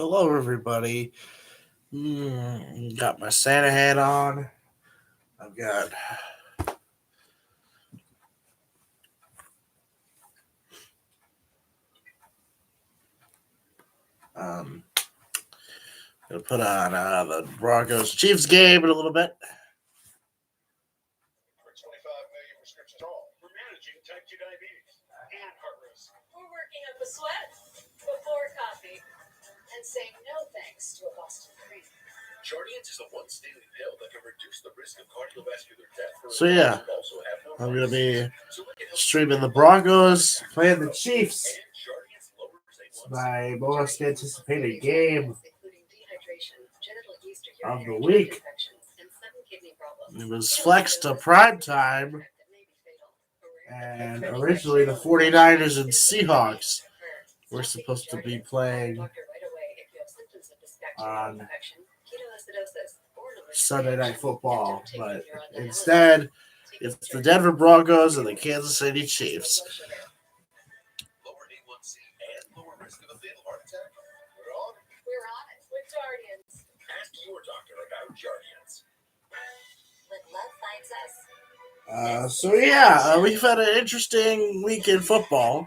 Hello, everybody. Got my Santa hat on. I've got um, gonna put on the Broncos Chiefs game in a little bit. For 25 million prescriptions all. We're managing type 2 diabetes and heart risk. We're working up a sweat before coffee and saying no thanks to a Boston cream. Jardiance is a once daily pill that can reduce the risk of cardiovascular death. So yeah, I'm gonna be streaming the Broncos playing the Chiefs. It's my most anticipated game of the week. It was flexed to prime time, and originally the 49ers and Seahawks were supposed to be playing on Sunday Night Football, but instead it's the Denver Broncos and the Kansas City Chiefs. Lower A1C and lower risk of a fatal heart attack. We're on it with Jardiance. Ask your doctor about Jardiance. When love finds us. We've had an interesting week in football.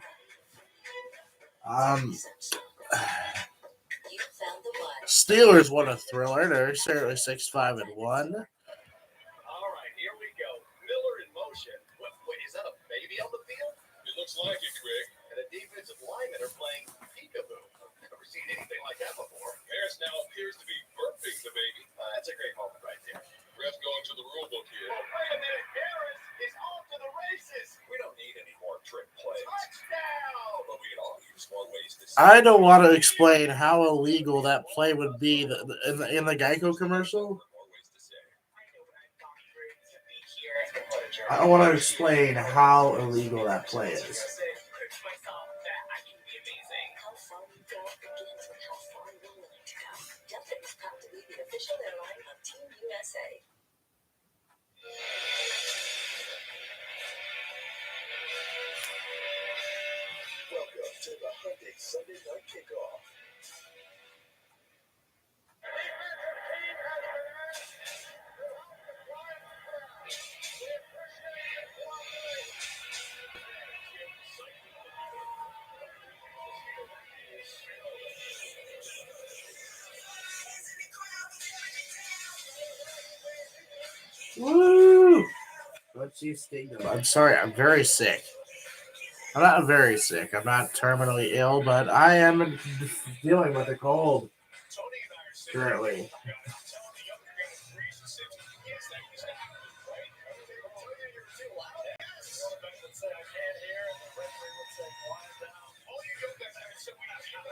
Steelers won a thriller. They're certainly 6-5-1. All right, here we go. Miller in motion. Wait, is that a baby on the field? It looks like it, Greg. And the defensive linemen are playing peekaboo. I've never seen anything like that before. Harris now appears to be burping the baby. That's a great moment right there. Ref going to the rule book here. Oh, wait a minute. Harris is off to the races. We don't need any more trick plays. Touchdown! But we can all use more ways to see. I don't want to explain how illegal that play would be in the Geico commercial. I don't want to explain how illegal that play is. Welcome to the Hyundai Sunday Night Kickoff. Woo! What's he thinking of? I'm sorry, I'm very sick. I'm not very sick. I'm not terminally ill, but I am dealing with a cold currently.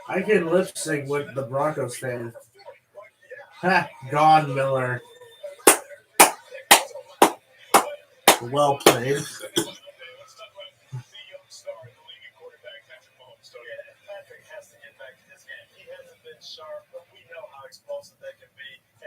I can lip sync with the Broncos fans. Ha! Gone, Miller. Well played.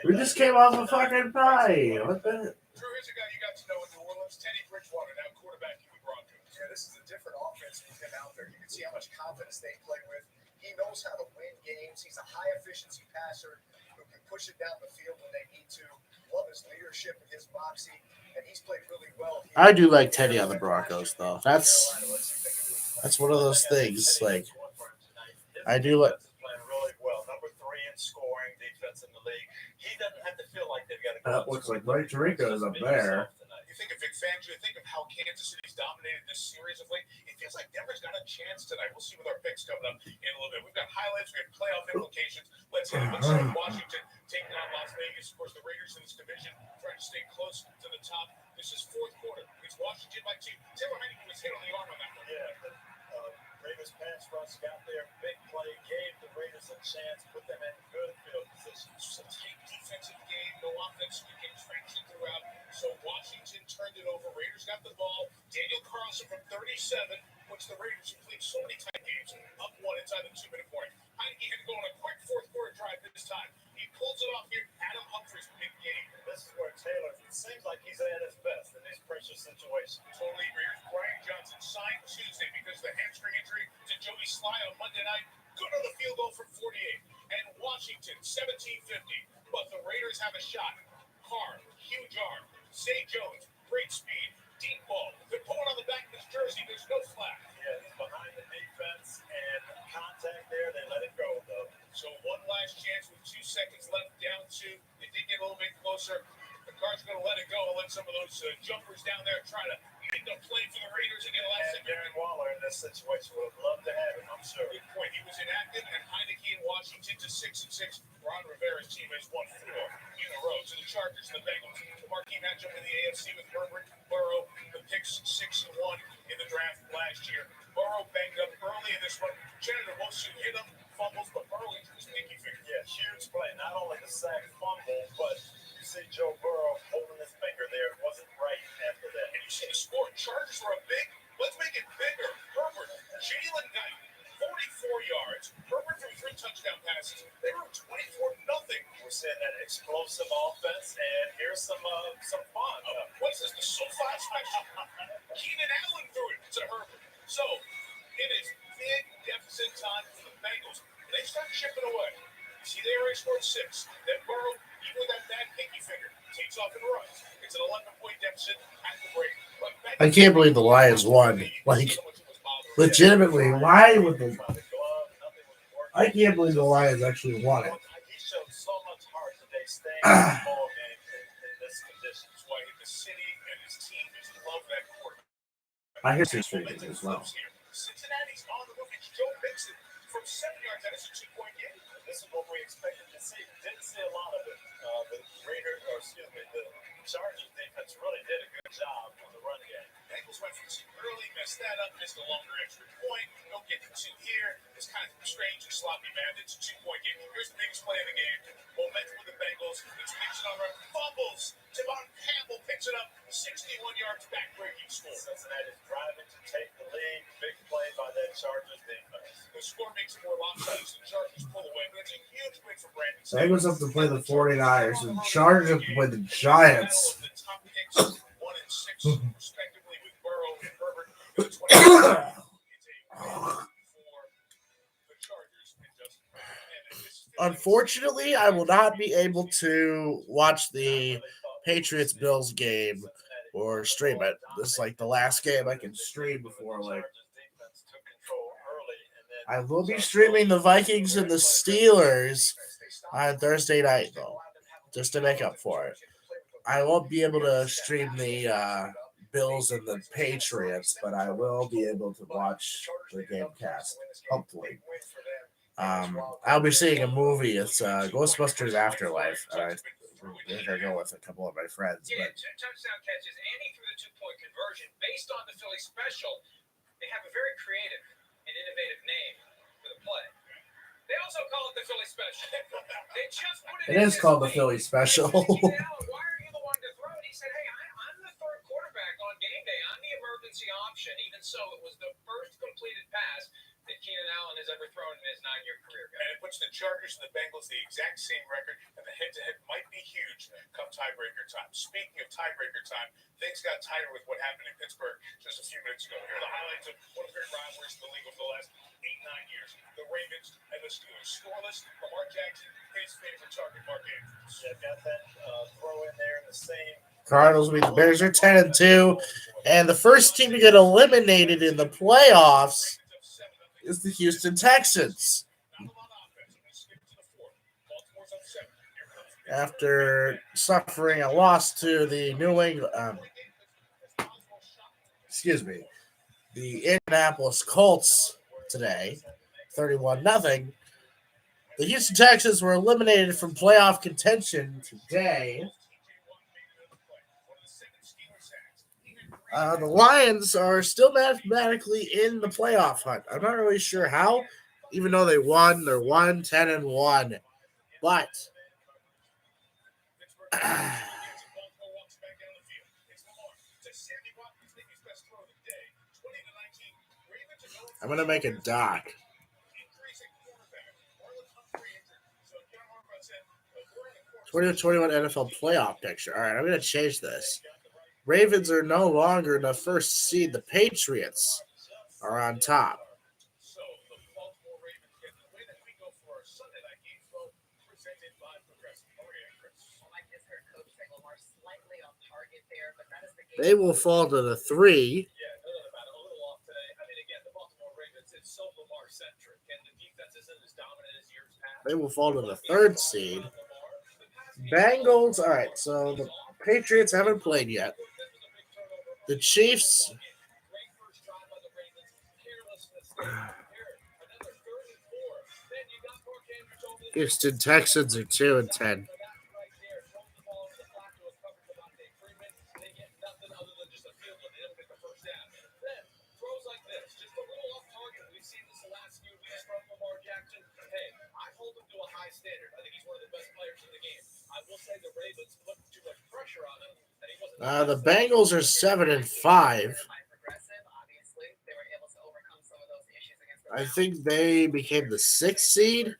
We just came off a fucking pie. What the? Drew, here's a guy you got to know in New Orleans, Teddy Bridgewater, now quarterbacking the Broncos. Yeah, this is a different offense with him out there. You can see how much confidence they play with. He knows how to win games. He's a high-efficiency passer who can push it down the field when they need to. Love his leadership and his moxie, and he's played really well. I do like Teddy on the Broncos, though. That's one of those things. Like, I do like. Playing really well. Number 3 in scoring defense in the league. He doesn't have to feel like they've got to go. That looks like Mike Tirico is up there. You think of Vic Fangio, think of how Kansas City's dominated this series of late. It feels like Denver's got a chance tonight. We'll see with our picks coming up in a little bit. We've got highlights, we have playoff implications. Let's hit it. Let's start with Washington taking on Las Vegas. Of course, the Raiders in this division trying to stay close to the top. This is fourth quarter. It's Washington by 2. Taylor Heineken was hit on the arm on that one. Yeah, Raiders pass rush got there. Big play, gave the Raiders a chance, put them in good field position. It's a tight defensive game, no offense. We get traction throughout. So Washington turned it over. Raiders got the ball. Daniel Carlson from 37, which the Raiders have played so many tight games, up 1 inside the 2-minute point. Heineke had to go on a quick fourth quarter drive this time. He pulls it off here. Adam Humphries, big game. This is where Taylor, it seems like he's at his best in these pressure situations. Totally agree. Brian Johnson signed Tuesday because of the hamstring injury to Joey Sly on Monday night. Good on the field goal from 48. And this situation. Would have loved to have him, I'm sure. Good point. He was inactive, and Heineke in Washington to 6-6. Ron Rivera's team has won 4 in a row. To the Chargers and the Bengals. The marquee matchup in the AFC with Herbert, Burrow, the picks 6-1 in the draft last year. Burrow banged up early in this one. Janitor Wilson hit him, fumbles, but Burrow injured his pinky finger. Yeah, huge play. Not only the sack fumble, but you see Joe Burrow holding his finger there. It wasn't right after that. And you see the score. Chargers were up big. Let's make it bigger. Herbert, Jalen Knight, 44 yards. Herbert threw 3 touchdown passes. They were 24-0. We're seeing that explosive offense, and here's some fun. What's this? The SoFi special? Keenan Allen threw it to Herbert. So it is big deficit time for the Bengals. They start chipping away. You see, they already scored 6. Then Burrow, even with that bad pinky finger, takes off and runs. It's an 11-point deficit at the break. I can't believe the Lions won. Like, legitimately, why would the... I can't believe the Lions actually won it. He showed so much heart today staying in the ball game in this condition. That's why the city and his team just love that quarterback. I hear his fingers as well. Cincinnati's on the move. It's Joe Mixon from 7 yards. That is a 2-point game. This is what we expected to see. Didn't see a lot of it. The Chargers defense really did a good job on the run game. Bengals went for 2 early, messed that up, missed a longer extra point. Don't get the 2 here. It's kind of strange and sloppy, man. It's a 2-point game. Here's the biggest play of the game. Momentum with the Bengals. It's Mixon on run. Fumbles. Devon Campbell picks it up. 61 yards back-breaking score. Cincinnati's driving to take the lead. Big play by that Chargers defense. The score makes it more lopsided. The Chargers pull away, but it's a huge win for Brandon. Bengals have to play the 49ers, and Chargers have to play the Giants. The top picks, 1 and 6, respectively, with Burrow and Herbert. It's a win for the Chargers and Justin. Unfortunately, I will not be able to watch the Patriots-Bills game or stream it. This is like the last game I can stream before, like, I will be streaming the Vikings and the Steelers on Thursday night, though, just to make up for it. I won't be able to stream the Bills and the Patriots, but I will be able to watch the game cast, hopefully. I'll be seeing a movie. It's Ghostbusters Afterlife. I'm going to go with a couple of my friends. He But had 2 touchdown catches, and he threw the 2-point conversion based on the Philly special. They have a very creative and innovative name for the play. They also call it the Philly special. They just put it is called the Philly Special. Why are you the one to throw it? He said, hey, I'm the third quarterback on game day. I'm the emergency option. Even so, it was the first completed pass that Keenan Allen has ever thrown in his 9-year career. And it puts the Chargers and the Bengals the exact same record, and the head-to-head might be huge come tiebreaker time. Speaking of tiebreaker time, things got tighter with what happened in Pittsburgh just a few minutes ago. Here are the highlights of one of the great rivalries in the league over the last 8-9 years. The Ravens and the Steelers. Scoreless. Lamar Jackson, his favorite target, Mark Andrews. Yeah, got that throw in there in the same. Cardinals beat the Bears are 10-2, and the first team to get eliminated in the playoffs is the Houston Texans. After suffering a loss to the the Indianapolis Colts today, 31-0. The Houston Texans were eliminated from playoff contention today. The Lions are still mathematically in the playoff hunt. I'm not really sure how, even though they won. They're 10-1. But I'm going to make a doc. 2021 NFL playoff picture. All right, I'm going to change this. Ravens are no longer the first seed. The Patriots are on top. They will fall to the 3. They will fall to the 3rd seed. Bengals. All right, so the Patriots haven't played yet. The Chiefs Houston Texans are 2-10. Throws like this, just a little off target. We've seen this the last few weeks from Lamar Jackson. Hey, I hold him to a high standard. I think he's one of the best players in the game. I will say the Ravens put too much pressure on him, and he wasn't. The Bengals are 7-5. I think they became the 6th seed.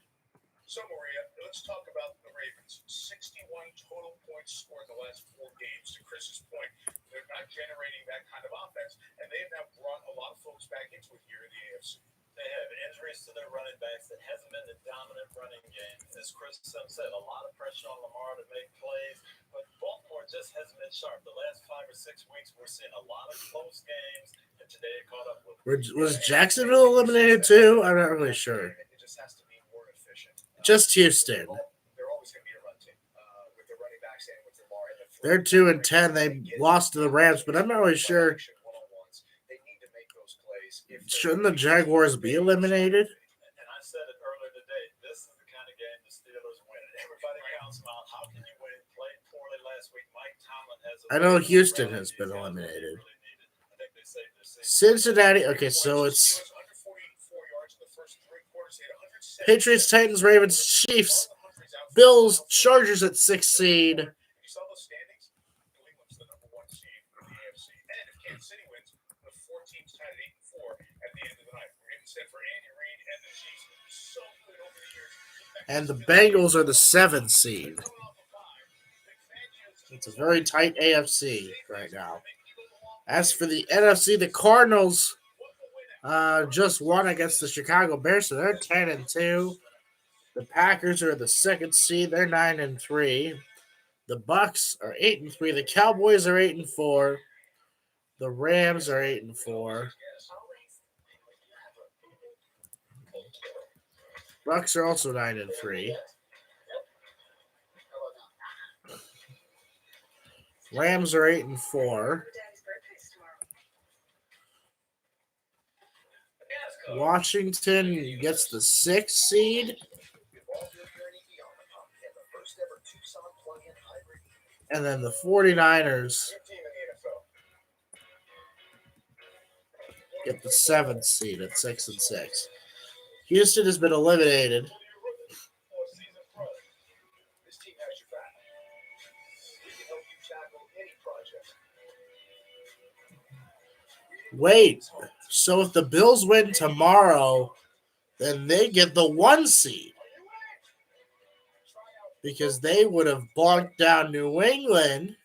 So, Maria, let's talk about the Ravens. 61 total points scored in the last 4 games. To Chris's point, they're not generating that kind of offense, and they have now brought a lot of folks back into it here in the AFC. They have injuries to their running backs. It hasn't been the dominant running game. As Chris said, a lot of pressure on Lamar to make plays, but Baltimore just hasn't been sharp. The last 5 or 6 weeks, we're seeing a lot of close games, and today it caught up with. Was Jacksonville eliminated too? I'm not really sure. It just has to be more efficient. Just Houston. They're always going to be a run team with the running backs and with Lamar. They're 2-10. They lost to the Rams, but I'm not really sure. Shouldn't the Jaguars be eliminated? And I said it earlier today. This is the kind of game the Steelers win. Everybody counts them out. How can you win? Played poorly last week. Mike Tomlin has. I know Houston has been eliminated. Cincinnati. Okay, so it's Patriots, Titans, Ravens, Chiefs, Bills, Chargers at 6th seed. You saw those standings? New England's the number 1 seed in the AFC. And if Kansas City wins, the 4 teams tied at 8-4 at the end of the night. We're getting set for Andy Reid and the Chiefs. So good over the years. And the Bengals are the 7th seed. It's a very tight AFC right now. As for the NFC, the Cardinals just won against the Chicago Bears, so they're 10-2. The Packers are the 2nd seed; they're 9-3. The Bucks are 8-3. The Cowboys are 8-4. The Rams are 8-4. Bucks are also 9-3. Rams are 8-4. Washington gets the 6th seed. And then the 49ers get the 7th seed at 6-6. Houston has been eliminated. Wait, so if the Bills win tomorrow, then they get the 1 seed. Because they would have blocked down New England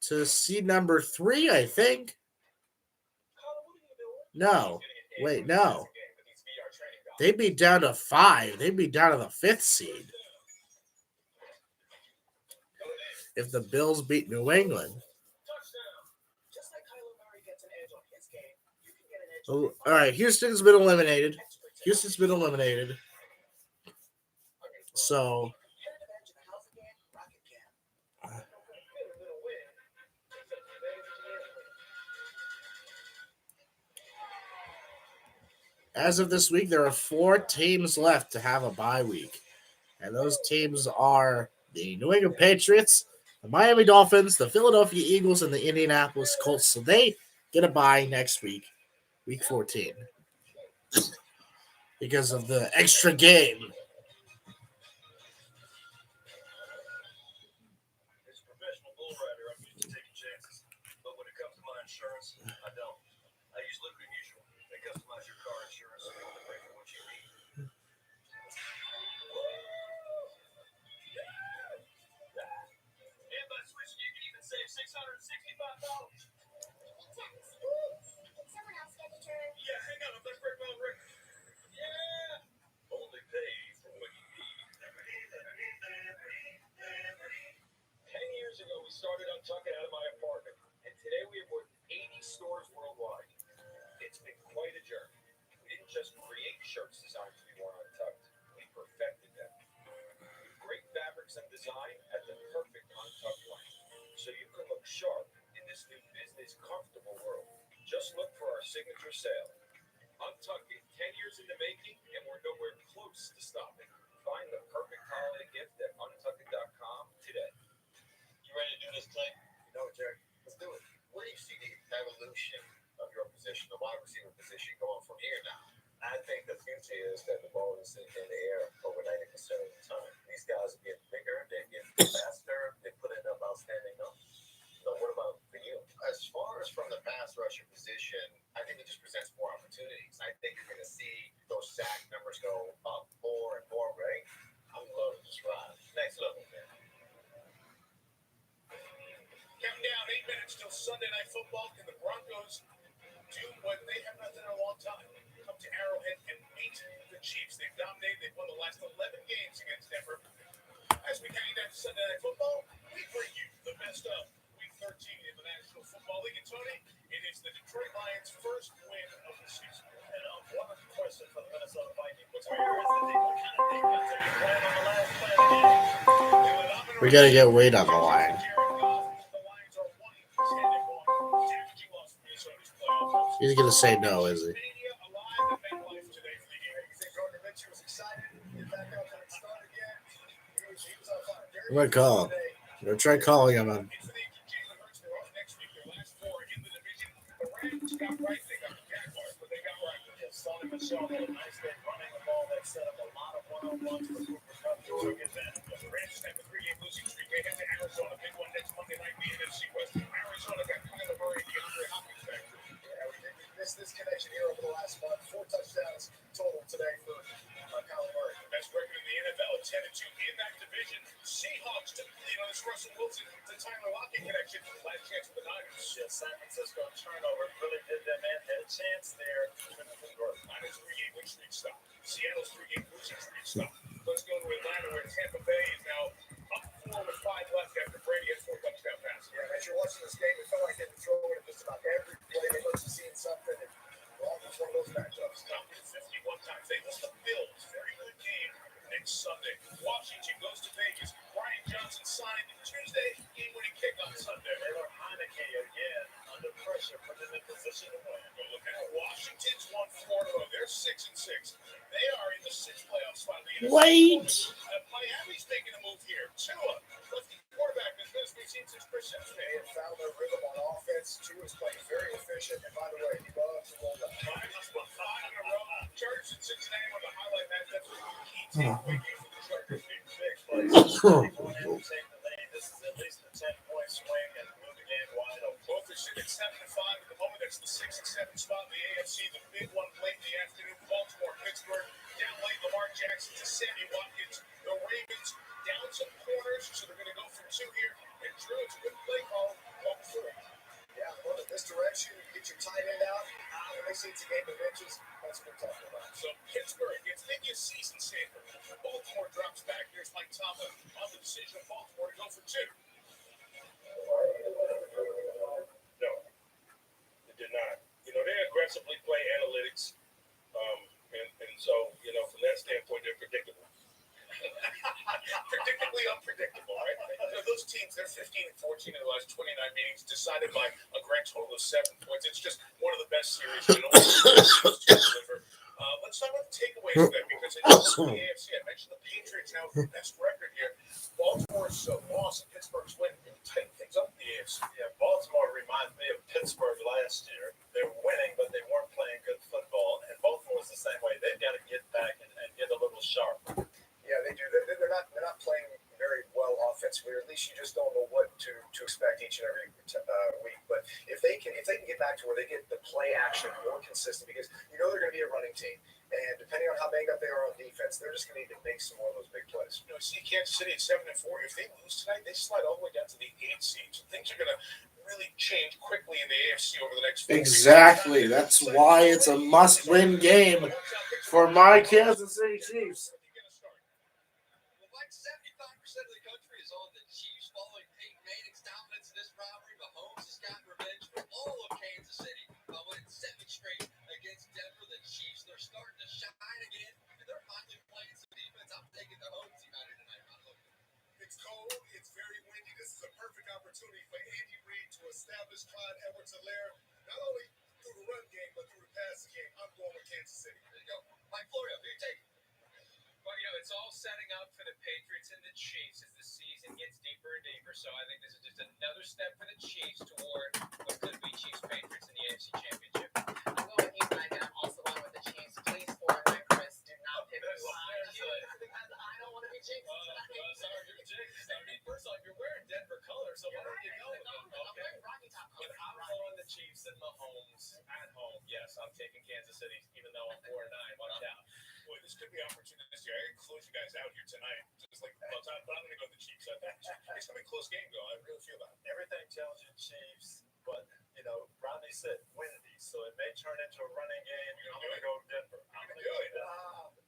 to seed number 3, I think. No. Wait, no. They'd be down to 5. They'd be down to the 5th seed. If the Bills beat New England. Oh, all right, Houston's been eliminated. So, as of this week, there are 4 teams left to have a bye week. And those teams are the New England Patriots, the Miami Dolphins, the Philadelphia Eagles, and the Indianapolis Colts. So they get a bye next week, week 14, because of the extra game. Insurance, I don't. I use Liquid Mutual. They customize your car insurance so you only pay for what you need. And by switching, you can even save $665. Can someone else get the turn? Yeah, hang on. Let's break my record. Yeah. Only pay for what you need. 10 years ago, we started Untucked out of my apartment. And today we have more than 80 stores worldwide. It's been quite a journey. We didn't just create shirts designed to be worn untucked. We perfected them. With great fabrics and design at the perfect untucked length. So you can look sharp in this new business comfortable world. Just look for our signature sale. Untucked, 10 years in the making, and we're nowhere close to stopping. Find the perfect holiday gift at untuckit.com today. You ready to do this thing? You know, Jerry, let's do it. Where do you see the evolution of your position, the wide receiver position, going from here now? I think the future is that the ball is in the air over 90% of the time. These guys are getting bigger, they're getting faster, they're putting up outstanding numbers. So what about for you? As far as from the pass rusher position, I think it just presents more opportunities. I think you're going to see those sack numbers go up more and more, right? I'm loving this ride. Next level, man. Counting down 8 minutes till Sunday Night Football. Can the Broncos do what they have not done in a long time? Come to Arrowhead and beat the Chiefs. They've dominated. They've won the last 11 games against Denver. As we count down to Sunday Night Football, we bring you the best of Week 13 in the National Football League. And Tony, it is the Detroit Lions' first win of the season. And one question for the Minnesota Vikings. What's your what kind of defense are you playing on the last play of the game? We got to get weight on the line. He's going to say no, is he? I'm going to call him. I'm going to try calling him. This connection here over the last month, 4 touchdowns total today for Kyler Murray. Best record in the NFL, 10-2 in that division. Seahawks took the lead on this Russell Wilson to Tyler Lockett connection. Last chance for the Niners. Yeah, San Francisco turnover really did them in. Had a chance there. Niners 3-game win streak stop. Seattle's 3-game losing streak stop. Let's go to Atlanta where Tampa Bay is now up 4 with 5 left after Brady has 4 touchdown passes. Yeah, as you're watching this game, it felt like they were throwing it just about every play. They must have seen something. And all one of those matchups. Top 51 times. They lost the Bills. Very good game next Sunday. Washington goes to Vegas. Brian Johnson signed Tuesday. Game-winning kick on Sunday. Taylor Heineke again under pressure, put them in position to win. Go look at Washington's won 4 in a row. They're 6-6. They are in the 6th playoff spot. Wait. Miami's making a move here. Tua, lefty quarterback, as good as we've seen since Chris Jones. They have found their rhythm on offense. Tua is playing very efficient. And by the way, he loves to roll that. 5 in a row. Chargers and Cincinnati were the highlight match. That's a key takeaway game for the Chargers. Big play. Take the lead. This is at least a 10-point swing and move the game wide open. Both are sitting at 7-5 at the moment. That's the 6 and 7 spot in the AFC. The big one late in the afternoon. Baltimore, Pittsburgh. Down late, Lamar Jackson to Sammy Watkins. The Ravens down some corners, so they're going to go for 2 here. And Drew, it's a good play call. Walk through it. Yeah, well, in this direction, you get your tight end out. When they say it's a game of inches, that's what we're talking about. So Pittsburgh gets maybe a season saver. Baltimore drops back. There's Mike Tomlin on the decision of Baltimore to go for 2. No, they did not. You know, they aggressively play analytics. And so, you know, from that standpoint, they're predictable. Predictably unpredictable, right? You know, those teams, they're 15-14 in the last 29 meetings, decided by a grand total of 7 points. It's just one of the best series in all to deliver. Let's talk about the takeaways then, because in the AFC, I mentioned the Patriots now the best record here. Baltimore's loss and Pittsburgh's win tighten things up in the AFC. Yeah, Baltimore reminds me of Pittsburgh last year. They were winning, but they weren't playing good football. And Baltimore's the same way. They've got to get back and get a little sharp. Yeah, they do. They're not playing very well offensively, or at least you just don't know what to expect each and every week. But if they can get back to where they get the play action more consistent, because you know they're going to be a running team, and depending on how banged up they are on defense, they're just going to need to make some more of those big plays. You know, see Kansas City at 7-4. If they lose tonight, they slide all the way down to the 8th seed. So things are going to really change quickly in the AFC over the next 4 weeks. Exactly. That's why it's a must-win game for my Kansas City Chiefs. 75% of the country is on the Chiefs following Peyton Manning's dominance in this rivalry. Mahomes has gotten revenge for all of Kansas City by winning 7 straight against Denver. The Chiefs, they're starting to shine again, and they're finally playing some defense. I'm taking the home team out here tonight. It's cold. It's very windy. This is a perfect opportunity for Andy Reid to establish Clyde Edwards-Helaire, not only through the run game, but through the passing game. I'm going with Kansas. setting up for the Patriots and the Chiefs as the season gets deeper and deeper. So I think this is just another step for the Chiefs toward what could be Chiefs Patriots in the AFC Championship. I'm going with you, Mike, and I'm also going with the Chiefs. Please, for my Chris, do not pick the Lions because I don't want to be jinxed. Sorry, you're jinxed. I mean, first off, you're wearing Denver colors, so why don't you go with them? I'm wearing Rocky Top But colors. I'm going the Chiefs and Mahomes at home. Yes, I'm taking Kansas City, even though I'm 4-9. Watch out. Boy, this could be opportunistic. I can close you guys out here tonight, just like but I'm going to go with the Chiefs. I think it's going to be a close game, though. I really feel that. Everything tells you Chiefs, but Rodney said windy, so it may turn into a running game. I'm going to go with Denver. I'm going to go with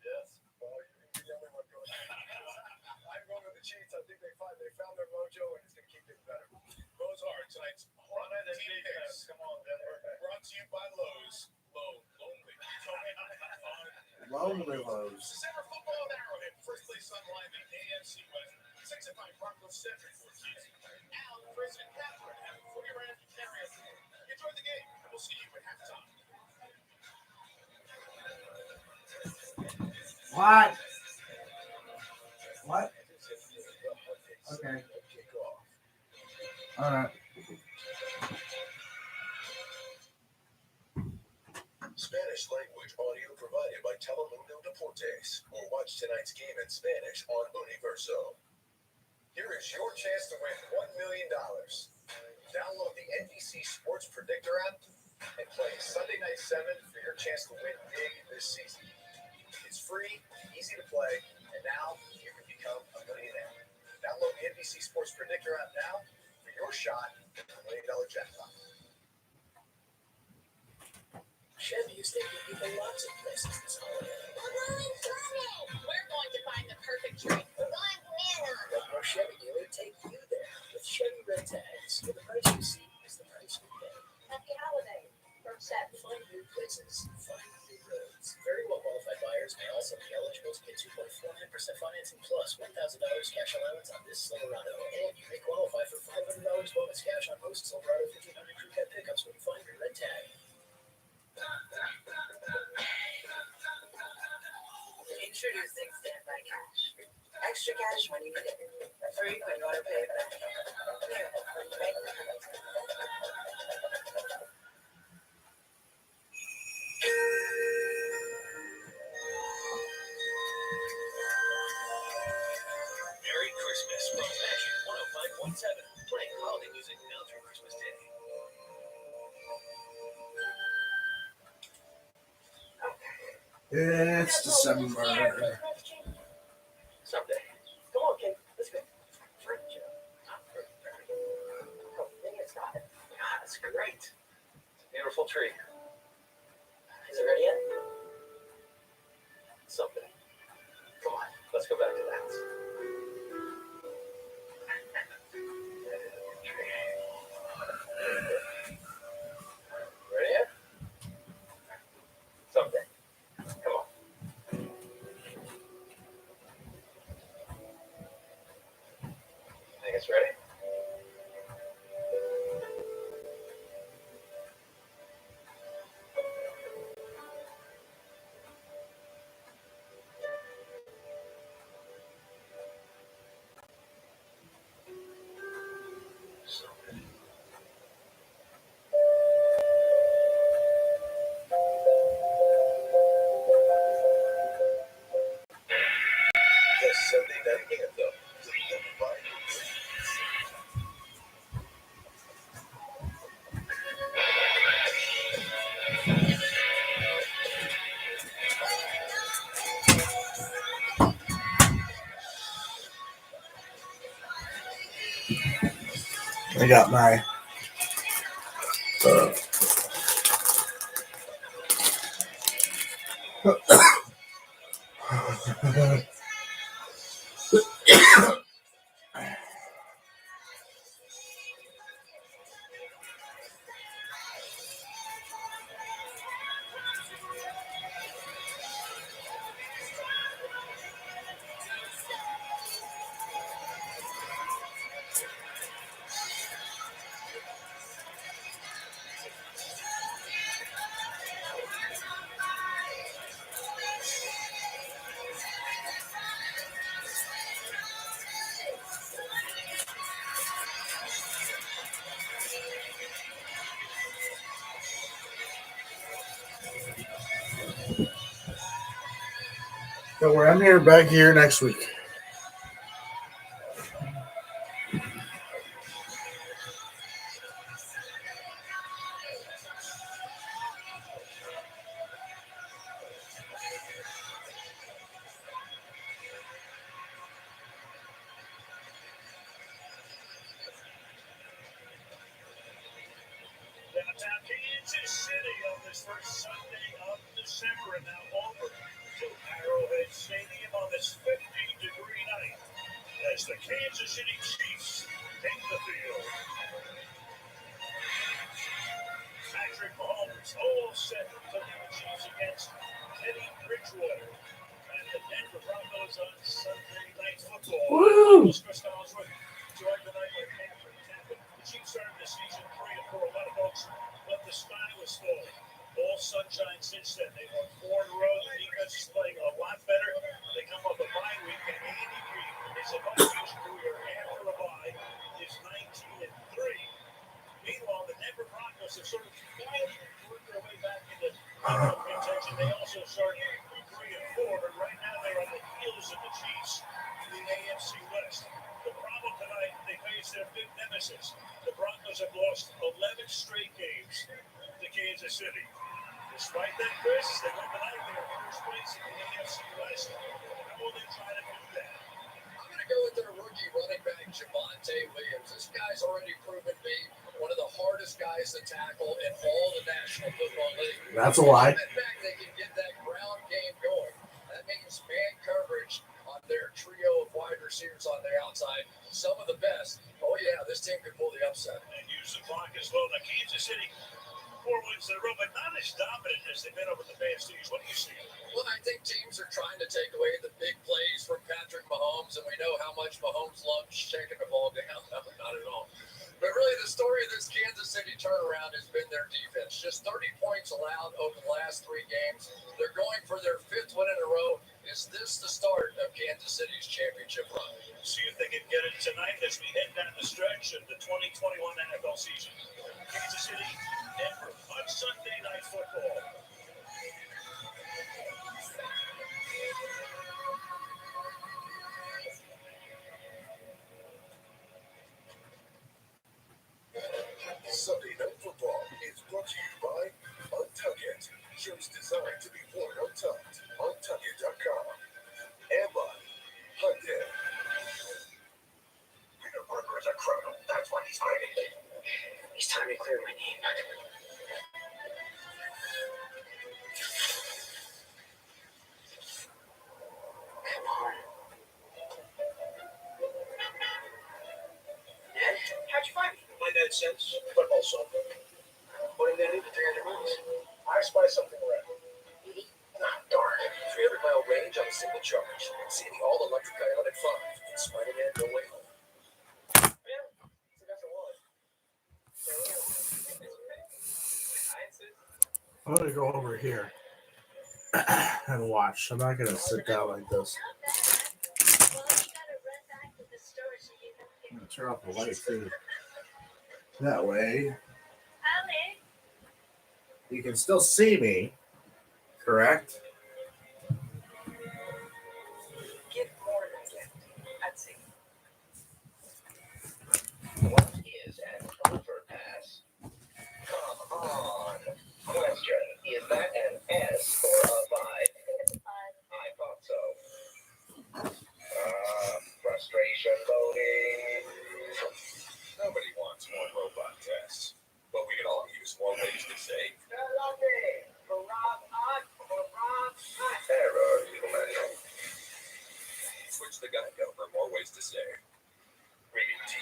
yes. Well, you can be the only one going. I'm going with the Chiefs. I think they found their mojo, and it's going to keep getting better. Those are tonight's Run it and team defense. picks. Come on, Denver. Brought to you by Lowe's. Lonely. Lonely Lows. December football at Arrowhead. First place on line in AFC West. 6-5 Broncos centric for season. Al, Chris, and Catherine have a footy around to carry us. Enjoy the game. We'll see you at halftime. What? What? Okay. All right. Spanish language audio provided by Telemundo Deportes. Or watch tonight's game in Spanish on Universo. Here is your chance to win $1 million. Download the NBC Sports Predictor app and play Sunday Night 7 for your chance to win big this season. It's free, easy to play, and now you can become a millionaire. Download the NBC Sports Predictor app now for your shot at the $1 million jackpot. Chevy is taking people lots of places this holiday. We're going to find the perfect drink. We're going banana. Let your Chevy dealer take you there with Chevy Red Tags. For the price you see is the price you pay. Happy holiday. From Seth. Find new places, find new roads. Very well qualified buyers may also be eligible to get 2.49% financing plus $1,000 cash allowance on this Silverado. And you may qualify for $500 bonus cash on most Silverado 1500 crew cab pickups when you find your red tag. Introducing Standby Cash. Extra cash when you need it. Free when you want to pay it back. Here, when you make the Merry Christmas from Magic 105.7. Playing holiday music now through Christmas Day. It's December. Someday. Come on, kid. Let's go. Furniture. Not furniture. Oh, think it's got it. God, that's great. It's a beautiful tree. Is it ready yet? Someday. Come on, let's go back to that. Ready yet? Someday. Come on. Think it's ready? The Sunday Night Anthem. Delivered by I got my Don't worry, I'm here back here next week. Downtown Kansas City on this first Sunday of December, and now over to Arrowhead Stadium on this 50-degree night as the Kansas City Chiefs take the field. Patrick Mahomes all set to lead the Chiefs against Teddy Bridgewater and the Denver Broncos on Sunday Night Football. Woo! Chris Collinsworth joined tonight by Catherine Tappan. The Chiefs started the season 3-4. A lot of folks, but the sky was falling. All sunshine since then. They won 4 in a row. The defense is playing a lot better. They come off a bye week, and Andy Reid is about his career after a bye is 19-3. Meanwhile, the Denver Broncos have sort of worked their way back into contention. They also started 3-4, but right now they're on the heels of the Chiefs in the AFC West. The problem tonight, they face their big nemesis. The Broncos have lost 11 straight games to Kansas City. Despite that, Chris, they won tonight. They're in first place in the AFC West. How will they try to do that? I'm going to go with their rookie running back, Javonte Williams. This guy's already proven to be one of the hardest guys to tackle in all the National Football League. That's a lie. In fact, they can get that ground game going. That means man coverage on their trio of wide receivers on the outside. Some of the best. Oh, yeah, this team could pull the upset. And use the clock as well. Now, Kansas City, 4 wins in a row, but not as dominant as they've been over the past 2 years. What do you see? Well, I think teams are trying to take away the big plays from Patrick Mahomes, and we know how much Mahomes loves shaking the ball down. Not at all. But really, the story of this Kansas City turnaround has been their defense. Just 30 points allowed over the last 3 games. They're going for their 5th win in a row. Is this the start of Kansas City's championship run? See if they can get it tonight as we head down the stretch of the 2021 NFL season. Kansas City, Denver on Sunday Night Football. Sunday Night Football is brought to you by Untuckit. Shirts designed to be worn untucked. Untuckit.com. And by Hyundai. Peter Parker is a criminal. That's why he's hiding. It's time to clear my name. Come on. Dad, how'd you find me? My dad says football soccer. What are you gonna do for 300 miles? I spy something around. Ah, darn. 300-mile range on a single charge. See the all-electric Ioniq 5 and Spider-Man No Way Home. Yeah, forgot the wallet. I'm going to go over here and watch. I'm not going to sit down like this. I'm going to turn off the light too. That way, you can still see me, correct? Give more than a gift. I'd say. What is an overpass? Come on. Question, is that an S or a 5? I thought so. Frustration loading. Nobody wants more robot tests. But we can all use more ways to say error, human. Switch the Geico for more ways to say. Rated T.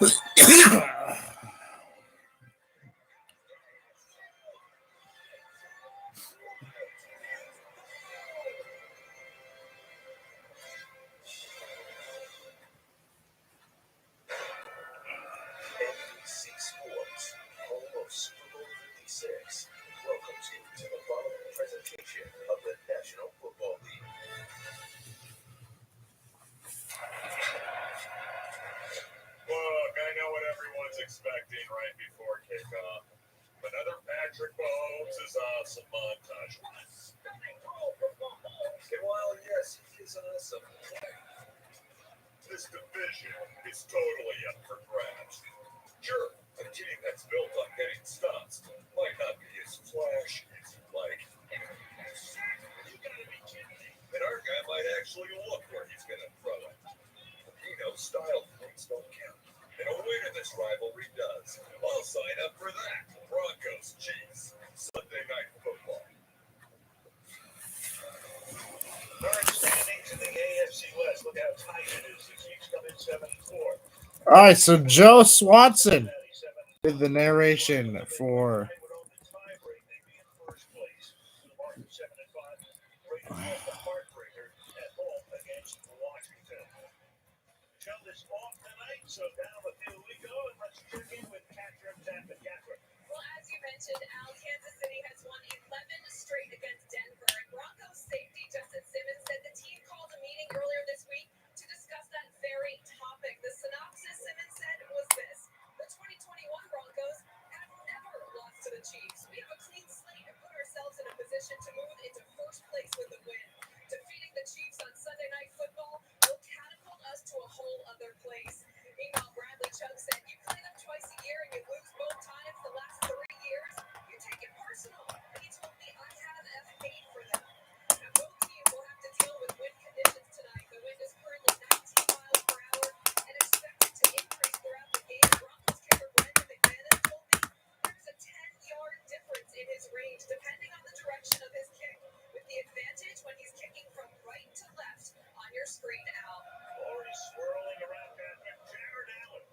NBC Sports, home of Super Bowl 56, welcomes you to the following presentation of the National Football League. Look, I know what everyone's expecting right before kickoff. Another Patrick Mahomes is awesome montage. Okay, well, yes, he is awesome. This division is totally up for grabs. Sure, a team that's built on getting stops might not be as flashy as you'd like. You gotta be kidding me. And our guy might actually look where he's gonna throw it. He knows style points don't count. And a win in this rivalry does. I'll sign up for that. Broncos, Chiefs, Sunday Night Football. Current standings in the AFC West. Look how tight it is. The Chiefs come in 7-4. All right, so Joe Swanson did the narration for Show is off tonight, so down the field we go, and let's check in with Catherine Tappan. Catherine. Well, as you mentioned, Al, Kansas City has won 11 straight against Denver. And Broncos safety Justin Simmons said the team called a meeting earlier this week to discuss that very topic. The synopsis Simmons said was this: the 2021 Broncos have never lost to the Chiefs. We have a clean slate and put ourselves in a position to move into first place with a win. Defeating the Chiefs on Sunday Night Football will catapult us to a whole other place. Meanwhile, Bradley Chubb said, you play them twice a year and you lose both times the last 3 years. You take it personal. And he told me I have hate for them. Now, both teams will have to deal with wind conditions tonight. The wind is currently 19 miles per hour and expected to increase throughout the game. Broncos kicker Brandon McManus told me there's a 10-yard difference in his range depending on the direction of his kick, with the advantage when he's kicking from right to left on your screen, Al. Already swirling around Catherine. Jared Allen,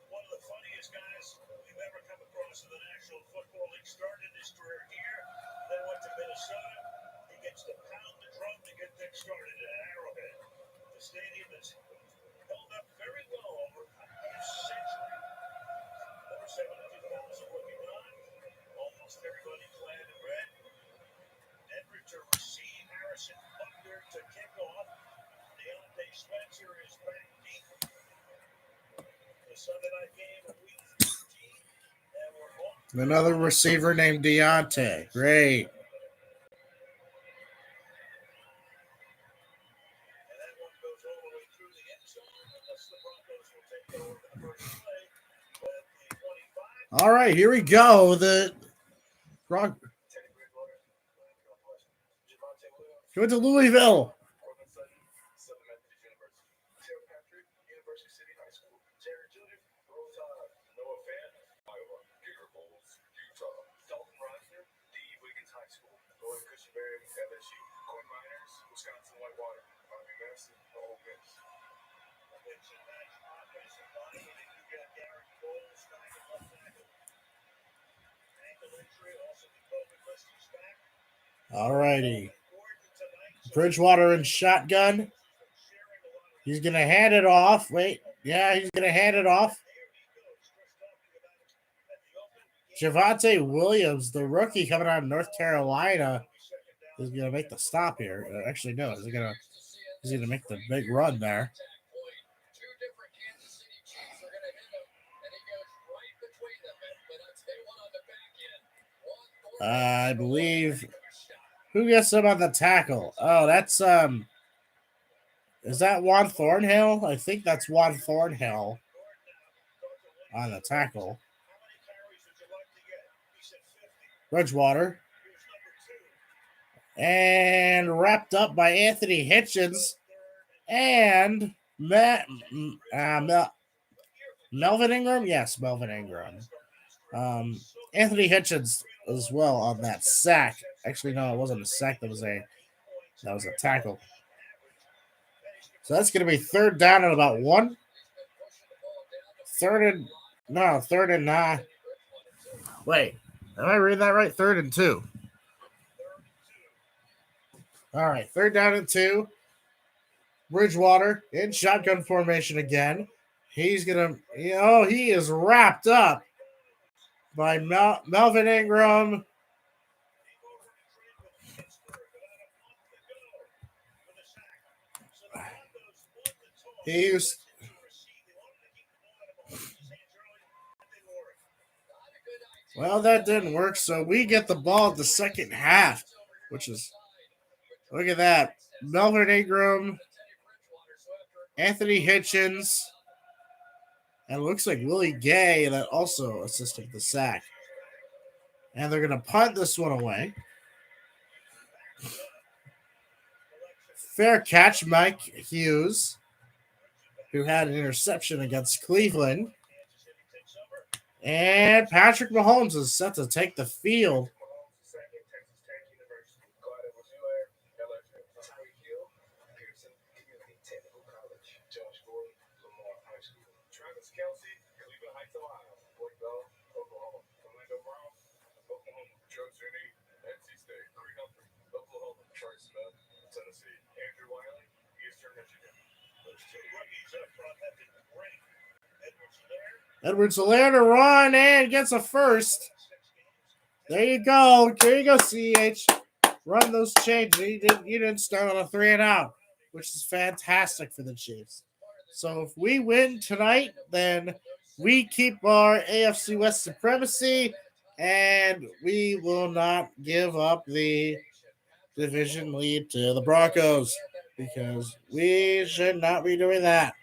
one of the funniest guys we've ever come across in the National Football League. Started his career here, then went to Minnesota. He gets to pound the drum to get things started at Arrowhead. The stadium has held up very well over a half century. Over 72,000 looking on. Almost everybody clad in red. Denver to receive. Harrison Butler to kick off. Deontay Spencer is back deep. The Sunday night game of week 13. And we're off. another receiver named Deontay. Great. And that one goes all the way through the end zone unless the Broncos will take over the first play. But the 25. All right, here we go. The Bron- Teddy Bridgewater, Javonte Williams, going to Louisville. Corbin Sutton, Southern Methodist University, Terry Patrick, University City High School, Jared Jr., Roll Tide, Noah Fan, Iowa, Gator Bowls, Utah, Dalton Reisner, D. Wiggins High School, Lloyd Cushenberry, LSU, Coin Miners, Wisconsin Whitewater, Army Madison, Ole Miss. It's a nice offensive line. You got Garrett Cole, Stein at left tackle. Ankle injury, also the COVID list is back. All righty. Gordon tonight. So Bridgewater in shotgun. sharing a lot of He's going to hand it off. Wait. Yeah, he's going to hand it off. there he goes. Chris talking about it at the open. Javonte Williams, the rookie coming out of North Carolina, is going to make the stop here. Actually, no. He's going to make the big run there. Two different Kansas City Chiefs are going to hit him, and he goes right between them. But I'll tell you what, on the back end, I believe. Who gets him on the tackle? Oh, that's is that Juan Thornhill? I think that's Juan Thornhill on the tackle. How many carries would you like to get? He said 50. Bridgewater. Here's number 2. And wrapped up by Anthony Hitchens and Melvin Ingram. Yes, Melvin Ingram. Anthony Hitchens as well on that sack. Actually, no, it wasn't a sack. That was a tackle. So that's going to be third down at about 1. third and 9. Wait, am I reading that right? 3rd and 2. All right, 3rd down and 2. Bridgewater in shotgun formation again. He's gonna, he is wrapped up by Melvin Ingram. Well, that didn't work, so we get the ball at the second half, which is, look at that. Melvin Ingram, Anthony Hitchens, and it looks like Willie Gay that also assisted the sack. And they're going to punt this one away. Fair catch, Mike Hughes, who had an interception against Cleveland. And Patrick Mahomes is set to take the field. Edwards-Helaire to run and gets a first. There you go. There you go, CH. Run those changes. You didn't start on a 3 and out, which is fantastic for the Chiefs. So if we win tonight, then we keep our AFC West supremacy, and we will not give up the division lead to the Broncos, because we should not be doing that.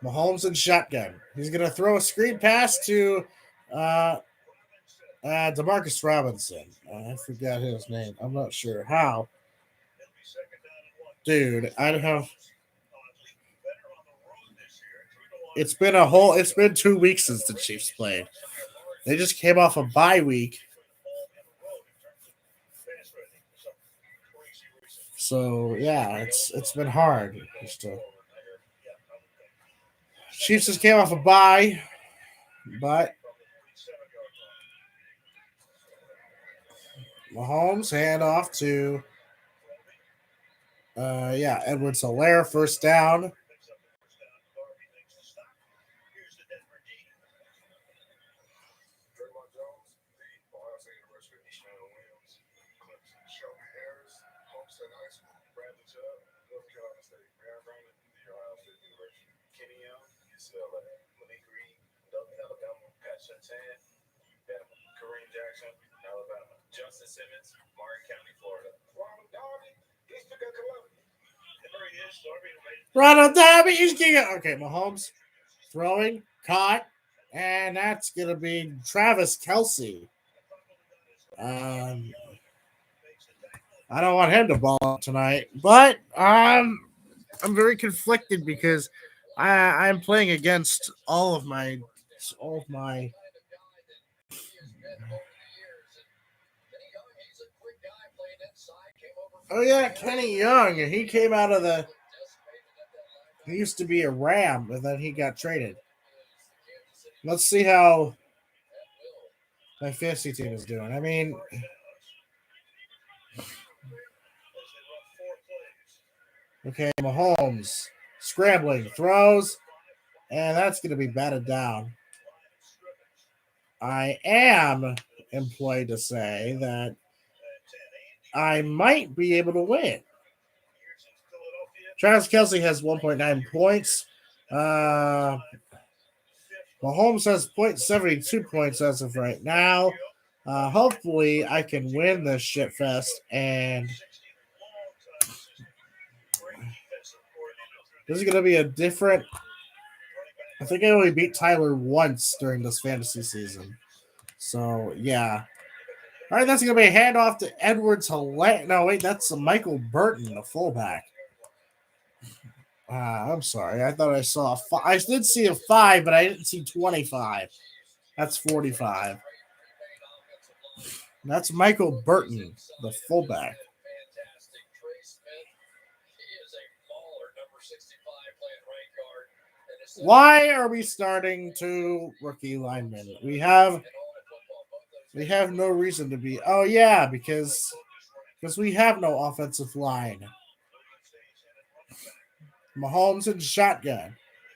Mahomes in shotgun. He's going to throw a screen pass to Demarcus Robinson. I forgot his name. I'm not sure how. Dude, I don't have. It's been 2 weeks since the Chiefs played. They just came off a bye week. So yeah, it's been hard. Chiefs just came off a bye, but Mahomes hand off to Edwards-Helaire, first down. Justin Simmons, Martin County, Florida. Ronald Darby, he's picking Columbia. Ronald Darby, he's getting it. Okay, Mahomes throwing, caught, and that's going to be Travis Kelce. I don't want him to ball up tonight, but I'm very conflicted because I'm playing against all of my. Oh yeah, Kenny Young. He came out of the. He used to be a Ram, and then he got traded. Let's see how my fantasy team is doing. I mean, okay, Mahomes scrambling, throws, and that's going to be batted down. I am employed to say that I might be able to win. Travis Kelce has 1.9 points. Mahomes has 0.72 points as of right now. Hopefully, I can win this shitfest, and this is going to be a different. I think I only beat Tyler once during this fantasy season. So, yeah. All right, that's going to be a handoff to Edwards-Helaire. No, wait, that's Michael Burton, the fullback. I'm sorry. I thought I saw a 5. I did see a 5, but I didn't see 25. That's 45. That's Michael Burton, the fullback. Why are we starting two rookie linemen? We have no reason to be. Oh yeah, because we have no offensive line. Mahomes in shotgun,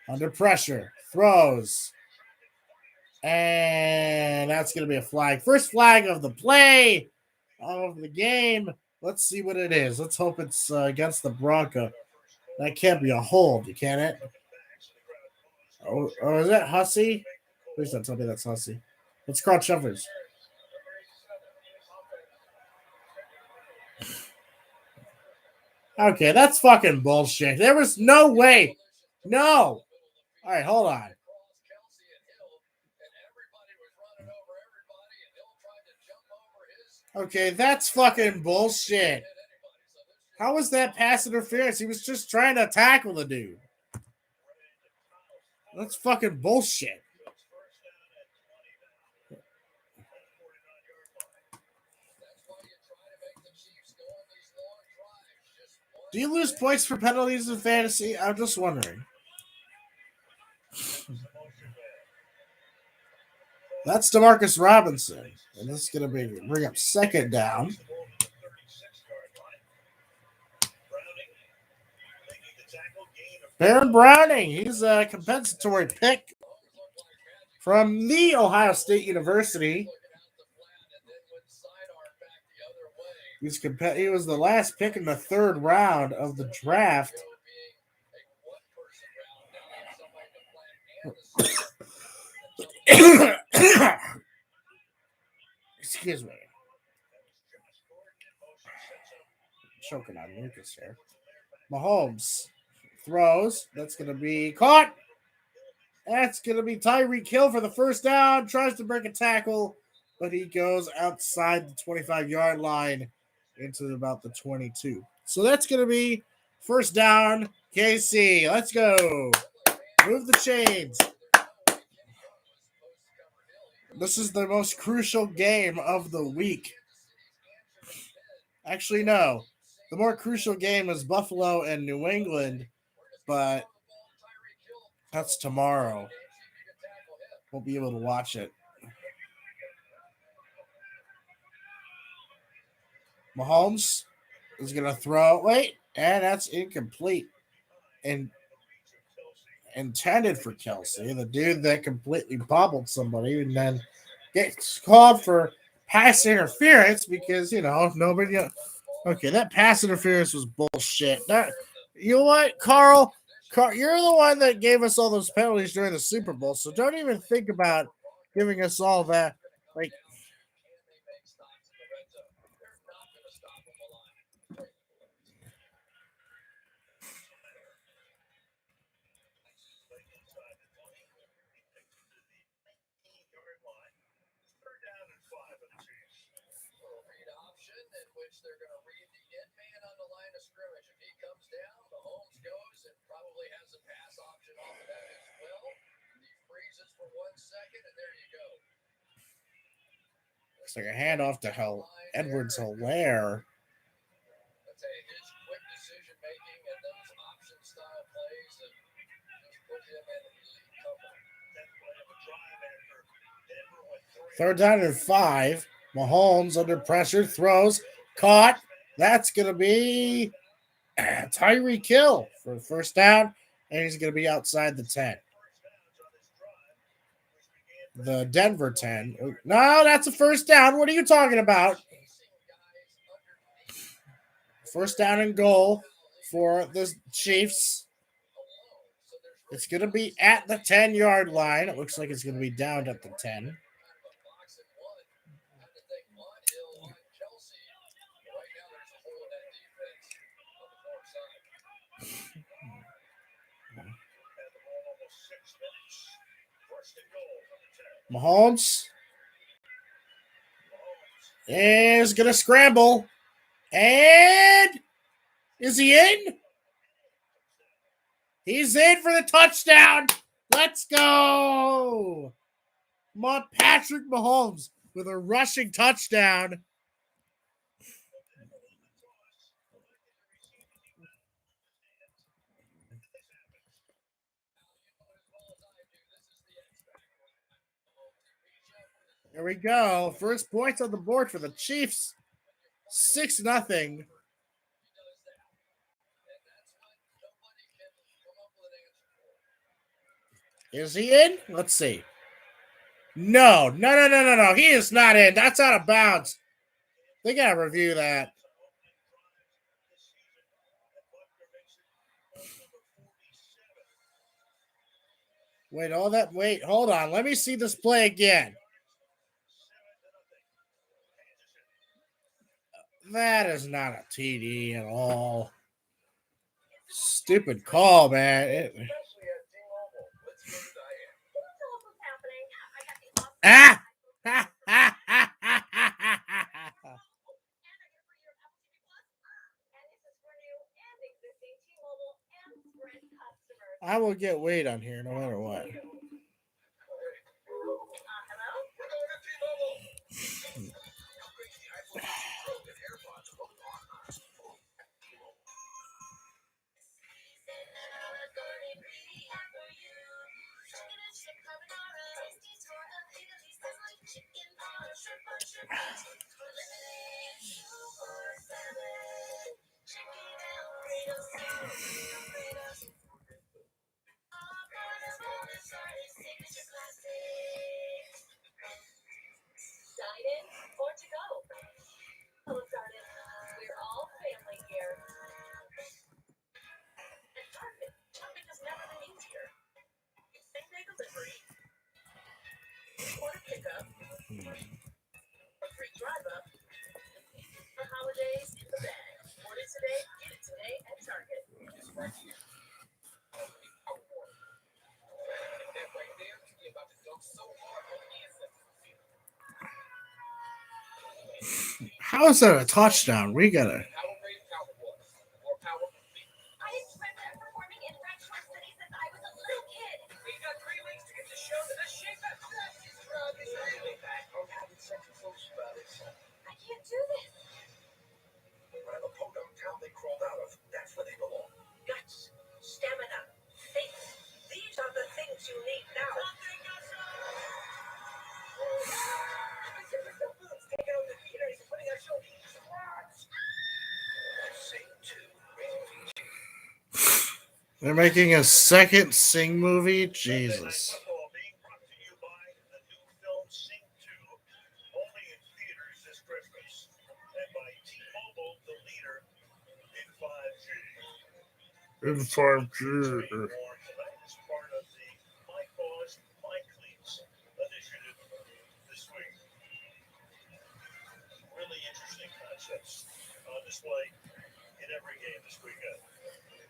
under pressure, throws, and that's gonna be a flag. First flag of the play of the game. Let's see what it is. Let's hope it's against the Broncos. That can't be a hold, can it? Oh, is that Hussey? Please don't tell me that's Hussey. Let's call Chuffers. Okay, that's fucking bullshit. There was no way. No. All right, hold on. Okay, that's fucking bullshit. How was that pass interference? He was just trying to tackle the dude. That's fucking bullshit. Do you lose points for penalties in fantasy? I'm just wondering. That's DeMarcus Robinson. And this is going to bring up second down. Baron Browning. He's a compensatory pick from the Ohio State University. He was the last pick in the third round of the draft. Excuse me. Choking on mucus here. Mahomes throws. That's going to be caught. That's going to be Tyreek Hill for the first down. Tries to break a tackle, but he goes outside the 25-yard line into about the 22. So that's going to be first down, KC. Let's go. Move the chains. This is the most crucial game of the week. Actually, no. The more crucial game is Buffalo and New England, but that's tomorrow. We'll be able to watch it. Mahomes is going to throw. Wait, and that's incomplete. And intended for Kelsey, the dude that completely bobbled somebody, and then gets called for pass interference because, nobody. Okay, that pass interference was bullshit. You know what, Carl? You're the one that gave us all those penalties during the Super Bowl, so don't even think about giving us all that. Like, they're going to read the end man on the line of scrimmage. If he comes down, Mahomes goes and probably has a pass option off of that as well. He freezes for 1 second, and there you go. Looks like a handoff to Edwards-Helaire. That's his quick decision making and those option style plays that just put him in elite company. Third down and 5. Mahomes under pressure, throws, caught. That's going to be Tyreek Hill for the first down, and he's going to be outside the 10. The Denver 10. No, that's a first down. What are you talking about? First down and goal for the Chiefs. It's going to be at the 10-yard line. It looks like it's going to be down at the 10. Mahomes is going to scramble. And is he in? He's in for the touchdown. Let's go. Come on, Patrick Mahomes with a rushing touchdown. Here we go. First points on the board for the Chiefs. 6-0. Is he in? Let's see. No. He is not in. That's out of bounds. They got to review that. Wait, hold on. Let me see this play again. That is not a TD at all. Stupid call, man. Ah! I will get weight on here no matter what. How is that a touchdown? We gotta. They're making a second Sing movie? Jesus. In 5G.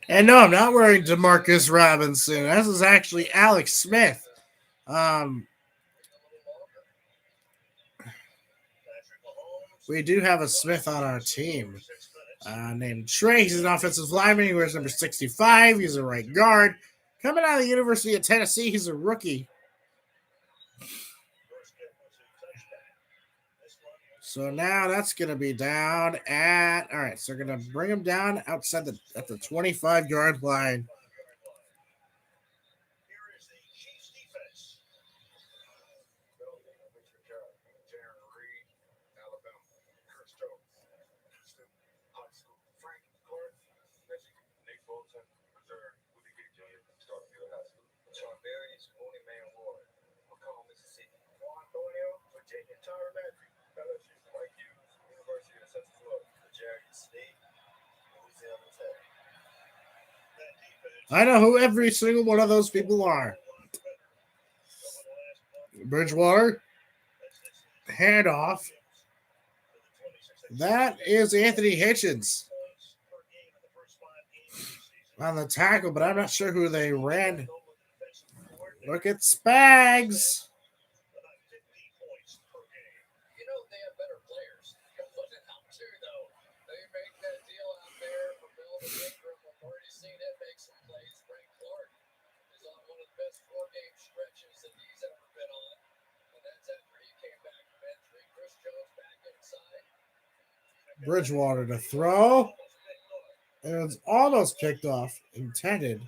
And no, I'm not wearing Demarcus Robinson. This is actually Alex Smith. We do have a Smith on our team named Trey. He's an offensive lineman. He wears number 65. He's a right guard. Coming out of the University of Tennessee, he's a rookie. So now that's going to be down at, all right, so they're going to bring him down outside at the 25-yard line. I know who every single one of those people are. Bridgewater. Handoff. That is Anthony Hitchens on the tackle, but I'm not sure who they ran. Look at Spags. Bridgewater to throw. And it's almost picked off. Intended.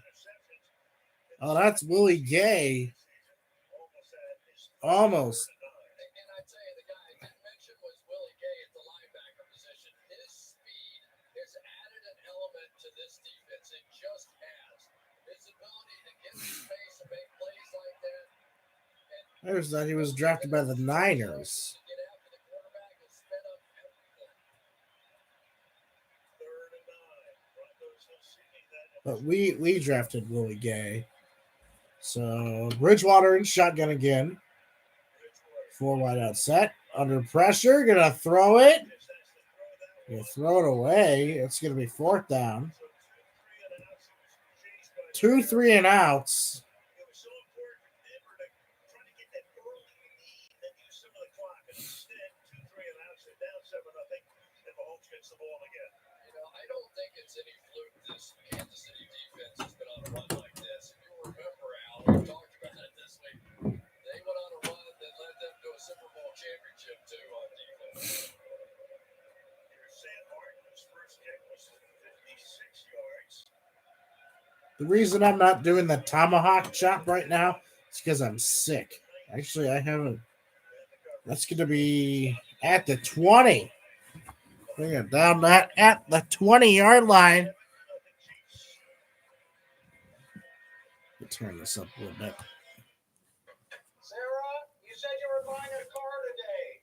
Oh, that's Willie Gay. Almost. space to make plays like that. I always thought he was drafted by the Niners. Get after the quarterback and spin up everything. 3rd and 9. Broncos are seeking that. But we drafted Willie Gay. So Bridgewater in shotgun again. 4 wide out set. Under pressure. Gonna throw it. Gonna throw it away. It's gonna be 4th down. 2 3 and outs. It was so important for Denver to try to get that early lead and use some of the clock. And instead, 2-3 and outs, they're down 7-0, and Mahomes gets the ball again. You know, I don't think it's any fluke this Kansas City defense has been on a run like this. If you remember, Al, we talked about it this week. They went on a run that led them to a Super Bowl championship, too, on defense. Here's Sam Martin. His first kick was 56 yards. The reason I'm not doing the tomahawk chop right now is because I'm sick. Actually, I haven't. That's going to be at the 20. Bring it down that at the 20-yard line. Let me turn this up a little bit. Sarah, you said you were buying a car today.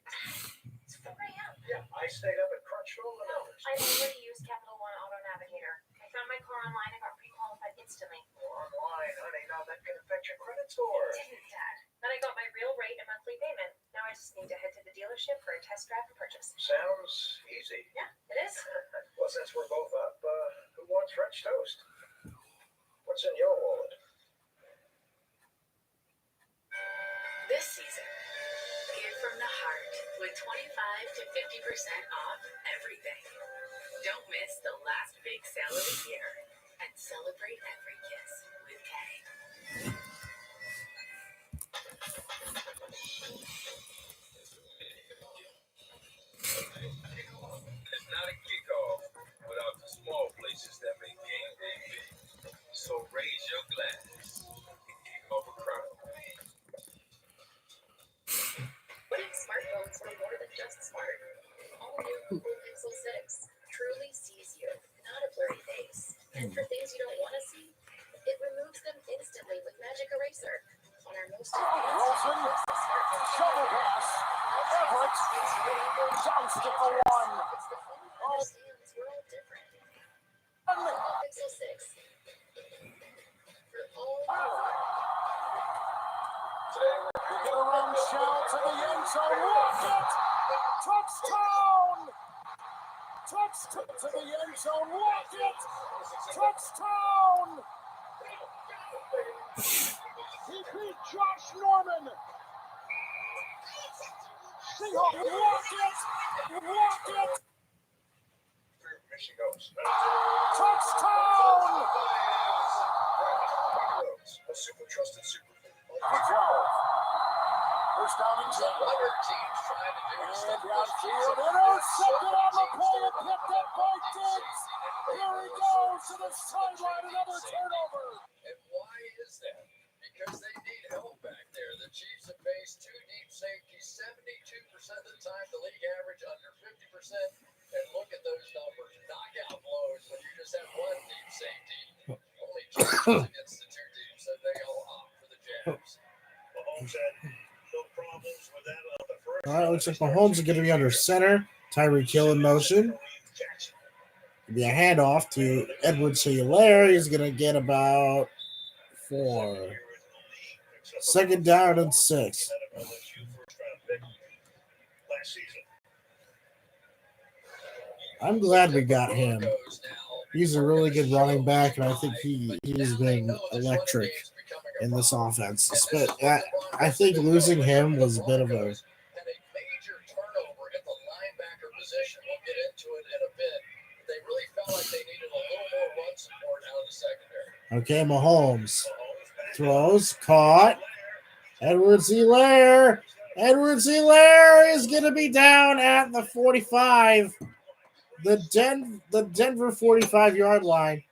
It's 4 a.m. Yeah, I stayed up at Crunchville and No, others. I already used Capital One Auto Navigator. I found my car online and got pre-qualified instantly. Online, honey, now that can affect your credit score. It didn't, Dad. Then I got my real rate and monthly payment. Now I just need to head to the dealership for a test drive and purchase. Sounds easy. Yeah, it is. Well, since we're both up, who wants French toast? What's in your wallet? This season, give from the heart with 25 to 50% off everything. Don't miss the last big sale of the year and celebrate every kiss with Kay. It's not a kickoff without the small places that make game day big. So raise your glass and kick off a crown. What if smartphones were more than just smart? All new Google Pixel 6 truly sees you, not a blurry face. And for things you don't want to see, it removes them instantly with Magic Eraser. On our most advanced smartphone shovel pass. Everett shouts to the one. It's the phone that understands we're all different. Google Pixel 6. For all They get around Shell to the end zone. Rocket! Touchdown! Touchdown to the end zone. Rocket! Touchdown! He beat Josh Norman. Seahawks. Rocket! Rocket! Mission goes. Touchdown! A super trusted superfood. 12. First down and 10. Other teams trying to do And stuff. downfield, intercepted on the play and picked up by Diggs. Here he goes to the sideline, another turnover. And why is that? Because they need help back there. The Chiefs have faced 2 deep safeties 72% of the time. The league average under 50%. And look at those numbers. Knockout blows when you just have 1 deep safety. Only Chiefs against the 2 deeps, so they all opt for the jabs. Mahomes had no problems with that on the first. All right, looks like Mahomes is going to be under center. Tyreek Hill in motion. It'll be a handoff to Edwards-Helaire. He's going to get about 4. 2nd down and 6. Last season. I'm glad we got him. He's a really good running back, and I think he's been electric in this offense. But I think losing him was a bit of a... Had a major turnover at the linebacker position. We'll get into it in a bit. They really felt like they needed a little more run support out of the secondary. Okay, Mahomes throws, caught. Edwards-Helaire. Edwards-Helaire is going to be down at the 45. The Denver 45-yard line.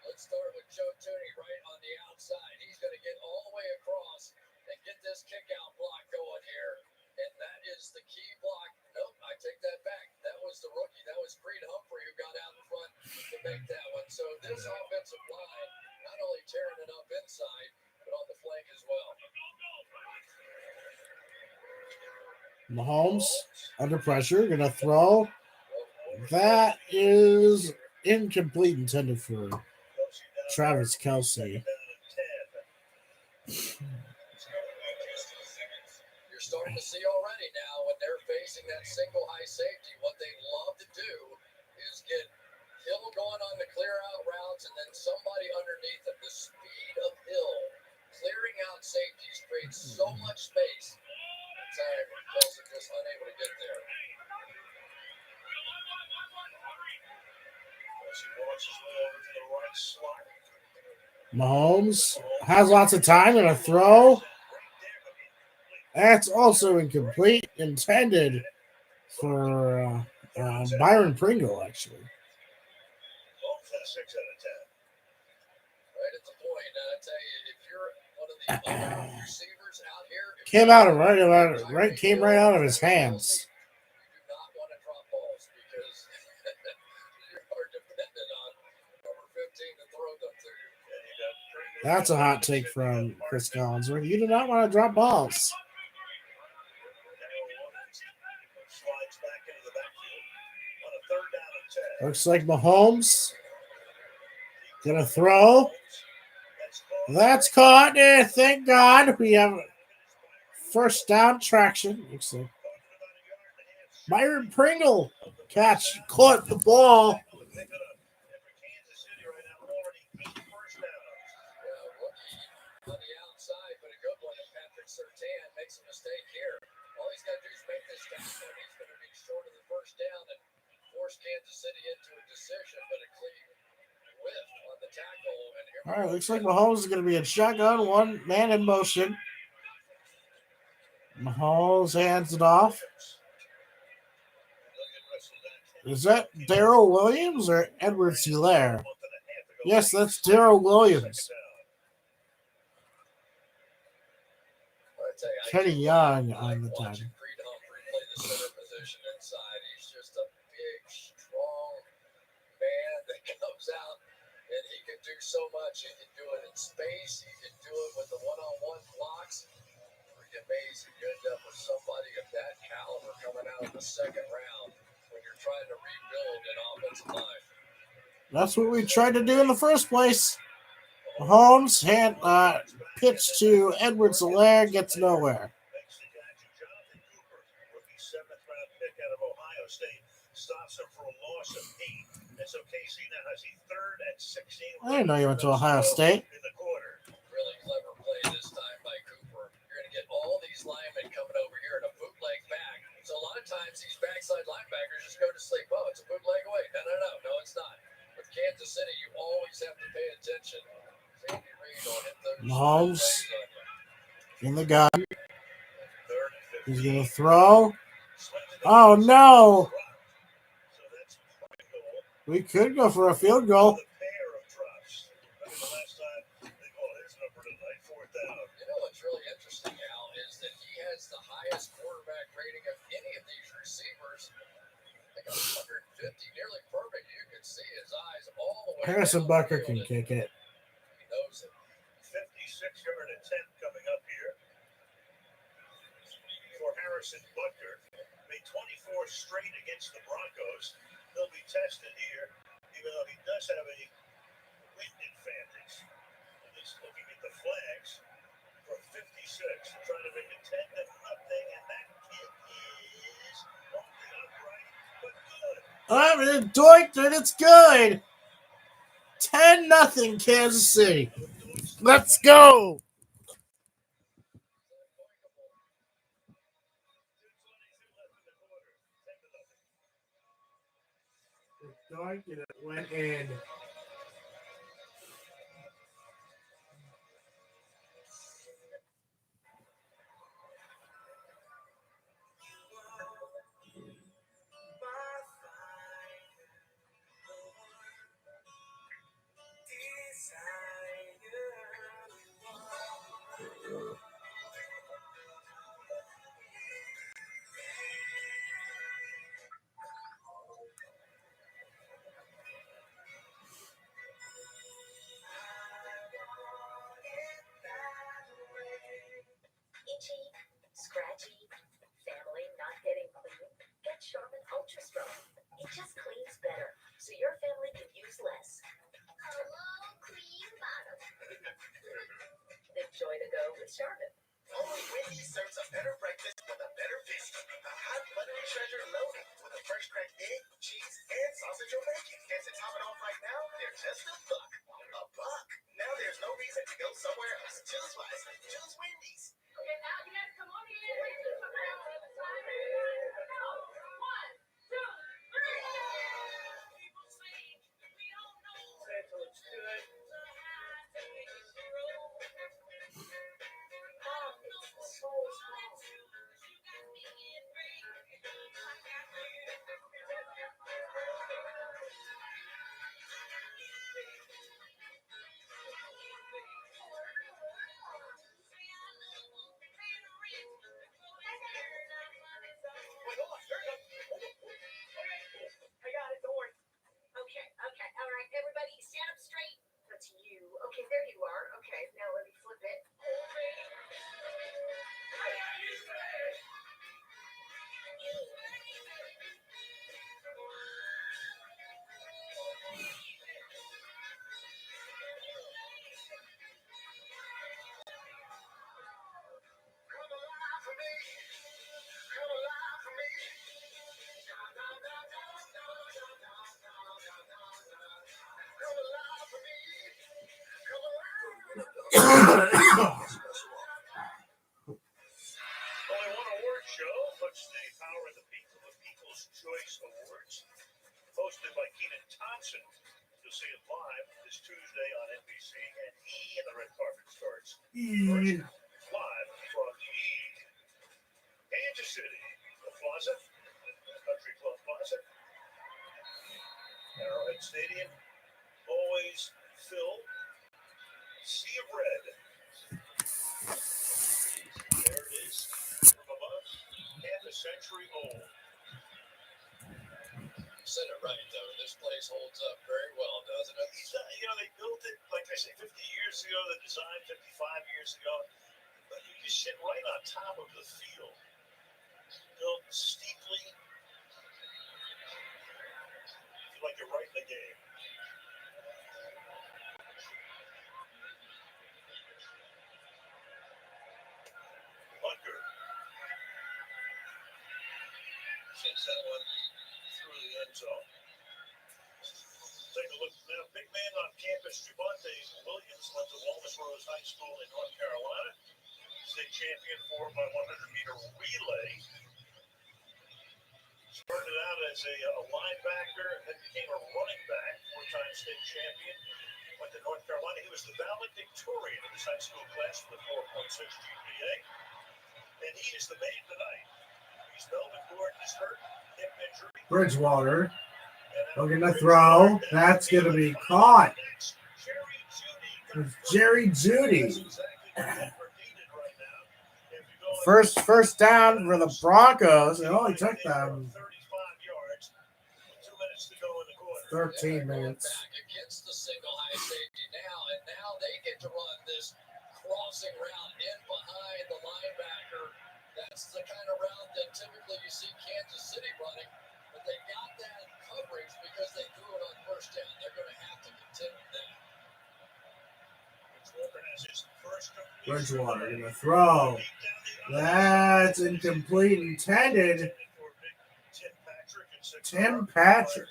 Let's start with Joe Tooney right on the outside. He's going to get all the way across and get this kick out block going here. And that is the key block make that one. So this offensive line not only tearing it up inside, but on the flank as well. Mahomes under pressure, gonna throw. That is incomplete, intended for Travis Kelce. You're starting to see already now when they're facing that single high safety, what they love to do is get Hill going on the clear out routes and then somebody underneath him. The speed of Hill clearing out safeties creates so much space. Sorry, Kelce just unable to get there. Mahomes has lots of time and a throw. That's also incomplete, intended for Byron Pringle, actually. Right at the point. I tell you, if you're one of the other receivers out here, Came right out of his hands. you do not want to drop balls because you are dependent on number 15 to throw them to you. That's a hot take from Chris Collinsworth. You do not want to drop balls. Looks like Mahomes gonna throw. That's caught. Thank God we have first down traction. Looks like Byron Pringle caught the ball. On the outside, but a good one. And Patrick Surtain makes a mistake here. All he's got to do is make this tackle. He's going to be short of the first down and force Kansas City into a decision, but a clean whiff on the tackle. And here All right, looks like Mahomes is going to be in shotgun, one man in motion. Mahomes hands it off. Is that Darrell Williams or Edward Hilaire? Yes, that's Darrell Williams. Kenny Young on the time. Creed Humphrey play the center position inside. He's just a big, strong man that comes out, and he can do so much. He can do it in space. He can do it with the one-on-one blocks. Pretty amazing. You end up with somebody of that caliber coming out in the second round when you're trying to rebuild an offensive line. That's what we tried to do in the first place. Mahomes pitch to Edward Hilaire, gets nowhere. I didn't know you went to Ohio State. Really clever play this time by Cooper. You're going to get all these linemen coming over here in a bootleg back. So a lot of times these backside linebackers just go to sleep. Oh, it's a bootleg away. No, it's not. With Kansas City, you always have to pay attention. Mahomes in the gun. He's going to throw. Oh, no. We could go for a field goal. What's really interesting, Al, is that he has the highest quarterback rating of any of these receivers. I think 150, nearly perfect. You can see his eyes all the way. Harrison Butker can kick it. He knows it. 56-yard attempt coming up here for Harrison Butker. Made 24 straight against the Broncos. He'll be tested here, even though he does have a wind advantage. At least looking at the flags for 56, trying to make it 10-0, and that kick is only upright, but good. It doinked it. It's good. 10-0 Kansas City. Let's go. Doinked it. It went in. just a buck. A buck. Now there's no reason to go somewhere else. Choose wisely. Choose Wendy's. Okay, now you guys come on in. Let's do some rounds at a time. Go. 1, 2, 3. People say we don't know. Santa looks good. Wait, hold on. There you go. I got it, don't worry. Okay, all right, everybody stand up straight. That's you. Okay, there you are. Okay, now let me flip it. Come alive for me. Come alive for me. Come alive for me. Come alive. Only one award show, puts the power of the people, the People's Choice Awards, hosted by Kenan Thompson. You'll see it live this Tuesday on NBC, and and the red carpet starts. First, live from Kansas City, the Plaza, Country Club Plaza, Arrowhead Stadium, always filled. Sea of red. There it is, from above, half a century old. Said it right, though. This place holds up very well, doesn't it? They built it, like I say, 50 years ago, the design 55 years ago. But you just sit right on top of the field. Built steeply. You feel like you're right in the game. Bunker. Sends that one through the end zone. Take a look now. Big man on campus, Javonte Williams, went to Walnut Rose High School in North Carolina. State champion 4x100-meter relay. Started out as a linebacker, then became a running back, four-time state champion. Went to North Carolina. He was the valedictorian of his high school class with a 4.6 GPA. And he is the man tonight. He's Melvin Gordon is hurt, hip injury. Bridgewater. Looking to throw. That's going to be caught. It's Jerry Jeudy. First down for the Broncos. It only took them 13 minutes. Against the single high safety now, and now they get to run this crossing route in behind the linebacker. That's the kind of route that typically you see Kansas City running, but they got that coverage because they threw it on first down. They're going to have to continue that. Bridgewater going to throw. That's incomplete intended. Tim Patrick.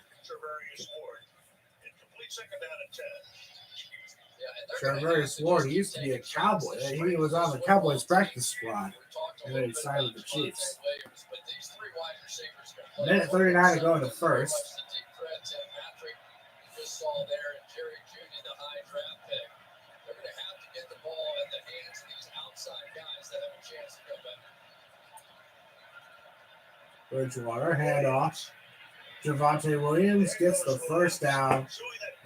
Charvarius Ward, he used to be a Cowboy. He was on the Cowboys practice squad. And then he signed with the Chiefs. Minute 39 to go in the first. Just saw there in Jerry Jeudy, the high draft pick. They're going to have to get the ball in the hands of these outside guys that have a chance to come back. Bridgewater, handoff. Javonte Williams gets the first down.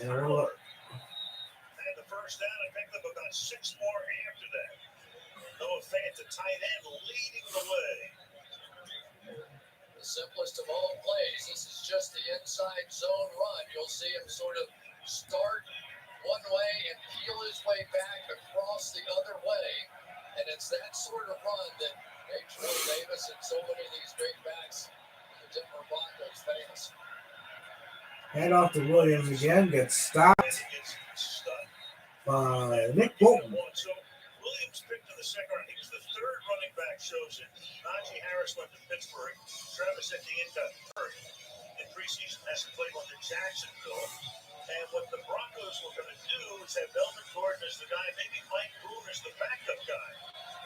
And had the first down and picked up about 6 more after that. Noah Fant, the tight end, leading the way. The simplest of all plays. This is just the inside zone run. You'll see him sort of start one way and peel his way back across the other way. And it's that sort of run that makes Will Davis and so many of these great backs, the Denver Broncos, famous. Hand off to Williams again, gets stopped by Nick Bolton. So Williams picked in the second round. He was the third running back chosen. Najee Harris went to Pittsburgh. Travis Etienne got hurt. In preseason hasn't played one in Jacksonville. And what the Broncos were going to do is have Melvin Gordon as the guy, maybe Mike Boone as the backup guy.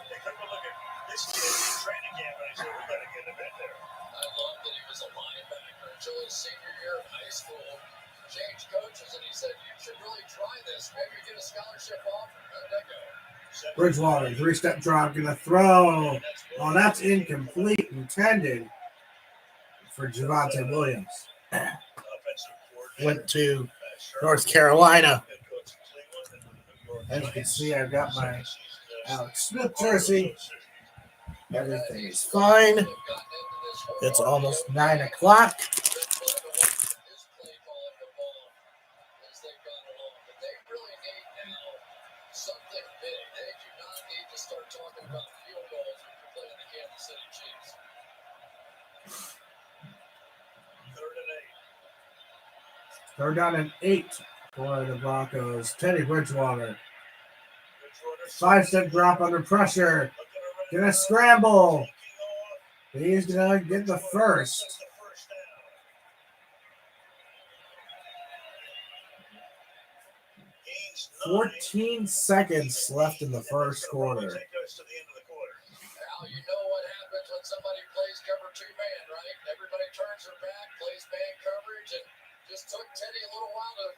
They took a look at this kid in training camp, and I said, we got to get him in there. I love that he was a linebacker until his senior year of high school. Changed coaches, and he said, you should really try this. Maybe get a scholarship offer. How'd that go? Bridgewater, three-step drop, gonna throw. Oh, that's incomplete, intended for Javonte Williams. Went to North Carolina. As you can see, I've got my Alex Smith jersey. Everything is fine. It's almost 9 o'clock. Something big. They do not need to start talking about field goals when you're playing the Kansas City Chiefs. 3rd and 8. 3rd down and 8 for the Broncos. Teddy Bridgewater. 5-step drop under pressure. Gonna scramble. He's gonna get the first. 14 seconds left in the first quarter. Al, you know what happens when somebody plays cover 2 man, right? Everybody turns their back, plays man coverage, and just took Teddy a little while to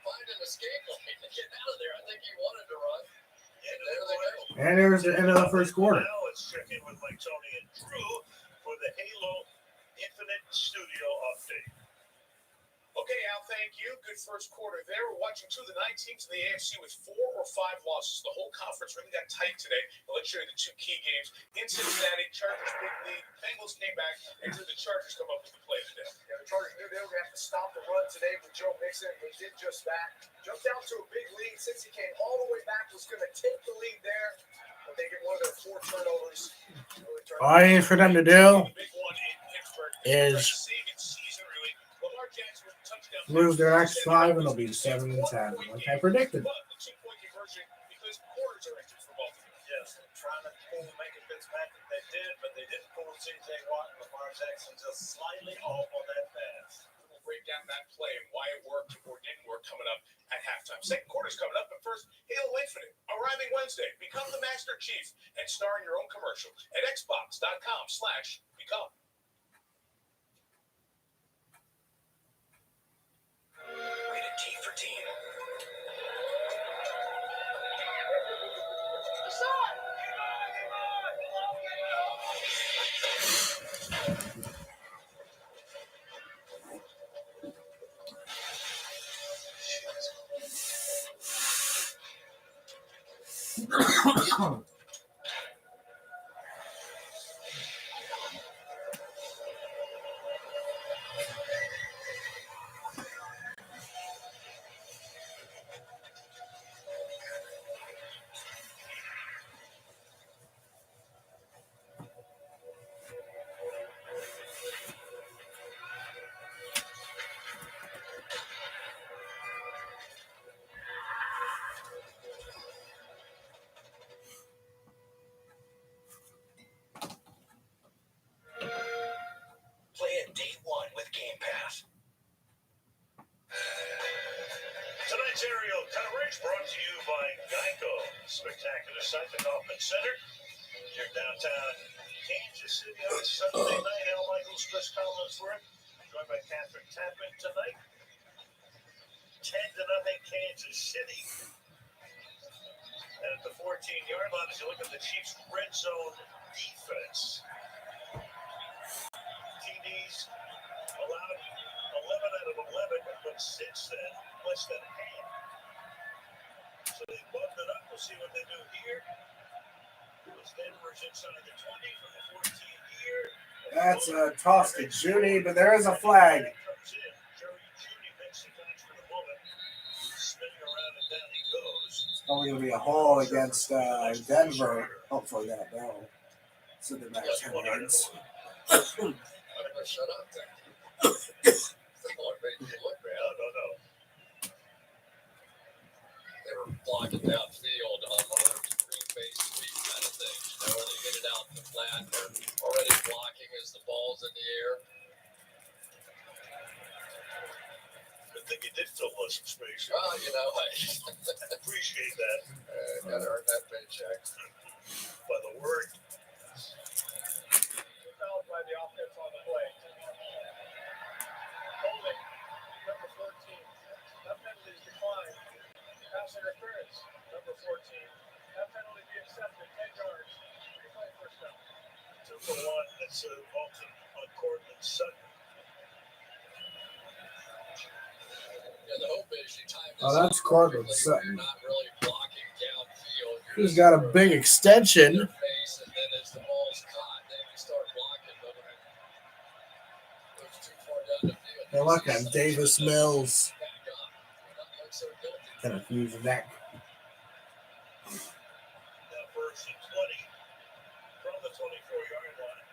find an escape lane to get out of there. I think he wanted to run. And there they go. And there's the end of the first quarter. Now let's check in with Mike, Tony, and Drew for the Halo Infinite Studio update. Okay, Al, thank you. Good first quarter there. We're watching 2 of the 9 teams in the AFC with 4 or 5 losses. The whole conference really got tight today. But let's show you the 2 key games. In Cincinnati, Chargers big lead. Bengals came back, and the Chargers come up with the play today. Yeah, the Chargers knew they were going to have to stop the run today with Joe Mixon. They did just that. Jumped out to a big lead. Since he came all the way back, was going to take the lead there. But they get one of their 4 turnovers. All I need for them to do is lose their next 5, and it'll be 7-10, like I predicted. Yes, trying to make it back that they did, but they didn't pull C.J. Watt and Lamar Jackson just slightly off on that pass. We'll break down that play and why it worked or didn't work coming up at halftime. Second quarter's coming up, but first, Halo Infinite, arriving Wednesday. Become the Master Chief and star in your own commercial at xbox.com/become. Rated T for teen. Play it day 1 with Game Pass. Tonight's aerial coverage brought to you by Geico. Spectacular sight, the Kauffman Center. Here downtown Kansas City on Sunday night. Al Michaels, Chris Collinsworth, joined by Catherine Tappan tonight. 10-0 Kansas City. And at the 14-yard line, as you look at the Chiefs' red zone defense, TDs allowed 11 out of 11, but since then, less than half. So they bumped it up. We'll see what they do here. It's Denver's inside the 20 from the 14 here. That's a toss to Judy, but there is a flag. Comes in. Judy makes the catch for the moment. Spinning around and down he goes. It's probably going to be a haul against Denver. Hopefully that no. So they're back 10 yards. Shut up then. The ball made you look bad. No. They were blocking downfield on one of those green face sweep kind of things. You know, they get it out in the flat. They're already blocking as the ball's in the air. Still want some space. Well, you know, I Appreciate that. gotta earn that paycheck. By the word. Fouled by the offense on the play. Holding, number 14. That penalty is declined. Pass interference, number 14. That penalty be accepted, 10 yards. Replay first down. 2 for 1. That's Alton on Cortland Sutton. Yeah, the hope is you time this Oh, that's Cortland perfectly, Sutton. you're not really blocking downfield. You're He's just got a big extension. their face, and then as the ball's caught, then you start blocking. But when it goes too far down the field, Hey, look at Davis Mills. back up. You're not look so guilty. Kind of use that. Now first and 20 from the 24-yard line.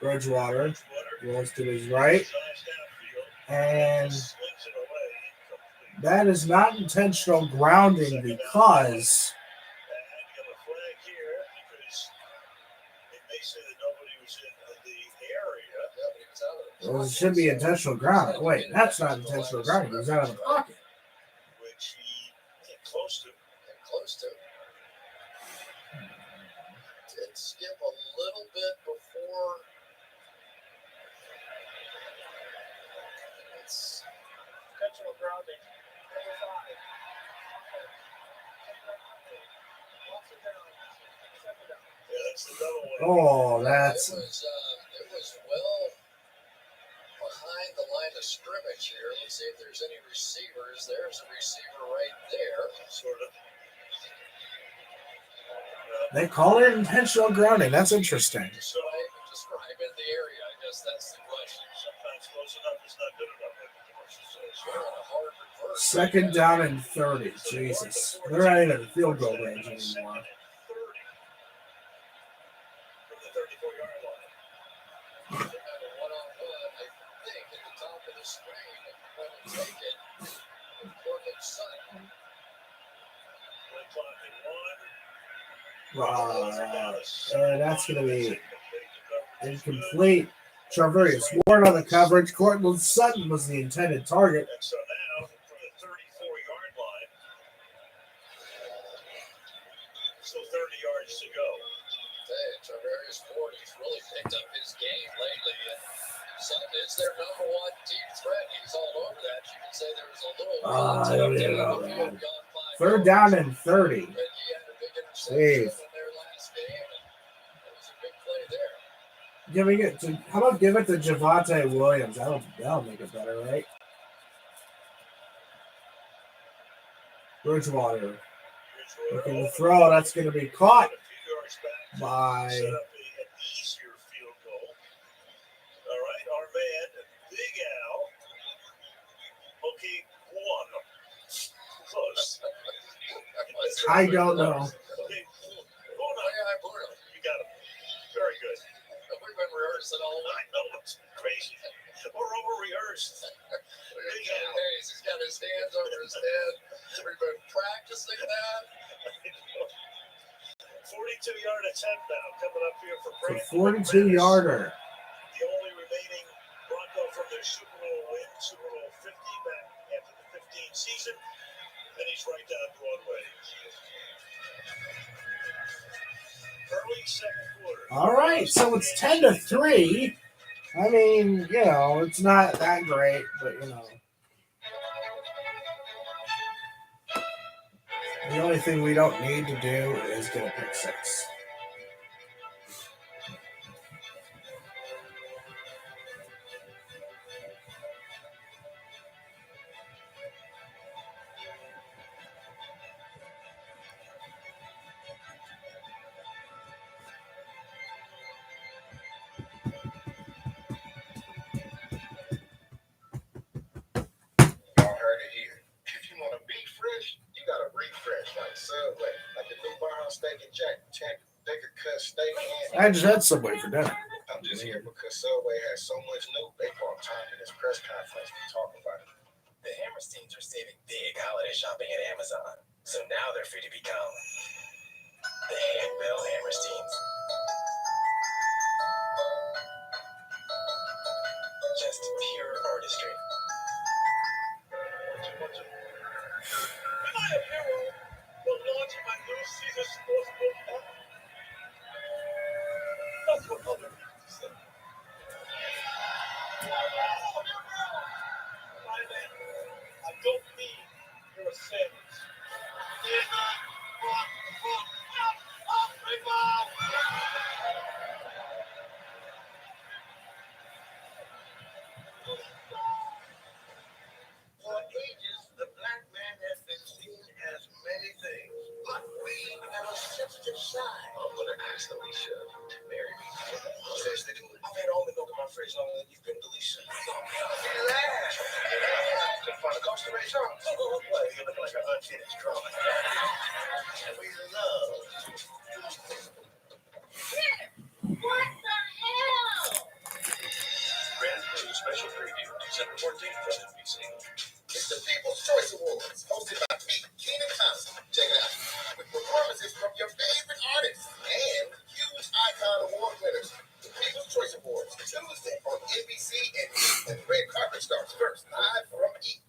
Bridgewater Bridgewater goes to his right. drives downfield. And Slings it away. Incomplete. that is not intentional grounding because And you have a flag here because they may say that nobody was in the area. Yeah, but he was out of the well, it pocket, should be so intentional grounding. Wait, that's not intentional grounding. He was out of the pocket. Which he came close to. Came close to. Did skip a little bit before. It's Intentional grounding, number 5. Walks it down, second down. Yeah, that's the double one. Oh, that's it was well behind the line of scrimmage here. Let's see if there's any receivers. There's a receiver right there. Sort of. they call it intentional grounding. That's interesting. Describe in the area. I guess that's the question. Sometimes close enough is not good enough, like the commercial says. They're in a hard reverse. Second down and 30. Jesus. They're not even in field goal range anymore. Second and 30 from the 34-yard line. They had a one-on-one, I think, at the top of the screen. Going to take it. Cortland Sutton. Play clock at 1. And that's going to be incomplete. Charvarius Ward on the coverage. Cortland Sutton was the intended target. And so now, from the 34-yard line, still 30 yards to go. Hey, Charvarius Ward has really picked up his game lately. And Sutton is their number one deep threat. He's all over that. You can say there was a little I don't even know, the man. field gone 5 Third yards. down and 30. But he had a big interception Jeez. in their last game, and that was a big play there. Giving it to, how about give it to Javonte Williams? That'll make it better, right? Bridgewater looking to throw. That's going to be caught A few yards back to by set up an easier field goal. All right, our man, Big Al. Okay, 1. Close. I don't know. Okay, hold on. Yeah, Bruno. You got him. Very good. We've been rehearsing all I know it's crazy. We're over-rehearsed. Big Al. He's got his hands over his head. We've been practicing that. 42-yard attempt now coming up here for It's a Brandon. 42-yarder. The only remaining Bronco from their Super Bowl win, Super Bowl 50 back after the 15 season. And he's right down Broadway. Early second quarter. All right, so it's 10-3. I mean, you know, it's not that great, but you know. The only thing we don't need to do is get a pick six. Y'all heard it here. If you want to be fresh, you gotta refresh like Subway, like the new Barhouse Steak and Jack. They could cut steak and I just had Subway for dinner. I'm just here because Subway has so much new. They brought time in this press conference to talk about it. The Hammersteins are saving big holiday shopping at Amazon, so now they're free to become the Handbell Hammersteins. Just pure artistry. bunch of. Am I a hero for launching my new Caesar Sportsbook app? That's what other people say. By then, I don't mean you're a sandwich. For ages, the black man has been seen as many things, but we have a sensitive side. I'm gonna ask Alicia to marry me. Seriously, dude, I've had all the milk in my fridge longer than you've been, Alicia. Relax. Just find a coaster race, huh? Well, you're looking like an unfinished drawing. And we love. What the hell? Grand Prix special preview, December 14th from NBC. It's the People's Choice Awards, hosted by me, Keenan Thompson. Check it out. With performances from your favorite artists and huge icon award winners. The People's Choice Awards, Tuesday on NBC, and the red carpet starts first, live from E!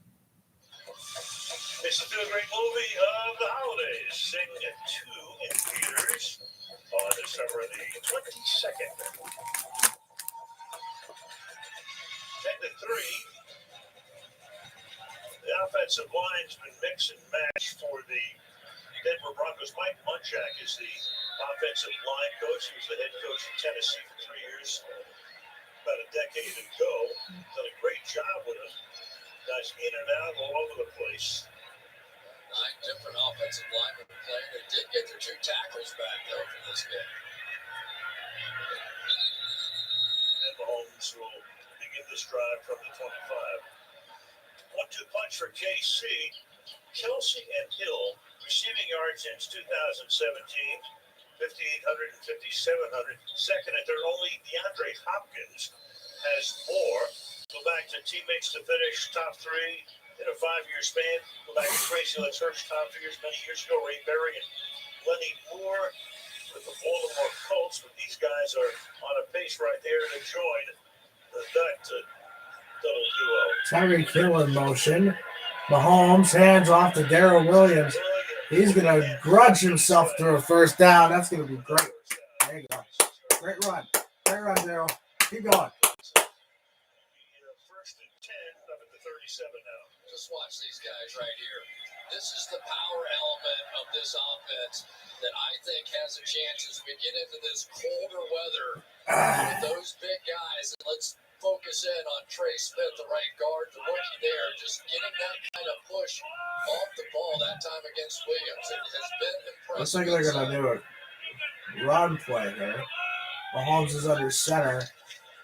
This is the great movie of the holidays. Sing 2 in theaters on December the 22nd. 10-3. The offensive line's been mix and match for the Denver Broncos. Mike Munchak is the offensive line coach. He was the head coach in Tennessee for 3 years, about a decade ago. Done a great job with them. Guys in and out all over the place. 9 different offensive linemen playing. They did get their 2 tackles back, though, for this game. And Mahomes will begin this drive from the 25. 1-2 punch for KC. Kelsey and Hill receiving yards since 2017. 5,800 and 5,700. Second and third. Only DeAndre Hopkins has more. Go back to teammates to finish top 3 in a 5-year span. Go back to Tracy Let's top figures many years ago. Ray Berry and Lenny Moore with the Baltimore Colts. But these guys are on a pace right there to join that double duo. Tyreek Hill in motion. Mahomes hands off to Darrell Williams. He's going to grudge himself through a first down. That's going to be great. There you go. Great run. Great run, Darrell. Keep going. First and 10 up at the 37 now. Just watch these guys right here. This is the power element of this offense that I think has a chance as we get into this colder weather with those big guys. And let's focus in on Trey Smith, the right guard, the rookie there, just getting that kind of push off the ball that time against Williams. It has been impressive. Looks like they're going to do a run play here. Mahomes is under center.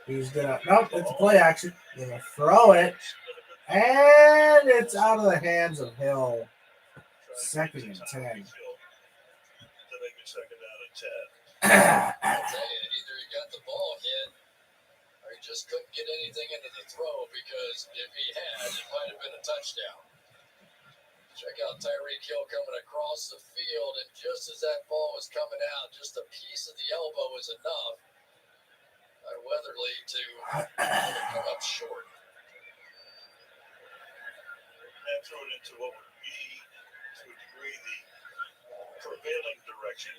He's going to, nope, it's a play action. Going to throw it. And it's out of the hands of Hill. Second and 10. To make it second down and 10. I'll tell you, either he got the ball hit or he just couldn't get anything into the throw, because if he had, it might have been a touchdown. Check out Tyreek Hill coming across the field, and just as that ball was coming out, just a piece of the elbow was enough by Weatherly to come up short. And throw it into what would be, to a degree, the prevailing direction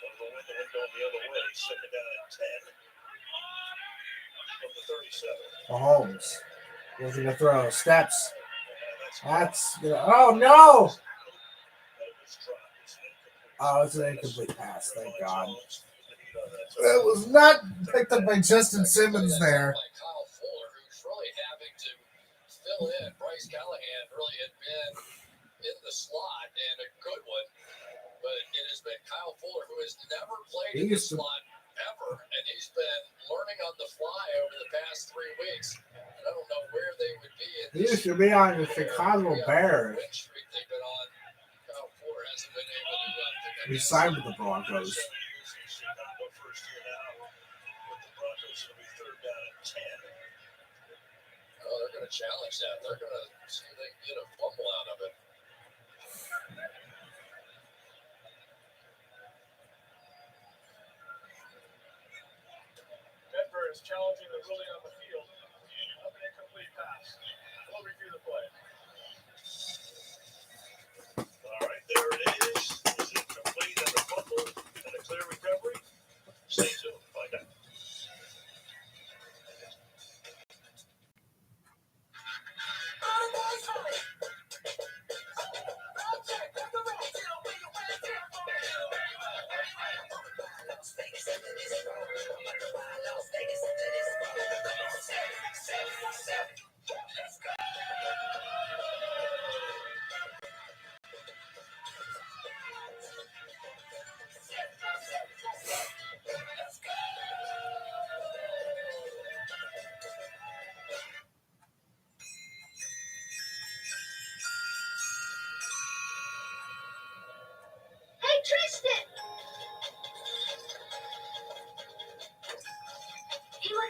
of the wind going the other way. Second down and 10 from the 37. Mahomes looking to throw. Steps. That's good. Oh, no. Oh, it's an incomplete pass. Thank God. It was not picked up by Justin Simmons there. Kyle Fuller, who's really having to fill in. Bryce Callahan really had been in the slot, and a good one, but it has been Kyle Fuller, who has never played in the slot ever, and he's been learning on the fly over the past 3 weeks. And I don't know where they would be in He used to be on the Chicago Bears. They've been on. Kyle Fuller hasn't been able to pick up. He signed with the Broncos. First year now with the Broncos. It'll be third down and 10. Oh, they're going to challenge that. They're going to see if they can get a fumble out of it. Denver is challenging the ruling on the field of an incomplete pass. We'll review the play.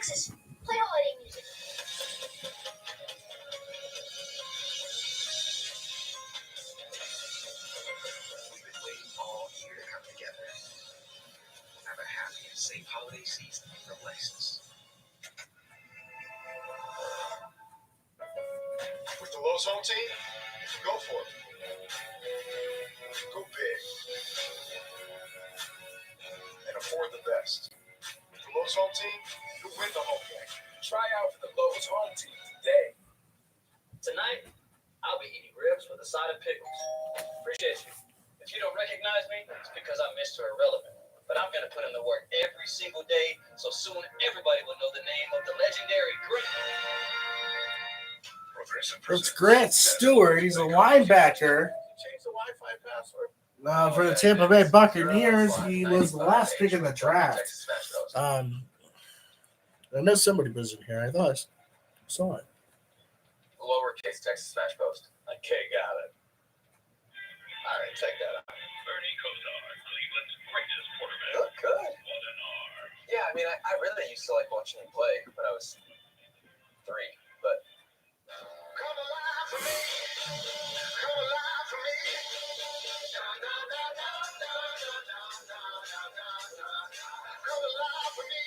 Texas. Play holiday music. We've been waiting all year to come together. Have a happy and safe holiday season from Lexus. With the Lowe's home team, go for it. Go big. And afford the best. With the Lowe's home team, you'll win the home game. Try out for the Lowe's home team today. Tonight, I'll be eating ribs with a side of pickles. Appreciate you. If you don't recognize me, it's because I'm Mr. Irrelevant. But I'm going to put in the work every single day, so soon everybody will know the name of the legendary Grant. It's Grant Stewart. He's a linebacker Change the Wi-Fi password. for the Tampa Bay Buccaneers. He was the last pick in the draft. I know somebody was in here. I thought I saw it. Lowercase Texas Smash Post. Okay, got it. All right, check that out. Bernie Kosar, Cleveland's greatest quarterback. Look good. What an R. Yeah, I mean, I really used to like watching him play when I was 3, but Come alive for me. Come alive for me. Come alive for me.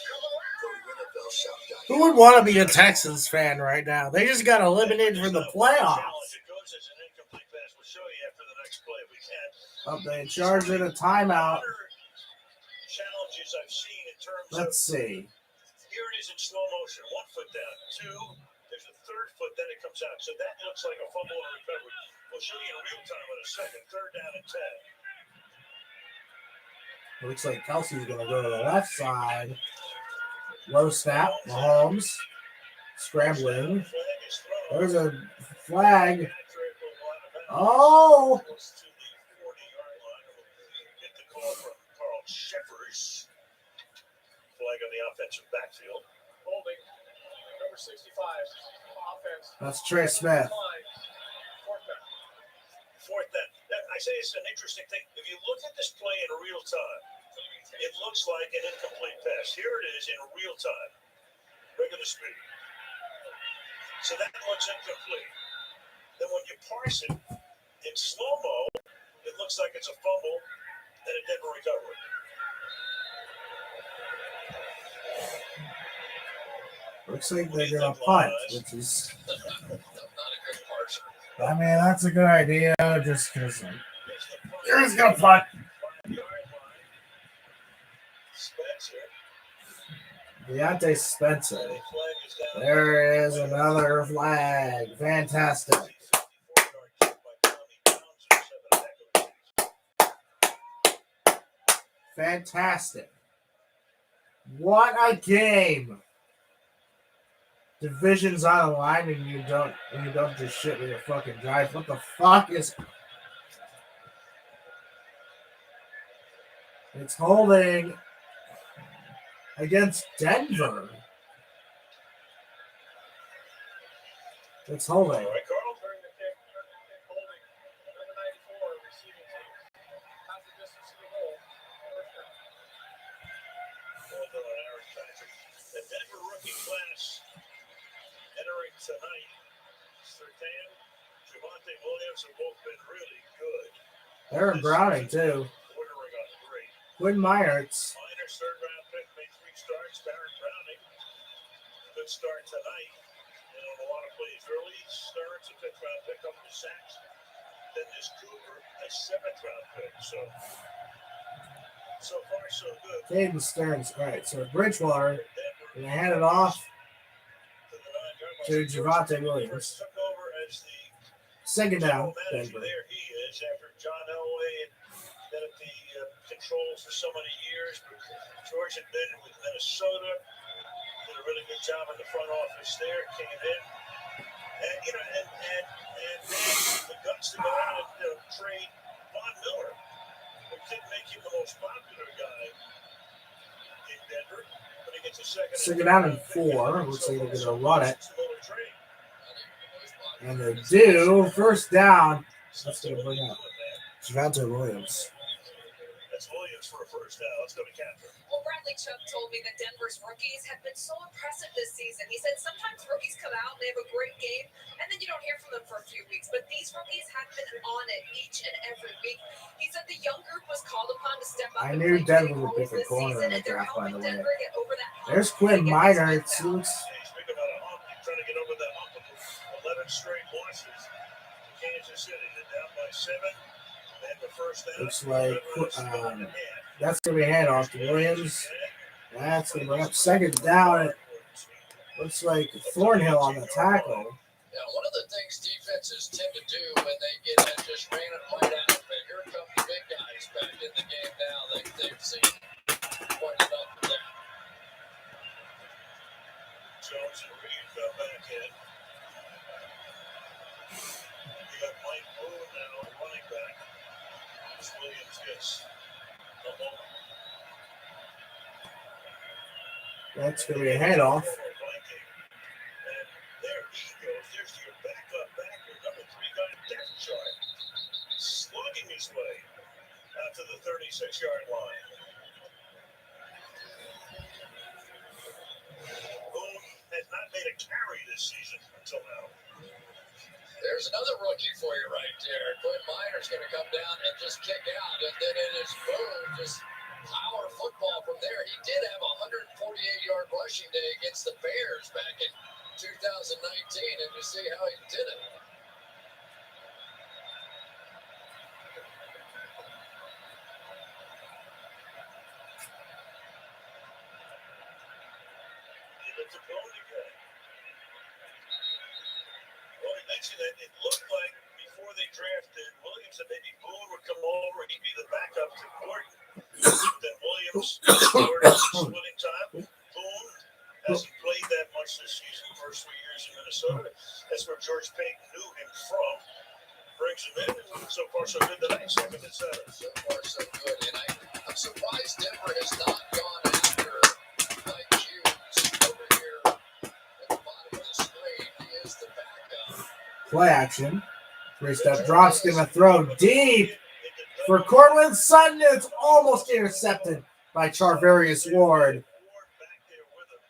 Come alive. Go to NFLshop.com. Who would want to be a Texans fan right now? They just got eliminated from the playoffs. It goes as an incomplete pass. We'll show you after the next play if we can. Oh, they charged it a timeout. Challenges I've seen in terms Let's see. here it is in slow motion. 1 foot down, 2. There's a third foot, then it comes out. So that looks like a fumble and recovery. We'll show you in real time in a second. 3rd down and 10. It looks like Kelsey's going to go to the left side. Low snap. Mahomes scrambling. There's a flag. Oh! Goes to the 40-yard line. We'll get the call from Carl Sheffers. Flag on the offensive backfield. holding number 65 offense. That's Trey Smith. 4th down. I say it's an interesting thing. If you look at this play in real time, it looks like an incomplete pass. Here it is in real time. Regular speed. So that looks incomplete. Then when you parse it in slow-mo, it looks like it's a fumble and a Denver recovery. Looks like they're going to punt, which is... I mean, that's a good idea, just because they're just going to punt. Deontay Spencer. There is another flag. Fantastic. Fantastic. What a game. Division's on the line and you don't just shit with your fucking drive. What the fuck is... It's holding against Denver. It's holding. All right, Carl. Holding number 94 receiving team. How's the distance to the goal? Well done on Aaron Patrick. The Denver rookie class entering tonight. Sertan, Javonte Williams have both been really good. Aaron Browning, too. Ordering on 3. Quinn Meyerts. Minor 3rd-round pick, made 3 starts. Barrett Browning, good start tonight. And on a lot of plays early, starts a 5th-round pick, up to sacks. Then this Cooper, a 7th-round pick. So far, so good. Caden Stearns. All right, so Bridgewater going to hand it off to Javonte Williams. Took over as the 2nd down, manager. Denver. There he is after John Elway had been at the controls for so many years. But George had been with Minnesota, did a really good job in the front office there. Came in, and and the guts to go out and trade Von Miller. It didn't make him the most popular guy in Denver, but he gets a 2nd down and 4. Looks like they're going to run it. And they do. 1st down. That's going to bring up Javonte Williams. That's Williams for a 1st down. Let's go to Catherine. Well, Brett, Bradley Chubb told me that Denver's rookies have been so impressive this season. He said sometimes rookies come out and they have a great game, and then you don't hear from them for a few weeks. But these rookies have been on it each and every week. He said the young group was called upon to step up. I knew Denver would pick a corner in the draft, by the way. There's Quinn Minor. It suits. Speak about a hump. He's trying to get over the hump of 11 straight losses. Kansas City, they're down by 7. They have the first down. Looks like that's going to be a handoff to Williams. That's going to bring up second down. It looks like Thornhill on the tackle. Yeah, one of the things defenses tend to do when they get in just ran it right out, but here come the big guys back in the game now. They've seen quite enough of that. Jones and Reed come back in. You got Mike Boone now, running back. As Williams gets the ball. That's going to be a handoff. And there he goes. There's your backup backer, number 3 guy, depth chart, slugging his way out to the 36-yard line. Boone has not made a carry this season until now. There's another rookie for you right there. Quinn Minor's going to come down and just kick out, and then it is Boone just power football from there. He did have a 148-yard rushing day against the Bears back in 2019, and you see how he did it. Give it to Boone again. Well, I mentioned that it looked like before they drafted Williams that maybe Boone would come over and he'd be the backup to Gordon. Then Williams splitting time. Boone hasn't played that much this season, first 3 years in Minnesota. That's where George Payton knew him from. Brings him in, and so far so good tonight, 2nd and 7. So far so good, and I'm surprised Denver has not gone after Mike Hughes over here at the bottom of the screen. He is the backup. Play action. 3-step drop's going to throw deep for Cortland Sutton. It's almost intercepted by Charvarius Ward. Back there with him.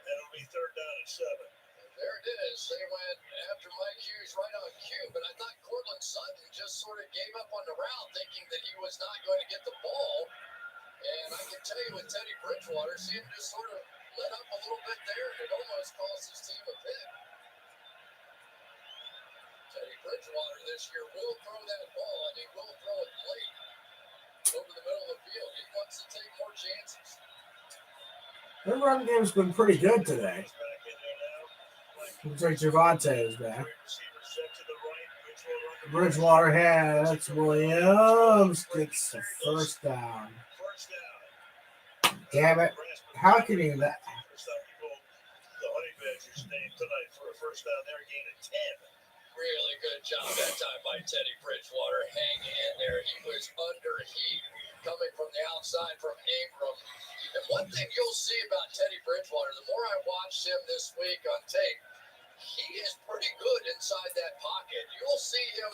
That'll be 3rd down and 7. There it is. They went after Mike Hughes right on cue, but I thought Cortland Sutton just sort of gave up on the route, thinking that he was not going to get the ball. And I can tell you with Teddy Bridgewater, seeing him just sort of let up a little bit there, it almost cost his team a pick. Teddy Bridgewater this year will throw that ball, and he will throw it late over the middle of the field. He wants to take more chances. Their run game's been pretty good today. Looks like Javante is back. Bridgewater has Williams gets the first down. Damn it. How can he that? The Honey Badgers named tonight for a first down there, gain of 10. Really good job that time by Teddy Bridgewater. Hanging in there. He was under heat coming from the outside from Ingram. And one thing you'll see about Teddy Bridgewater, the more I watched him this week on tape, he is pretty good inside that pocket. You'll see him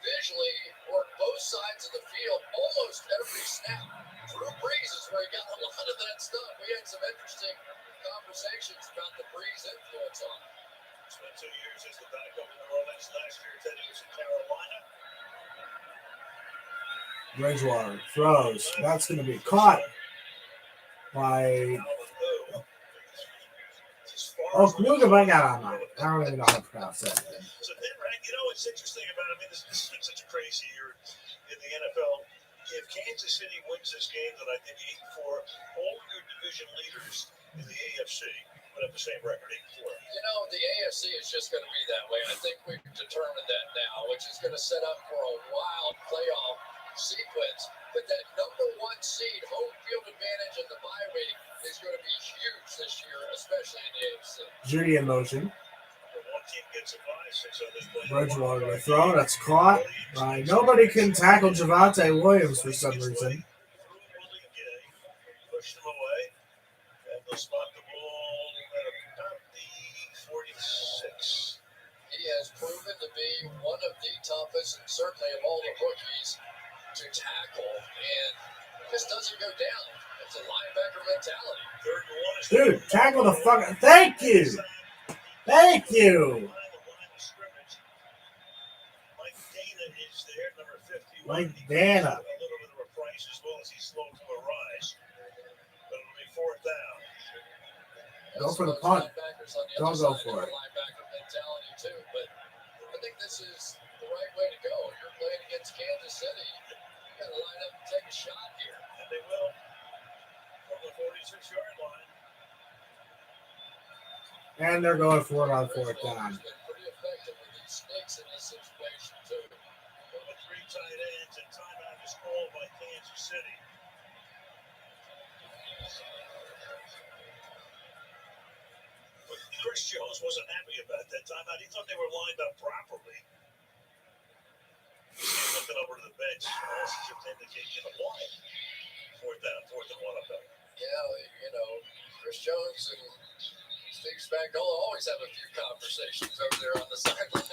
visually work both sides of the field almost every snap. Drew Brees is where he got a lot of that stuff. We had some interesting conversations about the Brees influence on him. Spent 2 years as the backup in New Orleans. Last year, Teddy was in Carolina. Bridgewater throws. That's going to be caught by. Oh, Klugebank. I don't even know how to pronounce that. So then, right, you know what's interesting about it? I mean, this has been such a crazy year in the NFL. If Kansas City wins this game tonight, they'd be 8-4. All your division leaders in the AFC would have the same record, 8-4. You know, the AFC is just going to be that way. I think we've determined that now, which is going to set up for a wild playoff sequence. But that number 1 seed, home field advantage in the bye week is going to be huge this year, especially in the AFC. Judy in motion. One team gets a bye, 6 others play. Bridgewater to throw. That's caught. Nobody can tackle Javante Williams for some reason. Pushed him away. And they'll spot the ball at about the 46. He has proven to be one of the toughest, and certainly of all the rookies, to tackle. And just doesn't go down. It's a linebacker mentality. 3rd and 1 is Dude, tackle the fucking. Thank you. Thank you. Mike Dana is there, number 51. Mike Dana. A little bit of a price as well as he's slow to a rise. But it'll be 4th down. Go for the punt. Don't go for it. Linebacker mentality too, but I think this is the right way to go. You're playing against Kansas City. You got to line up and take a shot here. And they will from the 46-yard line. And they're going for it on 4th down. Been pretty effective with these sticks in this situation too. But with 3 tight ends, and timeout is called by Kansas City. But Chris Jones wasn't happy about that timeout. He thought they were lined up properly. He's looking over to the bench. Just indicating why. 4th down, 4th and 1 up there. Yeah, Chris Jones and Steve Spagnuolo always have a few conversations over there on the sideline.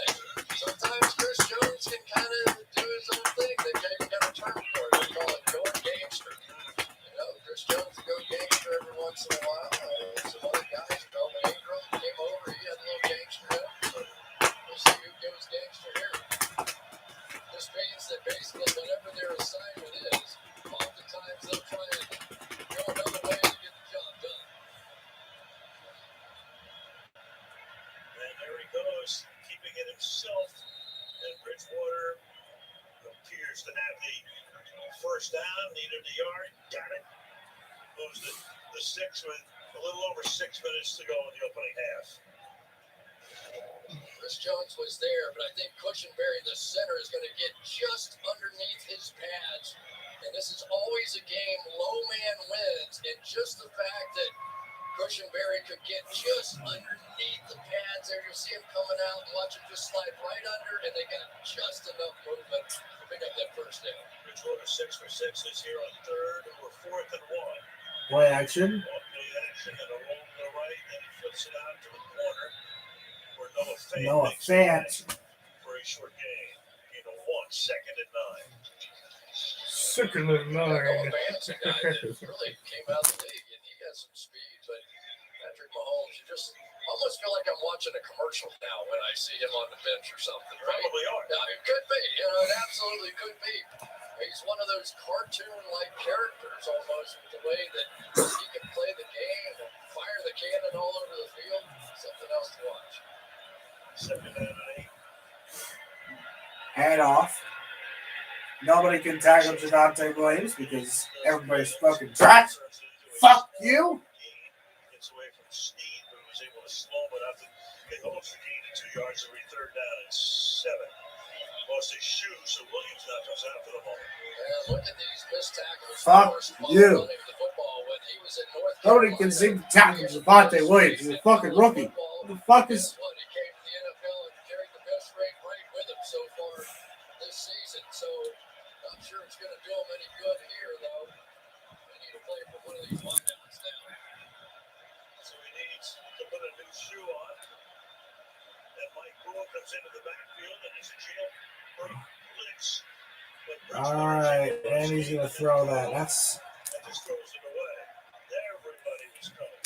Sometimes Chris Jones can kind of do his own thing. They've even got a term for it. They call it going gangster. Chris Jones will go gangster every once in a while. Some other guys, Melvin Ingram came over. He had a little gangster in him. But we'll see who goes gangster here. This means that basically whatever their assignment is, oftentimes they'll try and go another way to get the job done. And there he goes, keeping it himself. And Bridgewater appears to have the 1st down, needed a yard, got it. Moves the 6 with a little over 6 minutes to go in the opening half. Chris Jones was there, but I think Cushenberry, the center, is going to get just underneath his pads. And this is always a game low man wins. And just the fact that Cushenberry could get just underneath the pads there, you see him coming out and watch him just slide right under, and they got just enough movement to pick up that 1st down. Bridgewater 6 for 6 is here on 3rd or 4th and 1. Play action. Play action and a roll to the right, and he flips it out to the corner. Where Noah Fant. For a short gain. 2nd and 9. 2nd and 9. Noah Fant's a guy that really came out of the league, and he has some speed, but Patrick Mahomes, you just almost feel like I'm watching a commercial now when I see him on the bench or something, right? Probably are. It could be. It absolutely could be. He's one of those cartoon-like characters almost, with the way that he can play the game and fire the cannon all over the field. Something else to watch. 2nd and 8. Hand off. Nobody can tackle Javonte Williams because everybody's fucking trash. Fuck you. Gets away from Snead, but was able to slow him enough that they hold the gain to 2 yards every 3rd down and 7. Lost his shoe, so Williams now comes out for the moment. Yeah, look at these missed tackles. Fuck you. The football when he was at North Nobody can seem to tackle Javonte Williams. He's a fucking rookie. What the fuck is... He came to the NFL and carried the best rate right with him so far this season. So, not sure it's going to do him any good here, though. They need to play for one of these wideouts now. So he needs to put a new shoe on. And Mike Brewer comes into the backfield and it's a jail blitz. All right, and he's going to throw that. That's... And just throws it away. Everybody was coming.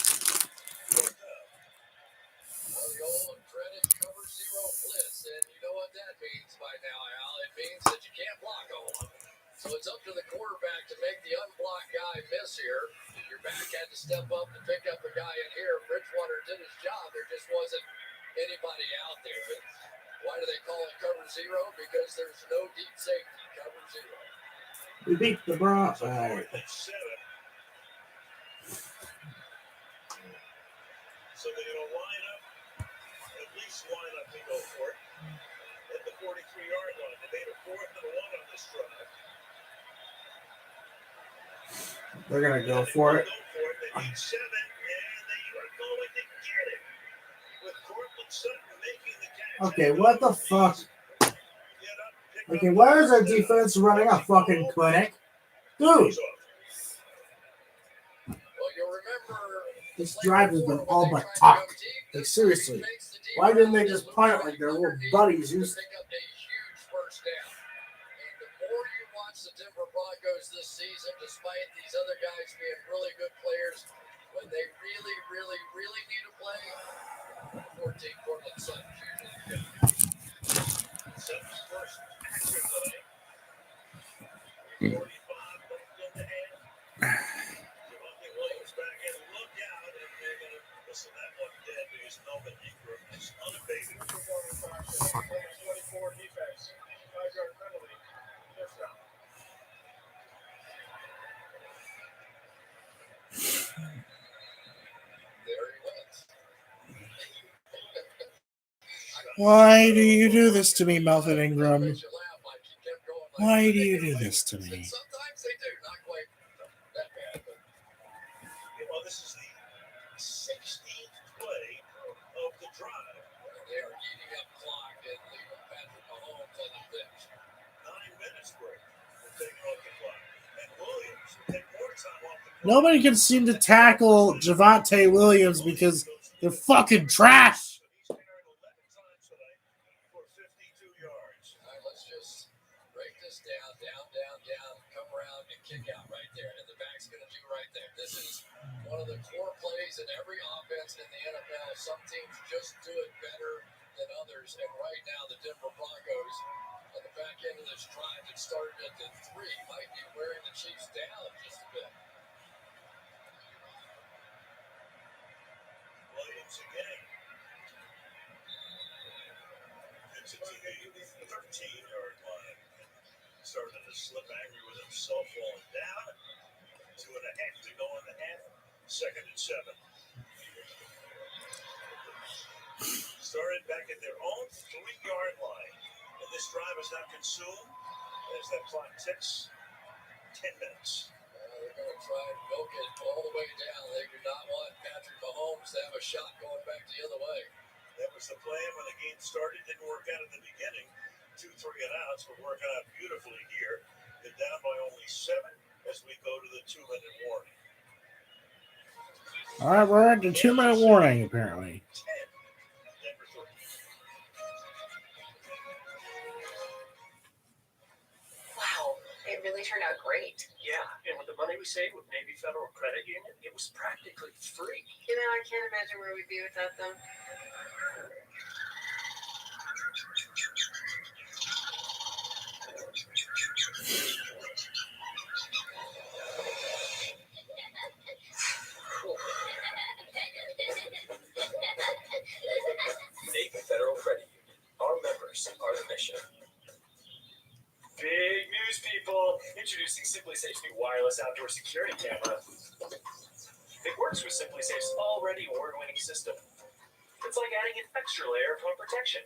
The old dreaded cover 0 blitz, and you know what that means by now, Al. It means that you can't block all of them. So it's up to the quarterback to make the unblocked guy miss here. Your back had to step up to pick up the guy in here. Bridgewater did his job. There just wasn't anybody out there. But why do they call it cover 0? Because there's no deep safety. Cover 0. We beat the Broncos. All right. 7. So they're going to line up, at least line up and go for it at the 43-yard line. They made a 4th and 1 on this drive. They're going to go for it. They need 7, and they are going to get it. With Cortland Sutton making the catch. Okay, what the fuck? Okay, where is our defense running a fucking clinic? Dude! Well, you'll remember This drive has been all but talk. Like, seriously. Why didn't they just punt it like their little buddies used to? Pick up a huge 1st down. And the more you watch the Denver Broncos Broncos this season, despite these other guys being really good players, when they really, really, really need to play, 14 Portland Suns usually get. Suns first action tonight. 3:45 left in the half. Javonte Williams back in. Look out, and they're going to whistle that one dead because Melvin Ingram is unabated. 24 defense. 5-yard penalty. First down. There he went. Why do you do this to me, Melvin Ingram? Makes you laugh, Mike. He kept going like Why that. do you do this to me? Sometimes they do, not quite that bad, but Well, this is the 16th play of the drive. they are eating up clock and leaving Patrick Mahomes on the bench. 9 minutes break. We're taking off the clock. And Williams will take more time off the clock. Nobody can seem to tackle Javonte Williams because they're fucking trash. He's carried 11 times tonight for 52 yards. All right, let's just break this down, come around and kick out right there. And the back's going to do right there. This is one of the core plays in every offense in the NFL. Some teams just do it better than others. And right now, the Denver Broncos, on the back end of this drive that started at the 3, might be wearing the Chiefs down just a bit. Williams again. Gets it to the 13-yard line. Starting to slip angry with himself, falling down. 2.5 to go in the half. 2nd and 7. Started back at their own 3-yard line. And this drive is now consumed as that clock ticks. 10 minutes. They're going to try and milk it all the way down. They do not want Patrick Mahomes to have a shot going back the other way. That was the plan when the game started. Didn't work out at the beginning. 2 3-and-outs, but working out beautifully here. They're down by only 7 as we go to the 2-minute warning. All right, we're at the 2-minute warning, apparently. 10. Denver 3. Wow, it really turned out great. Yeah, and with the money we saved with Navy Federal Credit Union, it was practically free. You know, I can't imagine where we'd be without them. Navy Federal Credit Union. Our members are the mission. Big news, people! Introducing SimpliSafe's new wireless outdoor security camera. It works with SimpliSafe's already award-winning system. It's like adding an extra layer of home protection.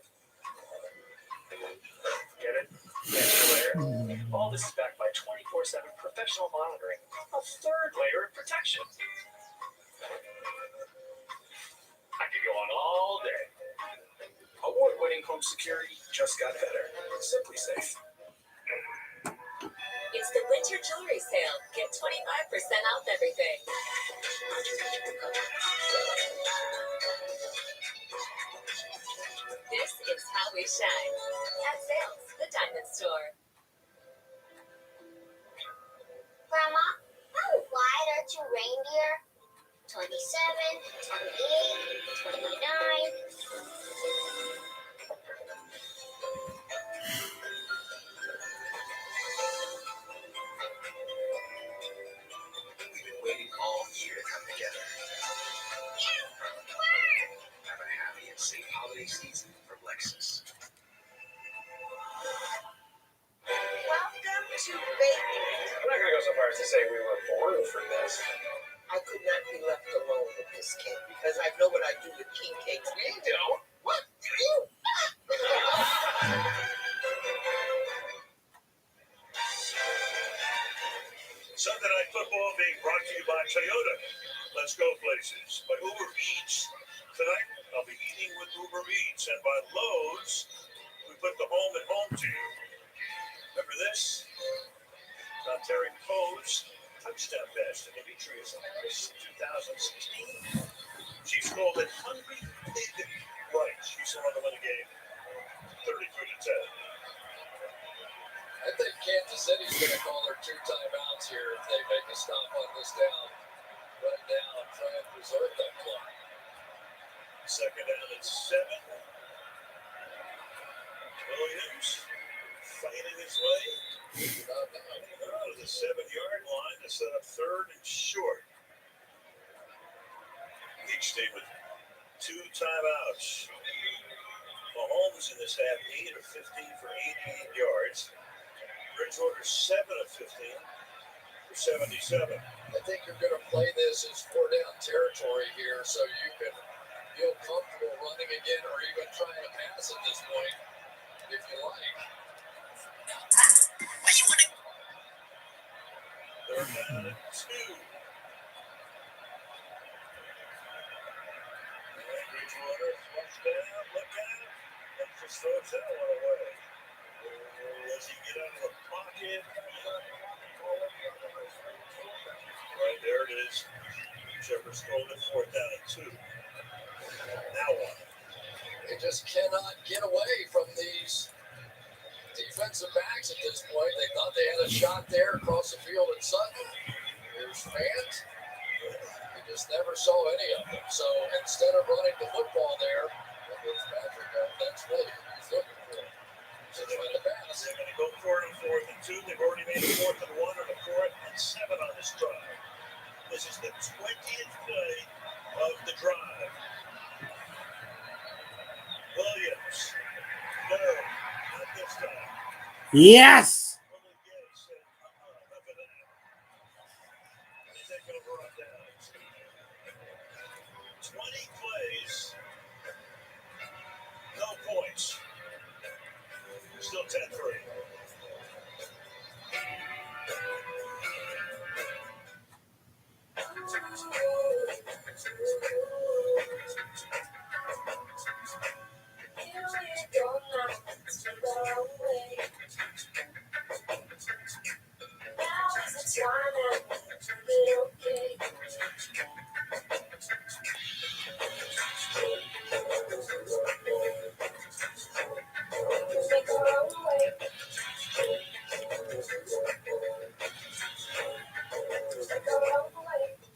Get it? Extra layer. All this is backed by 24/7 professional monitoring. A third layer of protection. I could go on all day. Award-winning home security just got better. SimpliSafe. It's the winter jewelry sale. Get 25% off everything. This is how we shine. At Sales, the diamond store. Grandma, how wide are 2 reindeer? 27, 28, 29. We've been waiting all year to come together. Have a happy and safe holiday season from Lexus. Welcome to baking. I'm not going to go so far as to say we were born for this. I could not be left alone with this cake because I know what I do with king cakes. We don't. What do you? Sunday Night Football being brought to you by Toyota. Let's go places. By Uber Eats. Tonight, I'll be eating with Uber Eats. And by Lowe's, we put the home at home to you. Remember this? Terry Poe's touchdown pass to Demetrius Harris, 2016. Chiefs called it Hungry Pig. Right, Chiefs are on the winning game, 33-10. I think Kansas City's going to call their 2 timeouts here if they make a stop on this down. Run down and try and preserve that clock. Second down and 7. Williams fighting his way out of the 7-yard line to set up 3rd and short. Each stay with 2 timeouts. Mahomes in this half 8 of 15 for 88 yards. Bridgewater 7 of 15 for 77. I think you're going to play this as 4-down territory here so you can feel comfortable running again or even trying to pass at this point if you like. 3rd down and 2. Bridgewater flushed down, look out, and just throws that one away. Does he get out of the pocket? Right there it is. Shepard's throwing it 4th down and 2. Now what? They just cannot get away from these defensive backs at this point. They thought they had a shot there across the field at Sutton. There's fans. They just never saw any of them. So instead of running the football there, Patrick, that's really what he's looking for. So they're going to pass. They're going to go for it on 4th and 2. They've already made a 4th and 1 and a 4th and 7 on this drive. This is the 20th play of the drive. Williams. No, not this time. Yes! Willie Gay said, enough of that. They take over on downs. 20 plays, no points. Still 10-3.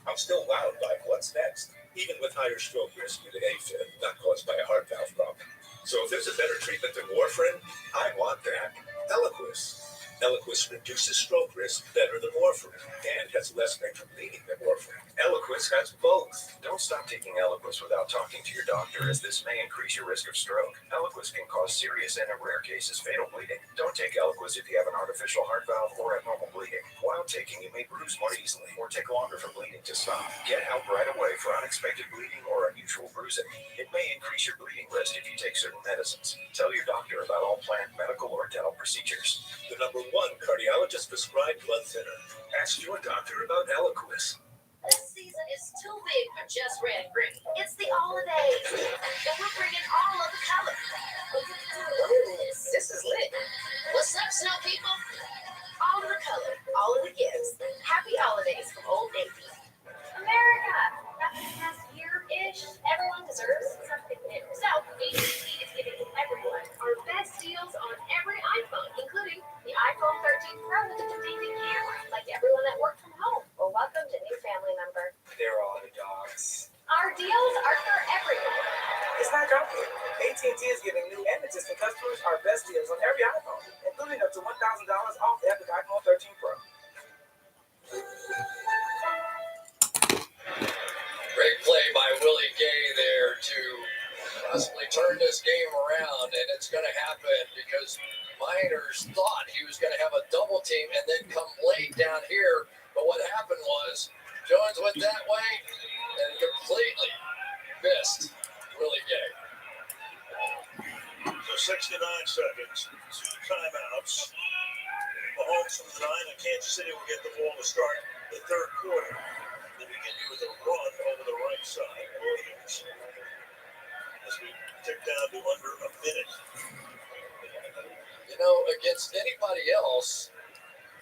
I'm still wowed by what's next, even with higher stroke risk due to AFib, not caused by a heart valve problem. So if there's a better treatment than warfarin, I want that. Eliquis. Eliquis reduces stroke risk better than warfarin and has less major bleeding than warfarin. Eliquis has both. Don't stop taking Eliquis without talking to your doctor, as this may increase your risk of stroke. Eliquis can cause serious and, in rare cases, fatal bleeding. Don't take Eliquis if you have an artificial heart valve or abnormal bleeding. While taking, you may bruise more easily or take longer for bleeding to stop. Get help right away for unexpected bleeding or unusual bruising. It may increase your bleeding risk if you take certain medicines. Tell your doctor about all planned medical or dental procedures. The number 1 cardiologist prescribed blood thinner. Ask your doctor about Eliquis. This season is too big for just red and green. It's the holidays, and we're bringing all of the colors. Ooh, this is lit. What's up, snow people? All of the color, all of the gifts. Happy holidays from Old Navy. America, after the past year-ish, everyone deserves something new. So, AT&T is giving everyone our best deals on every iPhone, including the iPhone 13 Pro with the amazing camera, like everyone that worked from home. Well, welcome to new family member. They're all the dogs. Our deals are for everyone. It's not complicated. AT&T is giving new and existing customers our best deals on every iPhone, including up to $1,000 off the epic iPhone 13 Pro. Great play by Willie Gay there to possibly turn this game around, and it's going to happen because Miners thought he was going to have a double team and then come late down here, but what happened was Jones went that way and completely missed Willie Gay. So 69 seconds, 2 timeouts. Mahomes from the 9, and Kansas City will get the ball to start the 3rd quarter. They begin with a run over the right side. Williams, as we tick down to under a minute. You know, against anybody else,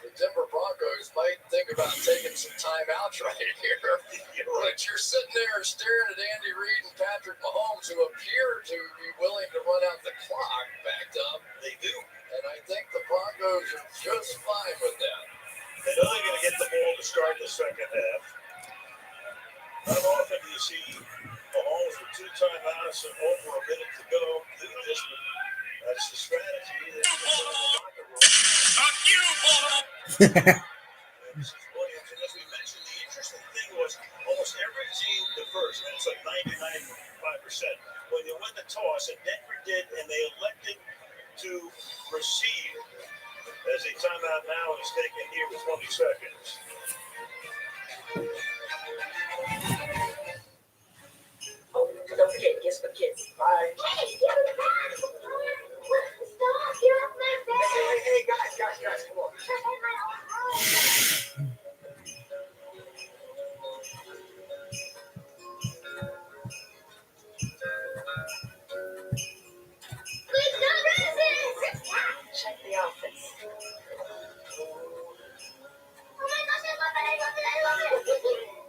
the Denver Broncos might think about taking some timeouts right here. But you're sitting there staring at Andy Reid and Patrick Mahomes, who appear to be willing to run out the clock backed up. They do. And I think the Broncos are just Williams, and as we mentioned, the interesting thing was almost every team defers. And it's like 99.5%. When you win the toss, and Denver did, and they elected to receive as a timeout now is taken here with 20 seconds. Oh, don't forget, gifts for kids. Bye. Hey, guys, come on. Check the outfits.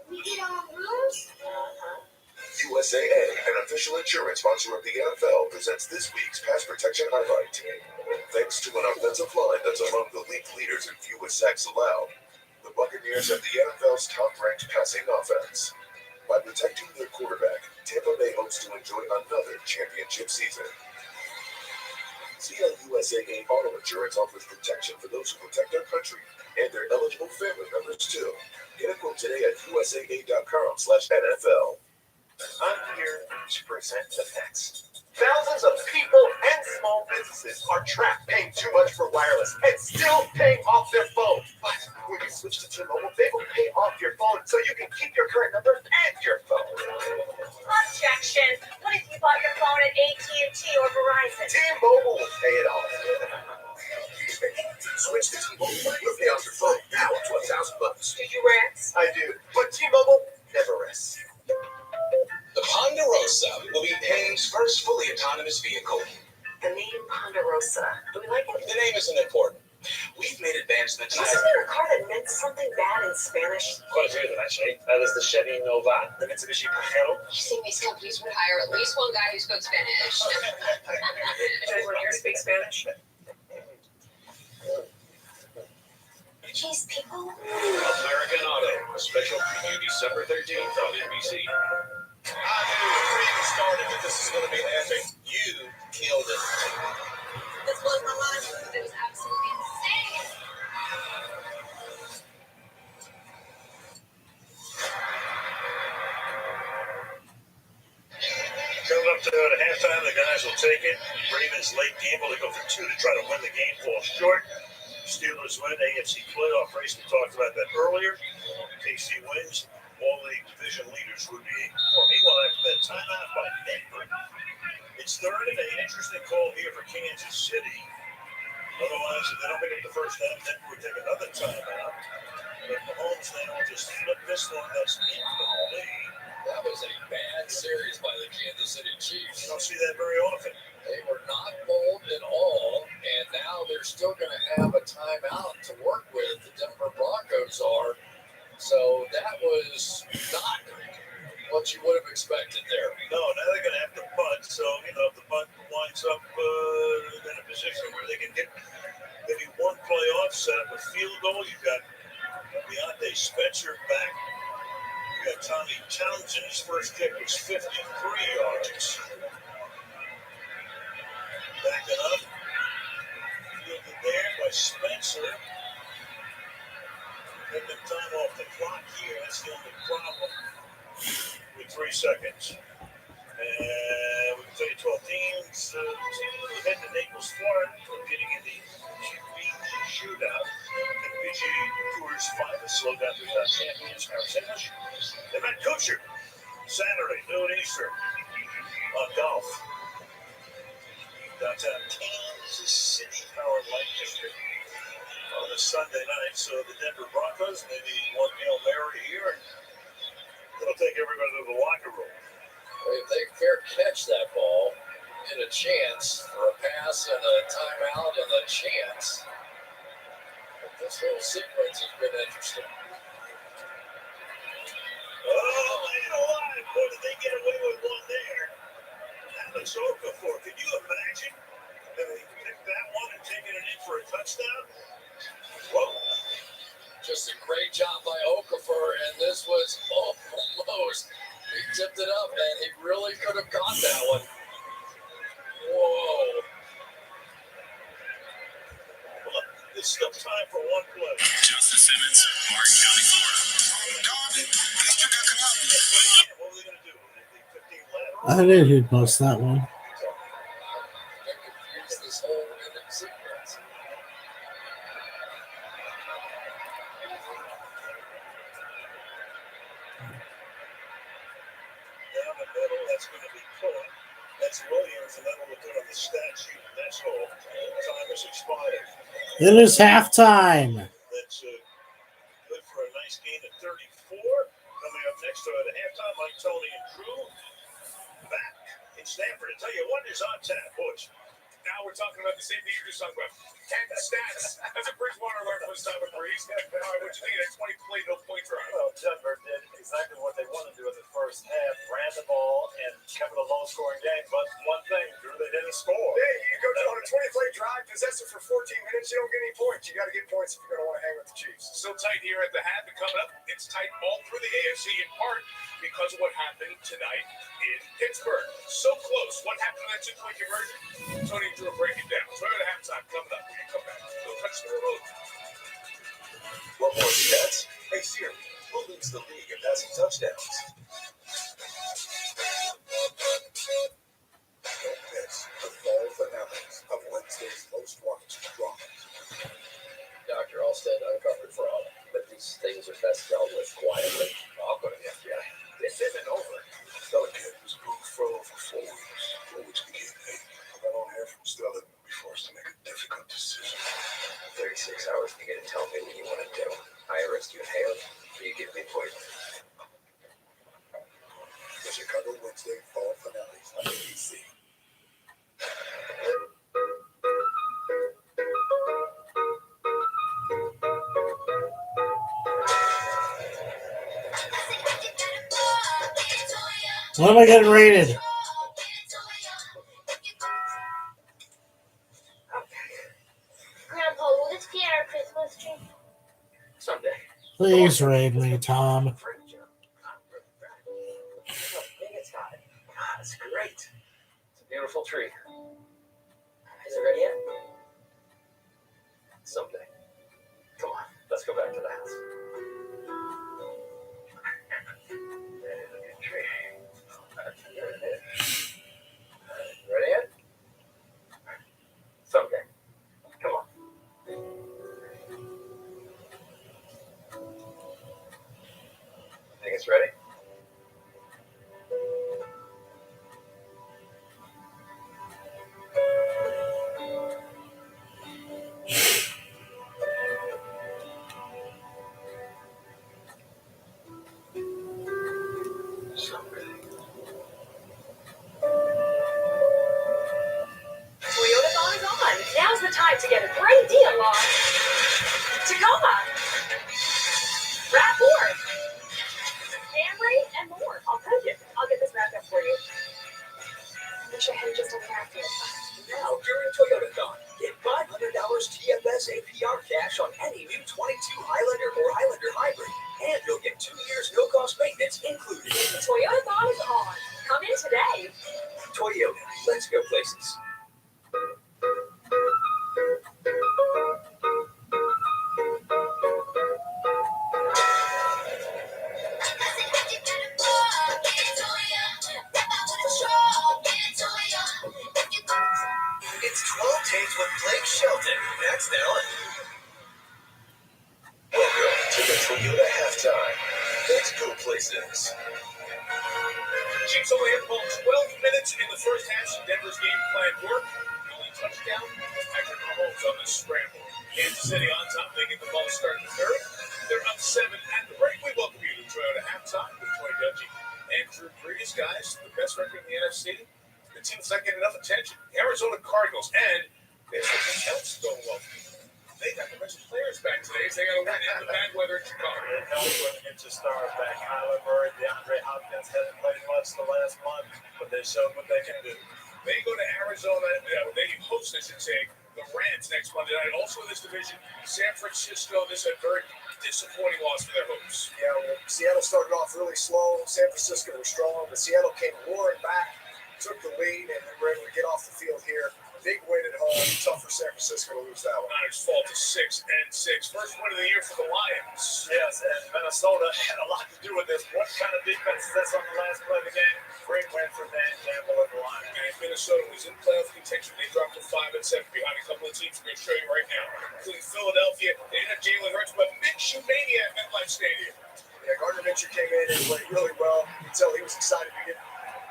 We get our rooms? USAA, an official insurance sponsor of the NFL, presents this week's pass protection highlight. Thanks to an offensive line that's among the league leaders in fewest sacks allowed, the Buccaneers have the NFL's top-ranked passing offense. By protecting their quarterback, Tampa Bay hopes to enjoy another championship season. USAA Auto Insurance offers protection for those who protect their country and their eligible family members too. Get a quote today at usaa.com/NFL. I'm here to present the facts. Thousands of people and small businesses are trapped paying too much for wireless and still paying off their phone. But when you switch to T-Mobile, they will pay off your phone so you can keep your current number and your phone. Objection. What if you bought your phone at AT&T or Verizon? T-Mobile will pay it off. Switch to T-Mobile. You'll pay off your phone now up to $1,000. Do you rest? I do, but T-Mobile never rests. The Ponderosa will be Payne's first fully autonomous vehicle. The name Ponderosa. Do we like it? The name isn't important. We've made advancements. Wasn't there a car that meant something bad in Spanish? Quite a few of them, actually. There's the Chevy Nova, the Mitsubishi Pajero. You think these companies would hire at least one guy who spoke Spanish? Does anyone here speak Spanish? Jeez, people. American Auto, a special preview December 13th on NBC. I knew before you started that this is going to be epic. You killed it. This blows my mind. It was absolutely insane. Coming up to halftime, the guys will take it. Ravens late gamble. They go for two to try to win the game. Fall short. Steelers win. AFC playoff race. We talked about that earlier. KC wins. All the division leaders would be for me. Well, after that timeout by Denver. It's 3rd and 8. Interesting call here for Kansas City. Otherwise, if they don't pick up the first down, Denver would take another timeout. But Mahomes now will just flip this one. That's incomplete. That was a bad series by the Kansas City Chiefs. You don't see that very often. They were not bold at all, and now they're still going to have a timeout to work with. The Denver Broncos are. So that was not what you would have expected there. No, now they're going to have to punt. So, if the punt winds up in a position where they can get maybe one play off, set up a field goal. You've got Deontay Spencer back. You got Tommy Townsend. His first kick was 53 yards. Backing up. Fielded there by Spencer. Taking time off the clock here. That's the only problem with 3 seconds. And we can tell you 12 teams. Two head to Naples, Florida, competing in the QB shootout. And PG Tours 5 has slowed down 3-time champions. Harris English. They met Kuchar Saturday, noon Eastern, on golf. Downtown Kansas City Power Light District on a Sunday night. So the Denver Broncos, maybe one Hail Mary here, and it'll take everybody to the locker room. If they fair catch that ball, get a chance for a pass and a timeout and a chance. But this whole sequence has been interesting. Oh, man alive. Boy, did they get away with one there. Alex Okafor, can you imagine if they picked that one and taken it in for a touchdown? Whoa. Just a great job by Okafor, and this was almost. He tipped it up, and he really could have caught that one. Whoa. There's still time for one play. Justin Simmons, Martin County, Florida. What were they going to do? The 15 lateral? I knew he'd post that one. Use this whole rhythm sequence. Down the middle, that's going to be Cohen. That's Williams, and then we'll look on the stat sheet. That's all. Time is expired. It is halftime. That's good for a nice gain of 34. Coming up next to the halftime, Mike, Tony, and Drew back in Stanford. I tell you what is on tap, Butch. Now we're talking about the same thing you're just talking about. 10 stats. That's a Bridgewater alert for time with Breeze. All right, what you think of that 20 play, no point drive? Well, Denver did exactly what they wanted to do in the first half, ran the ball and kept it a low-scoring game. But one thing, Drew, they didn't score. Hey, you go on a 20-play drive, possess it for 14 minutes, you don't get any points. You got to get points if you're going to want to hang with the Chiefs. Still tight here at the half, and coming up, it's tight all through the AFC in part because of what happened tonight in Pittsburgh. So close. What happened to that two-point conversion? Tony Drew break it down. Toyota halftime coming up when you come back. Don't touch the remote. Want more stats? Hey Siri, who leads the league in passing touchdowns? Don't miss the fall finales of Wednesday's most watched drama. Dr. Alstead uncovered fraud, but these things are best dealt with quietly. I'll go to the FBI. This isn't over. Delicate was booked for over 4 weeks. 4 weeks begin. Hey, if I don't hear from Stella, we'll be forced to make a difficult decision. 36 hours to get to tell me what you want to do. I arrest you in hail, or you give me poison. The Chicago Wednesday fall finales on ABC. What am I getting rated? Grandpa, will this be our Christmas tree? Someday. Please raid me, Tom. Furniture. Look how big it's got. God, it's great. It's a beautiful tree. Is it ready yet? Someday. Come on, let's go back to the house. Tree. Ready yet? Someday. Come on. Think it's ready? Toyotathon is on. Now's the time to get a great deal on Tacoma, RAV4, Camry, and more. I'll cook it. I'll get this wrapped up for you. I wish I had just a half it. Now, during Toyotathon, get $500 TFS APR cash on any new 22 Highlander or Highlander Hybrid. And you'll get 2 years no-cost maintenance included. The Toyotathon is on. Come in today. Toyota, let's go places. It's 12 Days with Blake Shelton. Next now. Welcome to the Toyota halftime. Let's go places. Chiefs only had the ball 12 minutes in the first half. Denver's game plan worked. The only touchdown was Patrick Mahomes on the scramble. Kansas City on top. They get the ball starting the third. They're up 7 at the break. We welcome you to Toyota halftime with Troy Dungey and Drew Brees. Guys, the best record in the NFC. The team's not getting enough attention. The Arizona Cardinals, and there's something else going well. They got a bunch of players back today, so they got to win in the bad weather in Chicago. It helps when the stars back. However, DeAndre Hopkins hasn't played much the last month, but they showed what they can do. They go to Arizona. They host, I should say, the Rams next Monday night. Also in this division, San Francisco. This is a very disappointing loss for their hopes. Yeah, well, Seattle started off really slow. San Francisco was strong, but Seattle came roaring back, took the lead, and they were able to get off the field here Big win at home. Tough for San Francisco to lose that one. Niners fall to 6-6. First win of the year for the Lions. Yes, and Minnesota had a lot to do with this. What kind of defense is this on the last play of the game? Great win for Dan Campbell and the Lions. And Minnesota was in playoff contention. They dropped to 5-7 behind a couple of teams we're going to show you right now, including Philadelphia. They didn't have Jalen Hurts, but Minshew Mania at MetLife Stadium. Yeah, Gardner Minshew came in and played really well. You can tell he was excited to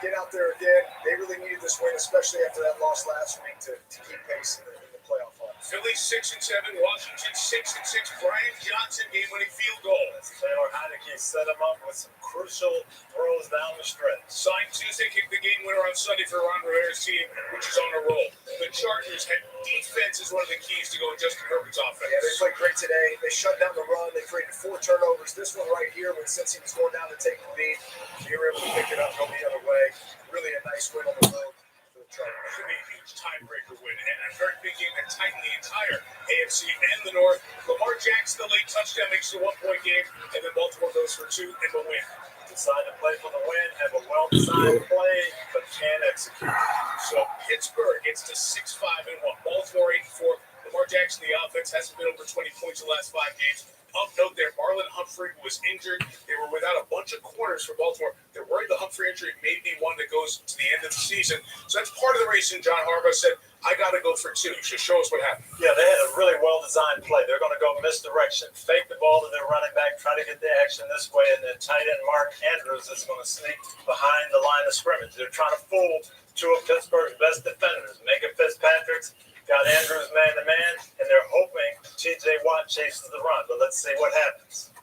get out there again. They really needed this win, especially after that loss last week, to keep pace in the playoff hunt. Philly 6-7, Washington 6-6. Brian Johnson game-winning field goal. Taylor Heineke set him up with some crucial throws down the stretch. Signed Tuesday, kicked the game winner on Sunday for Ron Rivera's team, which is on a roll. The Chargers had defense as one of the keys to go in Justin Herbert's offense. Yeah, they played great today. They shut down the run. They created 4 turnovers. This one right here, when Cincy was going down to take the lead, they were able to pick it up, go the other way. Really a nice win on the road for the Chargers. Should be a huge tiebreaker win, and a very big game that tightened the entire AFC and the North. Lamar Jackson, the late touchdown, makes it a 1-point game, and then Baltimore goes for 2 and the win. Decide to play for the win, have a well-designed play, but can't execute. So Pittsburgh gets to 6-5-1. Baltimore 8-4. Lamar Jackson, the offense, hasn't been over 20 points in the last 5 games. Of note there, Marlon Humphrey was injured. They were without a bunch of corners for Baltimore. They're worried the Humphrey injury may be one that goes to the end of the season. So that's part of the reason John Harbaugh said, I got to go for 2. So show us what happened. Yeah, they had a really well-designed play. They're going to go misdirection, fake the ball to their running back, try to get the action this way, and then tight end Mark Andrews is going to sneak behind the line of scrimmage. They're trying to fool 2 of Pittsburgh's best defenders. Micah Fitzpatrick's got Andrews man-to-man, and they're hoping T.J. Watt chases the run. But let's see what happens.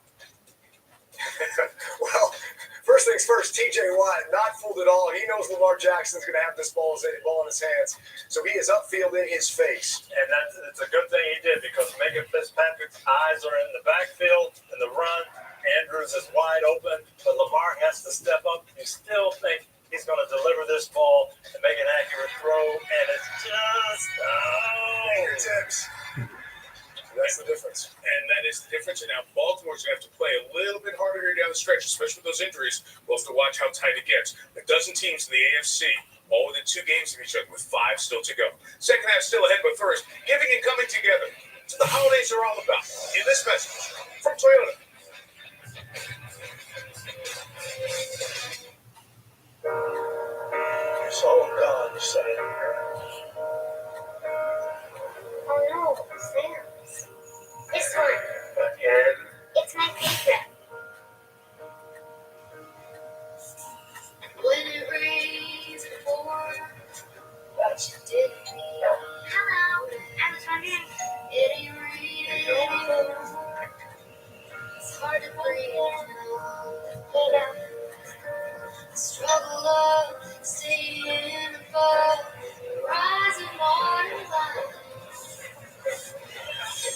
Well, first things first, T.J. Watt not fooled at all. He knows Lamar Jackson's going to have this ball in his hands. So he is upfield in his face. And it's a good thing he did, because Micah Fitzpatrick's eyes are in the backfield in the run. Andrews is wide open, but Lamar has to step up. You still think he's going to deliver this ball and make an accurate throw, and it's just fingertips. That's the difference. And that is the difference. And now Baltimore's going to have to play a little bit harder here down the stretch, especially with those injuries. We'll have to watch how tight it gets. A dozen teams in the AFC, all within 2 games of each other, with 5 still to go. Second half still ahead, but first, giving and coming together. That's what the holidays are all about. In this message from Toyota. So God said. Oh no, Sam's. This one. Again. It's my favorite. When it rains and pours, That's did Hello. I was wondering. it ain't raining anymore. It's hard to breathe now. The struggle of staying above the rising water line.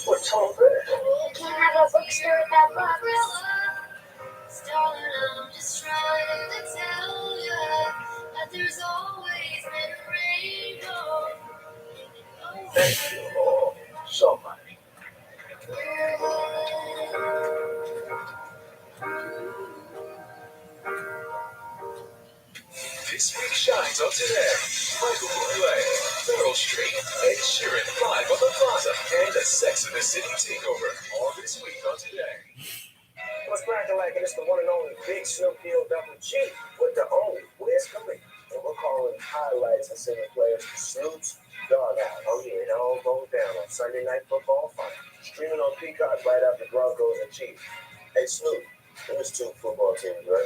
what's all this? Can I have a bookstore without books? Darling, I'm just trying to tell you that there's always been a rainbow. Thank you all so much. This week shines on Today. Michael Bublé, Meryl Streep, Ed Sheeran live on the Plaza, and a Sex and the City takeover. All this week on Today. What's cracking like it? It's the one and only Big Snoop Deal Double G with the only Wiz Khalifa. And we're calling highlights and singing players for Snoop's Doghouse. Oh yeah, it all goes down on Sunday Night Football Final. Streaming on Peacock right after Broncos and Chiefs. Hey Snoop, there's 2 football teams, right?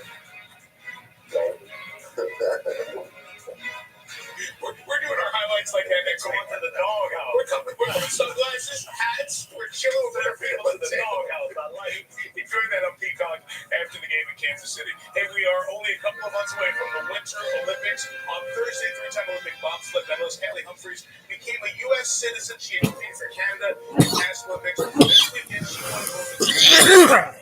Right. We're doing our highlights like that next week. Going to the doghouse. We're coming with sunglasses, hats. We're chilling with our people at the doghouse. I like it. Enjoy that on Peacock after the game in Kansas City. Hey, we are only a couple of months away from the Winter Olympics. On Thursday, 3-time Olympic bobsled medalist Haley Humphreys became a U.S. citizen. She competed for Canada in past Olympics. This weekend, she won gold medal.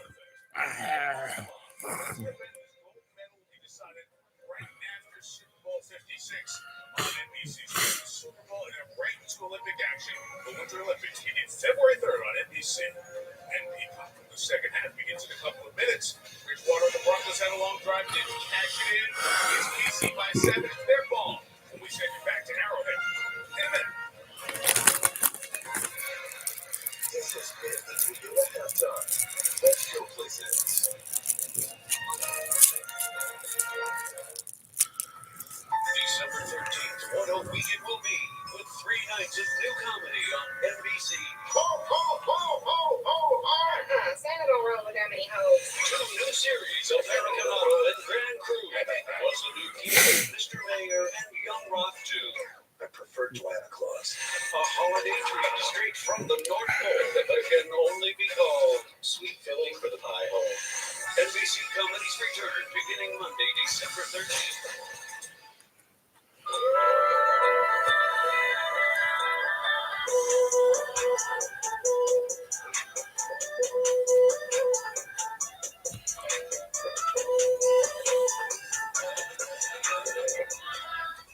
Decided right after Super Bowl 56 on NBC. Super Bowl and then right into Olympic action. The Winter Olympics begin February 3rd on NBC. And Peacock. The second half begins in a couple of minutes. Bridgewater and the Broncos had a long drive, didn't cash it in. It's KC by 7. Their ball. And we send you back to Arrowhead in a minute. New comedy on NBC. Ho, ho, ho, ho, ho, ho! Santa don't roll with that many hoes. Two new series, American Auto and Grand Crew. Plus a new key, Mr. Mayor and Young Rock 2. I prefer Joanna Claus. A holiday treat straight from the North Pole that can only be called Sweet Filling for the Pie Hole. NBC Comedies return beginning Monday, December 13th.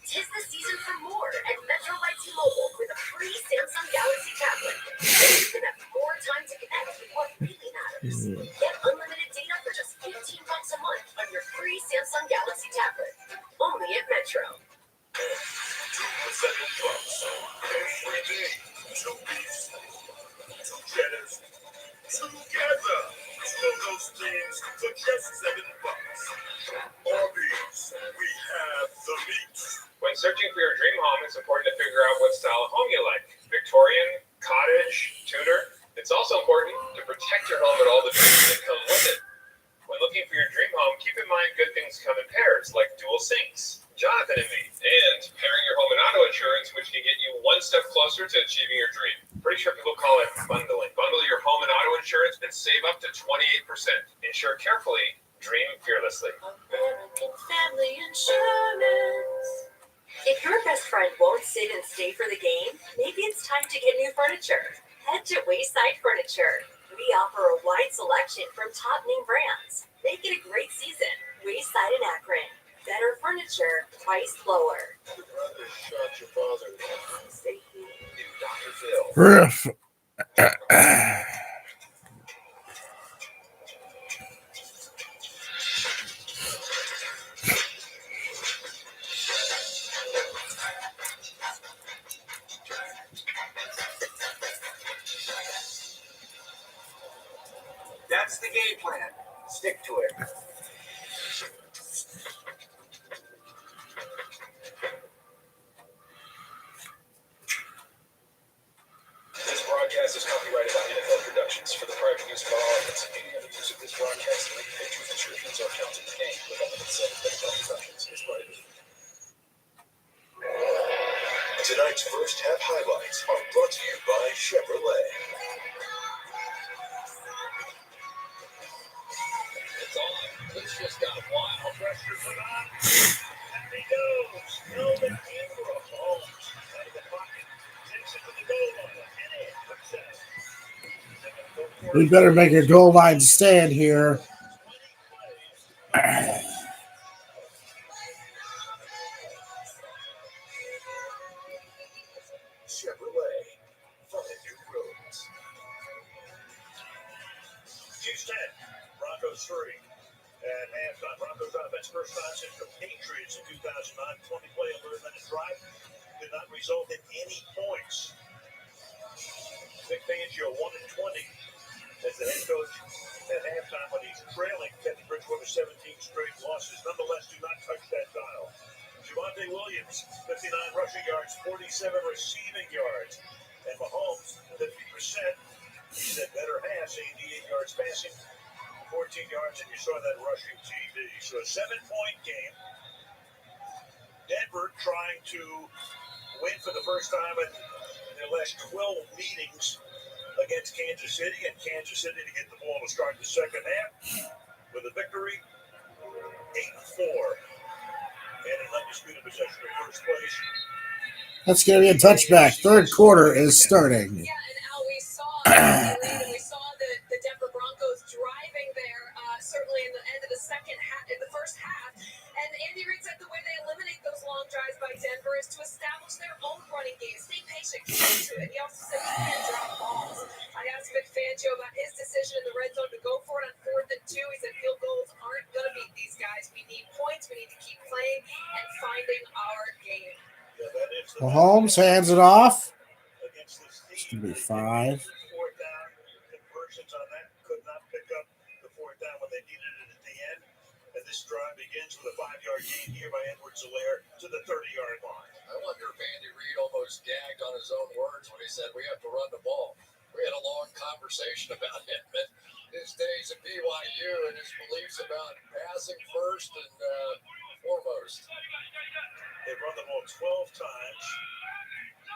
Tis the season for more at Metro by T-Mobile with a free Samsung Galaxy tablet. You can have more time to connect with what really matters. Get unlimited data for just $15 a month on your free Samsung Galaxy tablet. Only at Metro. $7 every day. 2 beefs, 2 cheddars, together. Two of those things for just $7. Arby's, we have the meat. When searching for your dream home, it's important to figure out what style of home you like. Victorian, cottage, Tudor. It's also important to protect your home and all the features that come with it. When looking for your dream home, keep in mind good things come in pairs, like dual sinks, Jonathan and me, and pairing your home and auto insurance, which can get you one step closer to achieving your dream. Pretty sure people call it bundling. Bundle your home and auto insurance and save up to 28%. Insure carefully, dream fearlessly. American Family Insurance. If your best friend won't sit and stay for the game, maybe it's time to get new furniture. Head to Wayside Furniture. We offer a wide selection from top name brands. Make it a great season. Wayside in Akron. Better furniture, priced lower. I'd rather shot your father than Say he. New Dr. Phil. Riff. That's the game plan. Stick to it. This broadcast is copyrighted by NFL Productions for the private use of our audience. Any other use of this broadcast, link pictures, descriptions, or counts in the game without the consent of NFL Productions is prohibited. Tonight's first half highlights are brought to you by Chevrolet. It's on. This just got wild. Pressure put on. And he goes. Melvin Ingram. Oh, out of the pocket. Takes it to the goal line. And in. Touchdown. We better make a goal line stand here. Chevrolet. Find new roads. Houston. Broncos 3. At halftime, Broncos offense first time since the Patriots in 2009. 20-play, 11-minute drive. Did not result in any points. Vic Fangio 1-20 as the head coach at halftime when he's trailing Teddy Bridgewater 17 straight losses. Nonetheless, do not touch that dial. Javonte Williams, 59 rushing yards, 47 receiving yards. And Mahomes, 50%. He's at better half, 88 yards passing, 14 yards, and you saw that rushing TD. So a 7-point game. Denver trying to win for the first time in their last 12 meetings against Kansas City, and Kansas City to get the ball to start the second half with a victory, 8-4, and an undisputed possession of first place. That's going to be a touchback. Third quarter is starting. Yeah, and Al, we saw the Denver Broncos driving there, certainly in the end of the second half, in the first half. And Andy Reid said the way they eliminate those long drives by Denver is to establish their own running game. Stay patient, commit to it. He also said you can't drop balls. I asked Vic Fangio about his decision in the red zone to go for it on 4th and 2. He said field goals aren't going to beat these guys. We need points. We need to keep playing and finding our game. Yeah, that is the Mahomes hands it off. against this It's team. going to be 5. Fourth down conversions on that, could not pick up the fourth down when they needed it at the end. And this drive begins with a 5-yard gain here by Edwards-Helaire to the 30-yard line. I wonder if Andy Reid almost gagged on his own words when he said we have to run the ball. We had a long conversation about him and his days at BYU and his beliefs about passing first and foremost. They've run the ball 12 times.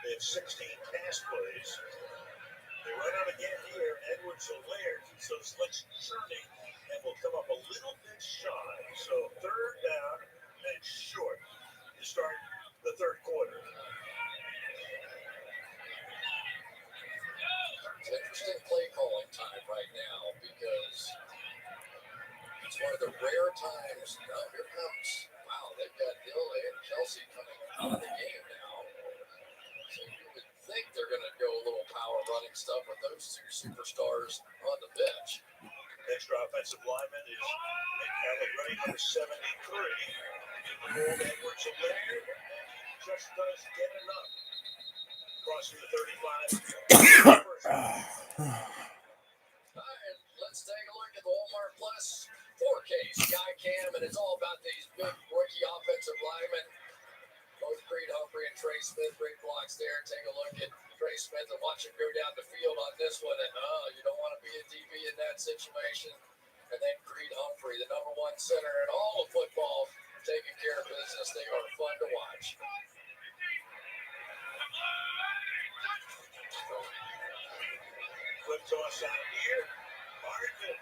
They have 16 pass plays. They run out again here. Edwards-Helaire keeps those legs churning and will come up a little bit shy. So third down and short to start the third quarter. It's interesting play calling time right now because it's one of the rare times. Now here comes, wow, they've got Hill and Kelsey coming out of the game now. So you would think they're going to go a little power running stuff with those two superstars on the bench. Extra offensive lineman is Nick Allegretti, number 73. Ball to Edwards-Helaire, and he just does get enough. Crossing the 35. All right, let's take a look at the Walmart Plus 4K Skycam, and it's all about these big rookie offensive linemen. Both Creed Humphrey and Trey Smith, great blocks there. Take a look at Trey Smith and watch him go down the field on this one. And you don't want to be a DB in that situation. And then Creed Humphrey, the number one center in all of football, taking care of business. They are fun to watch. Flip toss out here. Hardman.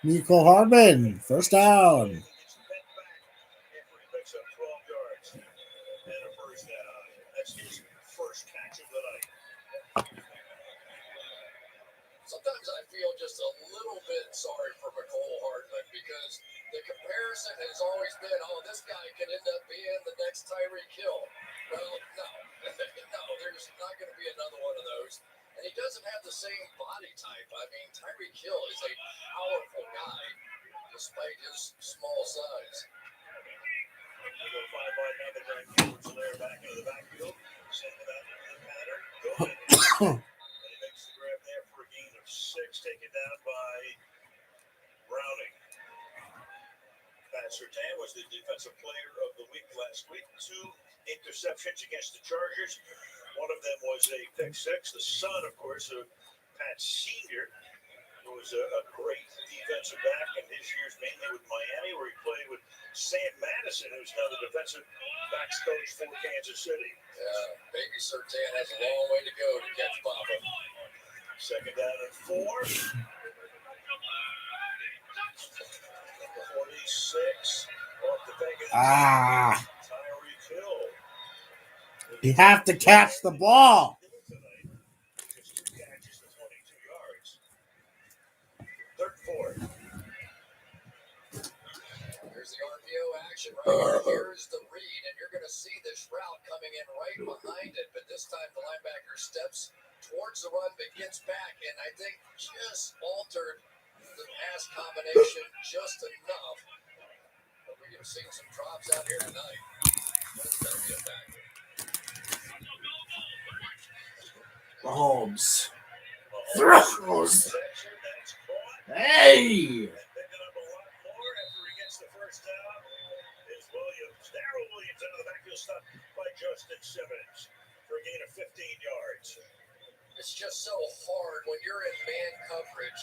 Nico Hardman, first down. Gets bent back after he picks up 12 yards. And a first down. That's his first catch of the night. Sometimes I feel just a little bit sorry for Mecole Hardman because the comparison has always been, oh, this guy can end up being the next Tyreek Hill. Well, no. No, there's not going to be another one of those. And he doesn't have the same body type. I mean, Tyreek Hill is a powerful guy despite his small size. They go 5 wide now. They bring Edwards-Helaire back into the backfield. Send it out into the pattern. Go ahead. And he makes the grab there for a gain of 6, taken down by Browning. Pat Surtain was the defensive player of the week last week. 2 interceptions against the Chargers. One of them was a pick 6. The son, of course, of Pat Sr., who was a great defensive back in his years, mainly with Miami, where he played with Sam Madison, who's now the defensive backs coach for Kansas City. Yeah, baby Surtain has a long way to go to catch Papa. Second down and 4. 46. Off the back of the Tyreek Hill. You have to catch the ball. Just 2 catches for 22 yards. Third and 4. Here's the RPO action right here. Here's the read, and you're going to see this route coming in right behind it. But this time the linebacker steps towards the run, but gets back, and I think just altered the pass combination just enough. But we're seeing some drops out here tonight. It's going to be a factor. Mahomes throws. Hey! Picking up a lot more after he gets the first down is Williams. Darrell Williams out of the backfield, stopped by Justin Simmons for a gain of 15 yards. It's just so hard when you're in man coverage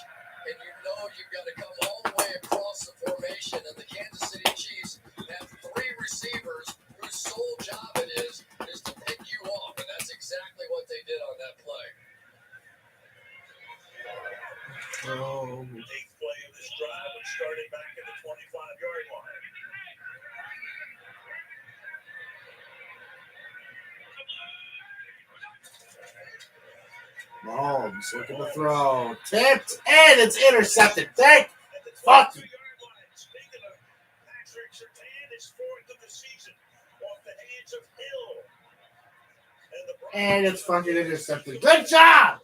and you know you've got to come all the way across the formation, and the Kansas City Chiefs have 3 receivers whose sole job it is to pick you off, and that's exactly what they did on that play. 8th play of this drive, which started back at the 25-yard line. Mahomes looking to throw. Tipped, and it's intercepted. Thank fuck you. Speaking of Patrick Surtain, his 4th of the season off the hands of Hill. And it's fucking intercepted. Good job!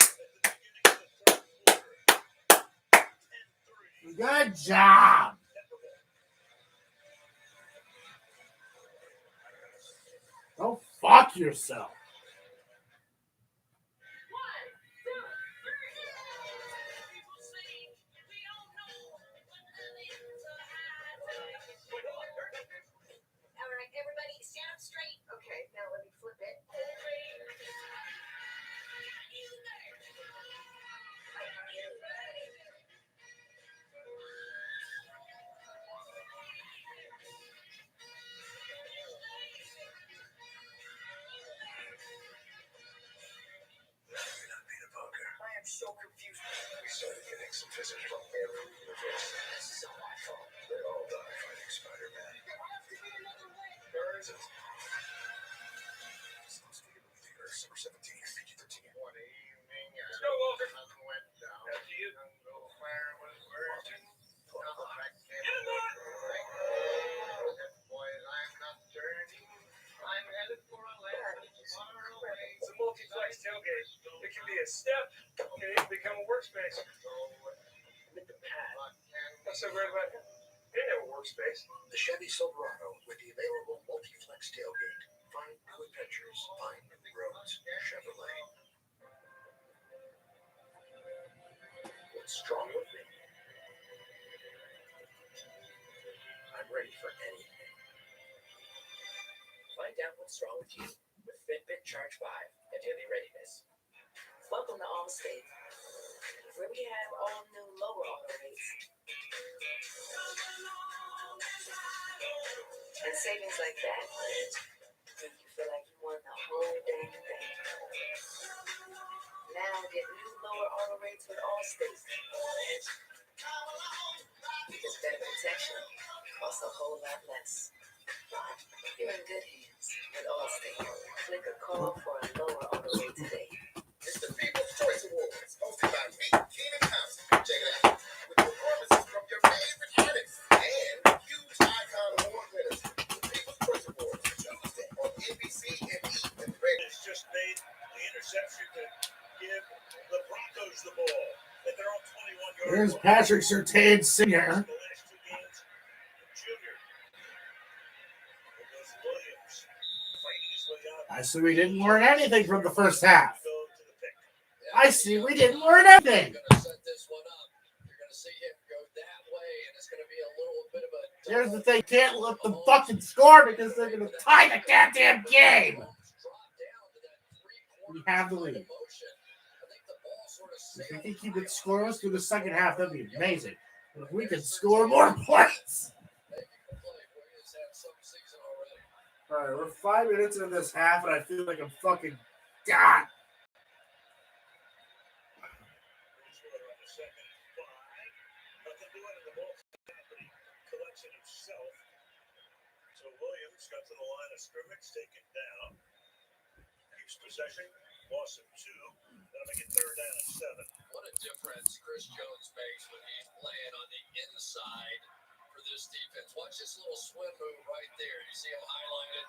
Good job! Go fuck yourself. All right, everybody stand up straight. Okay, now let me flip Comics and physics from every universe. So awful. They all die fighting Spider-Man. Where is it? December 17th, PG-13. One evening, Go off. the sun went down. After you. The fire was burning. Boys, I'm not turning. I'm headed for a land far away. It's a multi-flex tailgate. It can be a step. It can even become a workspace. With the pad. What's so great about it? They have a workspace. The Chevy Silverado with the available multi-flex tailgate. Find new adventures. Find new roads. Chevrolet. What's strong with me? I'm ready for anything. Find out what's wrong with you with Fitbit Charge 5 and Daily Readiness. Welcome to Allstate, where we have all new lower auto rates. And savings like that make you feel like you won the whole dang thing. Now get new lower auto rates with Allstate. Because better protection costs a whole lot less. You're in good hands with Allstate. Click or call for a lower auto rate today. It's the People's Choice Awards, hosted by me, Keenan Thompson. Check it out. With performances from your favorite artists and huge icon award winners. The People's Choice Awards, Tuesday on NBC and E! and the radio. It's just made the interception to give the Broncos the ball. And they're on 21 yards. Here's Patrick Surtain Sr. The last two games, Junior. It was Williams fighting his way out. I see we didn't learn anything from the first half. Go to the pick. I see we didn't learn anything. Going to set this one up. You're going to see him go that way, and it's going to be a little bit of a. Here's the thing, can't let them fucking score because they're going to tie the goddamn game. We have the lead. If we can keep it scoreless through the second half, that'd be amazing. But if we can score more points. All right, we're 5 minutes into this half, and I feel like I'm fucking God. So Williams got to the line of scrimmage, taken down. Keeps possession, loss of 2. That'll make it 3rd down and 7. What a difference Chris Jones makes when he's playing on the inside for this defense. Watch this little swim move right there. You see him highlighted.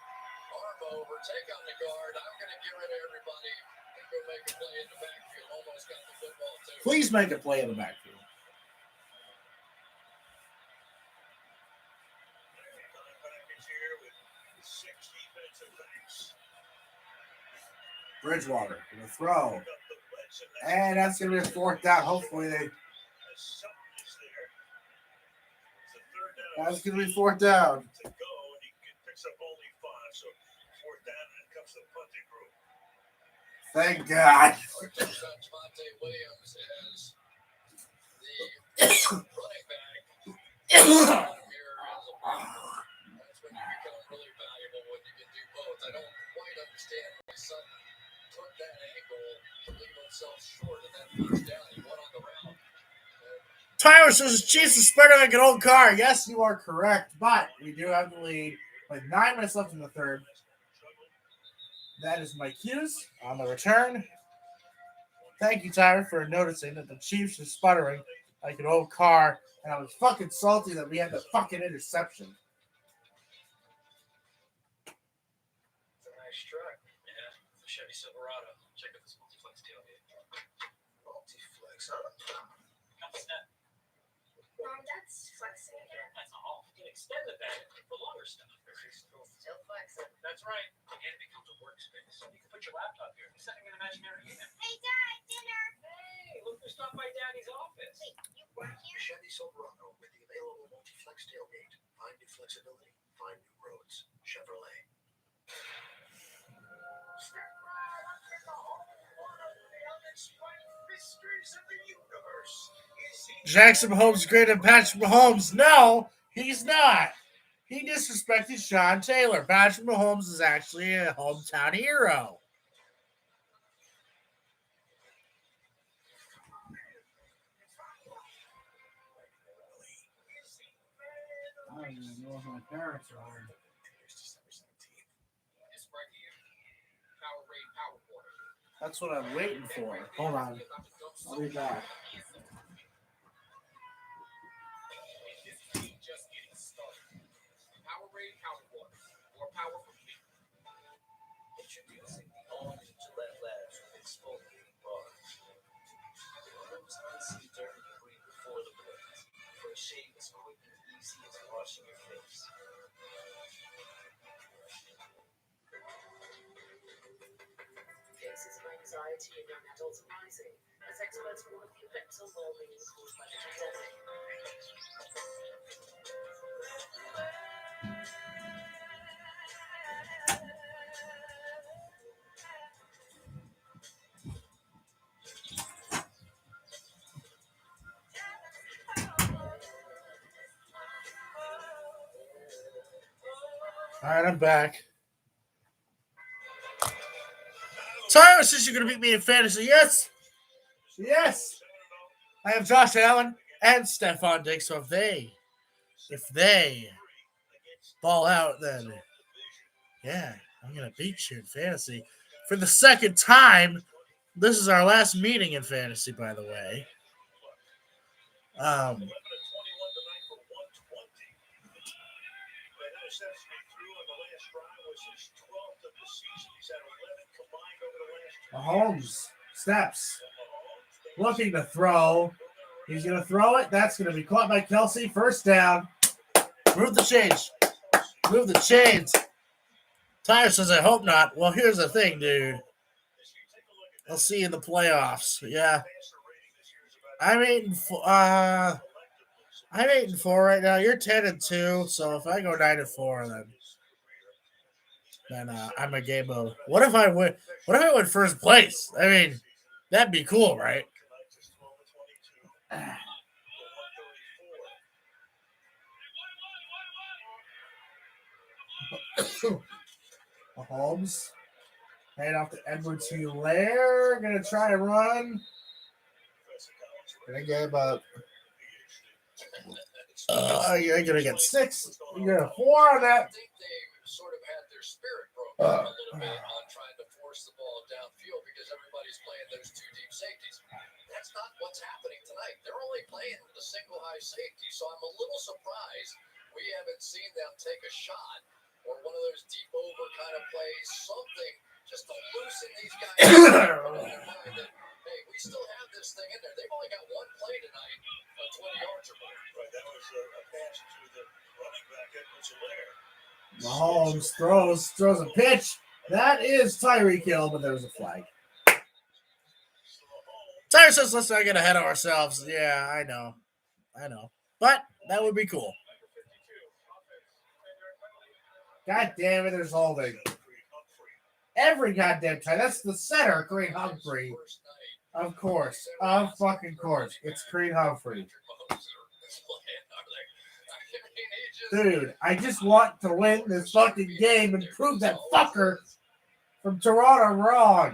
Arm over, take on the guard. I'm going to get rid of everybody and go make a play in the backfield. Almost got the football, too. Please make a play in the backfield. Package here with 6 defensive backs. Bridgewater going to throw. And that's going to be a 4th down. Hopefully they. That's going to be 4th down. To go, and he picks up only 5, so 4th down, and it comes to the punting group. Thank God. Javonte Williams as the running back. Here is a blocker. That's when you become really valuable when you can do both. I don't quite understand why Sutton took that angle to leave himself short of that first down. He went on the route. Tyler says Chiefs is better like an old car. Yes, you are correct, but we do have the lead with 9 minutes left in the third. That is my cues on the return. Thank you, Tyler, for noticing that the Chiefs is sputtering like an old car, and I was fucking salty that we had the fucking interception. It's a nice truck. Yeah, the Chevy Silverado. Check out this multi-flex tailgate. Multi-flex, huh? Comes snap. Mom, that's flexing again. That's not all. You can extend the bed for longer stuff. Still flexing. That's right. And it becomes a workspace. You can put your laptop here. You're setting an imaginary unit. Hey, Dad, dinner. Hey, look who stopped by Daddy's office. Wait, you work here? Chevy Silverado with the available multi-flex tailgate. Find new flexibility. Find new roads. Chevrolet. Jackson Mahomes greater than Patrick Mahomes. No, he's not. He disrespected Sean Taylor. Patrick Mahomes is actually a hometown hero. don't even know if my parents are on. That's what I'm waiting for. Hold on. I'll be back. Just getting started. Powerade Power Water. More power for me. Introducing the all-new Gillette Labs with exfoliating bars. Removes unseen dirt and debris before the blades. For a shave as quick and easy as washing your face. Cases of anxiety in young adults are rising as experts warn of the mental well-being caused by the pandemic. All right, I'm back. Tyler says you're going to beat me in fantasy. Yes. Yes. I have Josh Allen and Stephon Diggs. So if they ball out, then yeah, I'm going to beat you in fantasy. For the second time, this is our last meeting in fantasy, by the way. Mahomes steps, looking to throw. He's going to throw it. That's going to be caught by Kelsey. First down. Move the chains. Move the chains. Tyler says, I hope not. Well, here's the thing, dude. I'll see you in the playoffs. Yeah. I'm 8-4 right now. You're 10-2. So if I go 9-4, then I'm a game over. What if I win? What if I win first place? I mean, that'd be cool, right? Mahomes. Hand off to Edwards-Helaire. Gonna try to run. Gonna get about. You're gonna get 6. You're gonna 4 on that. I think they sort of had their spirit broken a little bit on trying to force the ball downfield because everybody's playing those two deep safeties. That's not what's happening tonight. They're only playing the single high safety, so I'm a little surprised we haven't seen them take a shot or one of those deep over kind of plays, something just to loosen these guys up in their mind that, hey, we still have this thing in there. They've only got one play tonight of 20 yards or more. Right, that was a pass to the running back Edwards-Helaire. Mahomes throws a pitch. That is Tyreek Hill, but there's a flag. Tyler says, let's not get ahead of ourselves. Yeah, I know. But that would be cool. God damn it, there's holding. Every goddamn time. That's the center, Creed Humphrey. Of course. Of fucking course. It's Creed Humphrey. Dude, I just want to win this fucking game and prove that fucker from Toronto wrong. I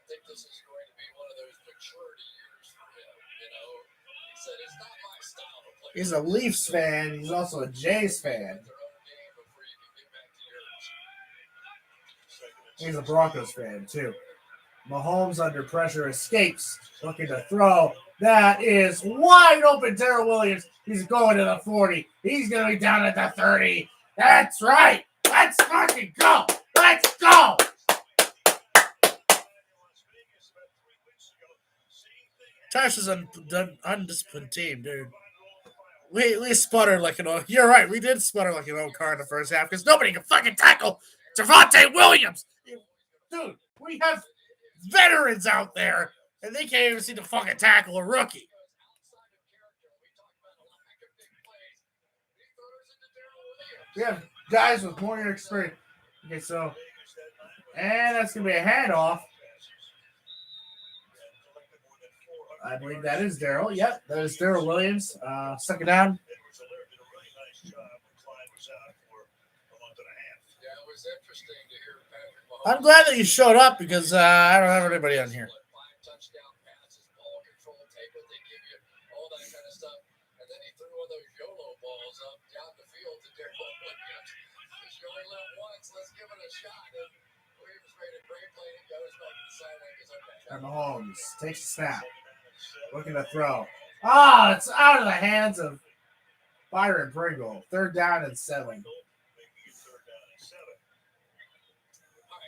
think this is going to be one of those maturity years for him. You know, he said it's not my style to play. He's a Leafs fan. He's also a Jays fan. He's a Broncos fan, too. Mahomes under pressure escapes. Looking to throw. That is wide open. Darrell Williams. He's going to the 40. He's going to be down at the 30. That's right. Let's fucking go. Let's go. Tosh is an undisciplined team, dude. We sputtered like an old. You're right. We did sputter like an old car in the first half because nobody can fucking tackle Javonte Williams. Dude, we have veterans out there, and they can't even seem to fucking tackle a rookie. We have guys with more experience. Okay, so, and that's going to be a handoff. I believe that is Darrell. Yep, that is Darrell Williams. Second down. I'm glad that you showed up because I don't have anybody on here. let's give it a shot. And Williams made a great play and goes back to the sideline. Goes, okay. And Mahomes takes a snap. Looking to throw. Ah, it's out of the hands of Byron Pringle. 3rd down and 7. All right,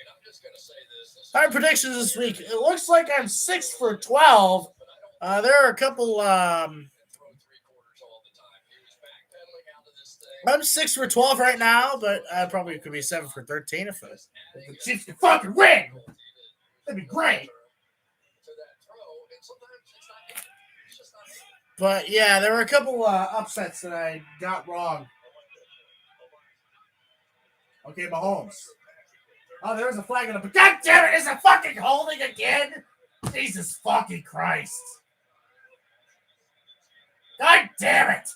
I'm just going to say this. My predictions this week. It looks like I'm 6 for 12. There are a couple. I'm 6 for 12 right now, but I probably could be 7 for 13 if the Chiefs can fucking win. That'd be great. But yeah, there were a couple upsets that I got wrong. Okay, Mahomes. Oh, there was a flag in the. God damn it! Is it fucking holding again? Jesus fucking Christ! God damn it!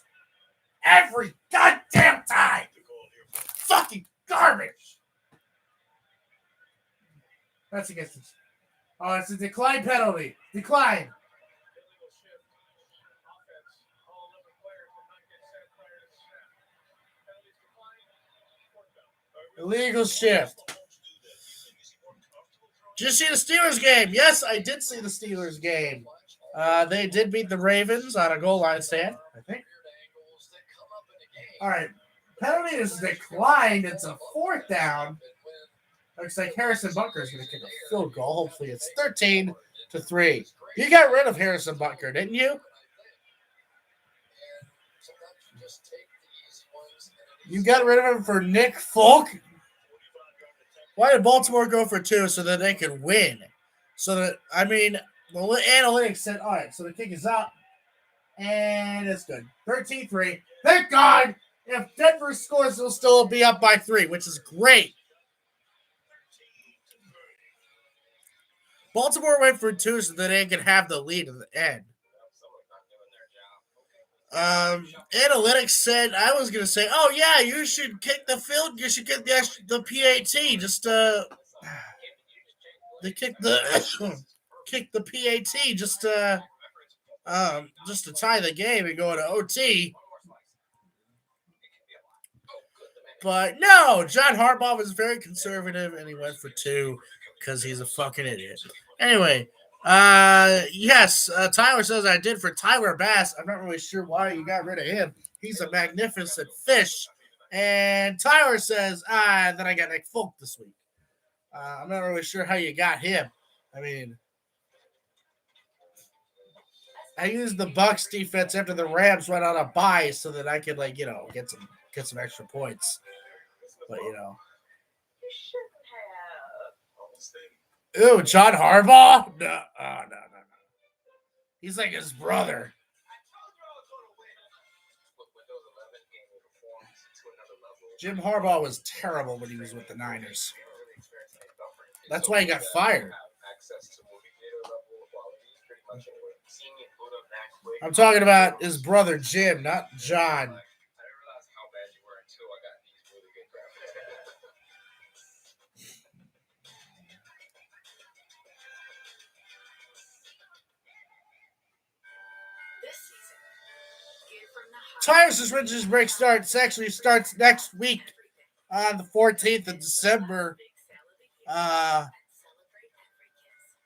Every goddamn time! Fucking garbage! That's against it. Oh, it's a decline penalty. Decline. Illegal shift. Did you see the Steelers game? Yes, I did see the Steelers game. They did beat the Ravens on a goal line stand, I think. All right. Penalty is declined. It's a 4th down. Looks like Harrison Butker is going to kick a field goal. Hopefully it's 13-3. You got rid of Harrison Butker, didn't you? You got rid of him for Nick Folk? Why did Baltimore go for 2 so that they could win? So that, I mean, the analytics said, all right, so the kick is up, and it's good. 13-3. Thank God! If Denver scores, they'll still be up by 3, which is great. Baltimore went for 2 so that they could have the lead at the end. Analytics said, I was going to say, oh, yeah, you should kick the field. You should get the PAT. Just kick the PAT just to tie the game and go to OT. But no, John Harbaugh was very conservative and he went for 2 because he's a fucking idiot. Anyway, yes, Tyler says I did for Tyler Bass. I'm not really sure why you got rid of him. He's a magnificent fish. And Tyler says that I got Nick Folk this week. I'm not really sure how you got him. I mean, I used the Bucs defense after the Rams went on a bye so that I could, get some extra points. But, Ooh, John Harbaugh? No. He's like his brother. Jim Harbaugh was terrible when he was with the Niners. That's why he got fired. I'm talking about his brother Jim, not John. Tire suspension break actually starts next week on the 14th of December.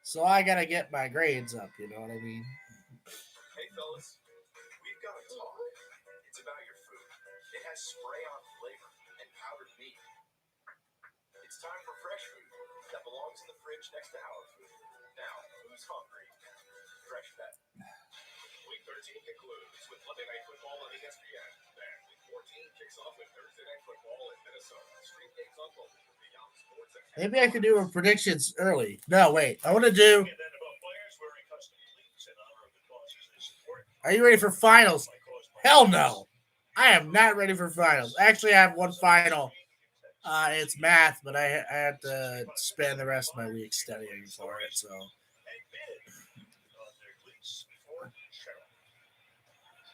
So I gotta get my grades up, you know what I mean? Hey fellas, we've got a talk. It's about your food. It has spray-on flavor and powdered meat. It's time for fresh food that belongs in the fridge next to our food. Now, who's hungry? Fresh Pet. Week 13 concludes with Monday Night Football on ESPN. Then Week 14 kicks off with Thursday Night Football in Minnesota. Stream games on both the Yahoo Sports and Maybe I could do a predictions early. No, wait. I want to do. Are you ready for finals? Hell no. I am not ready for finals. Actually, I have one final. It's math, but I have to spend the rest of my week studying for it. So.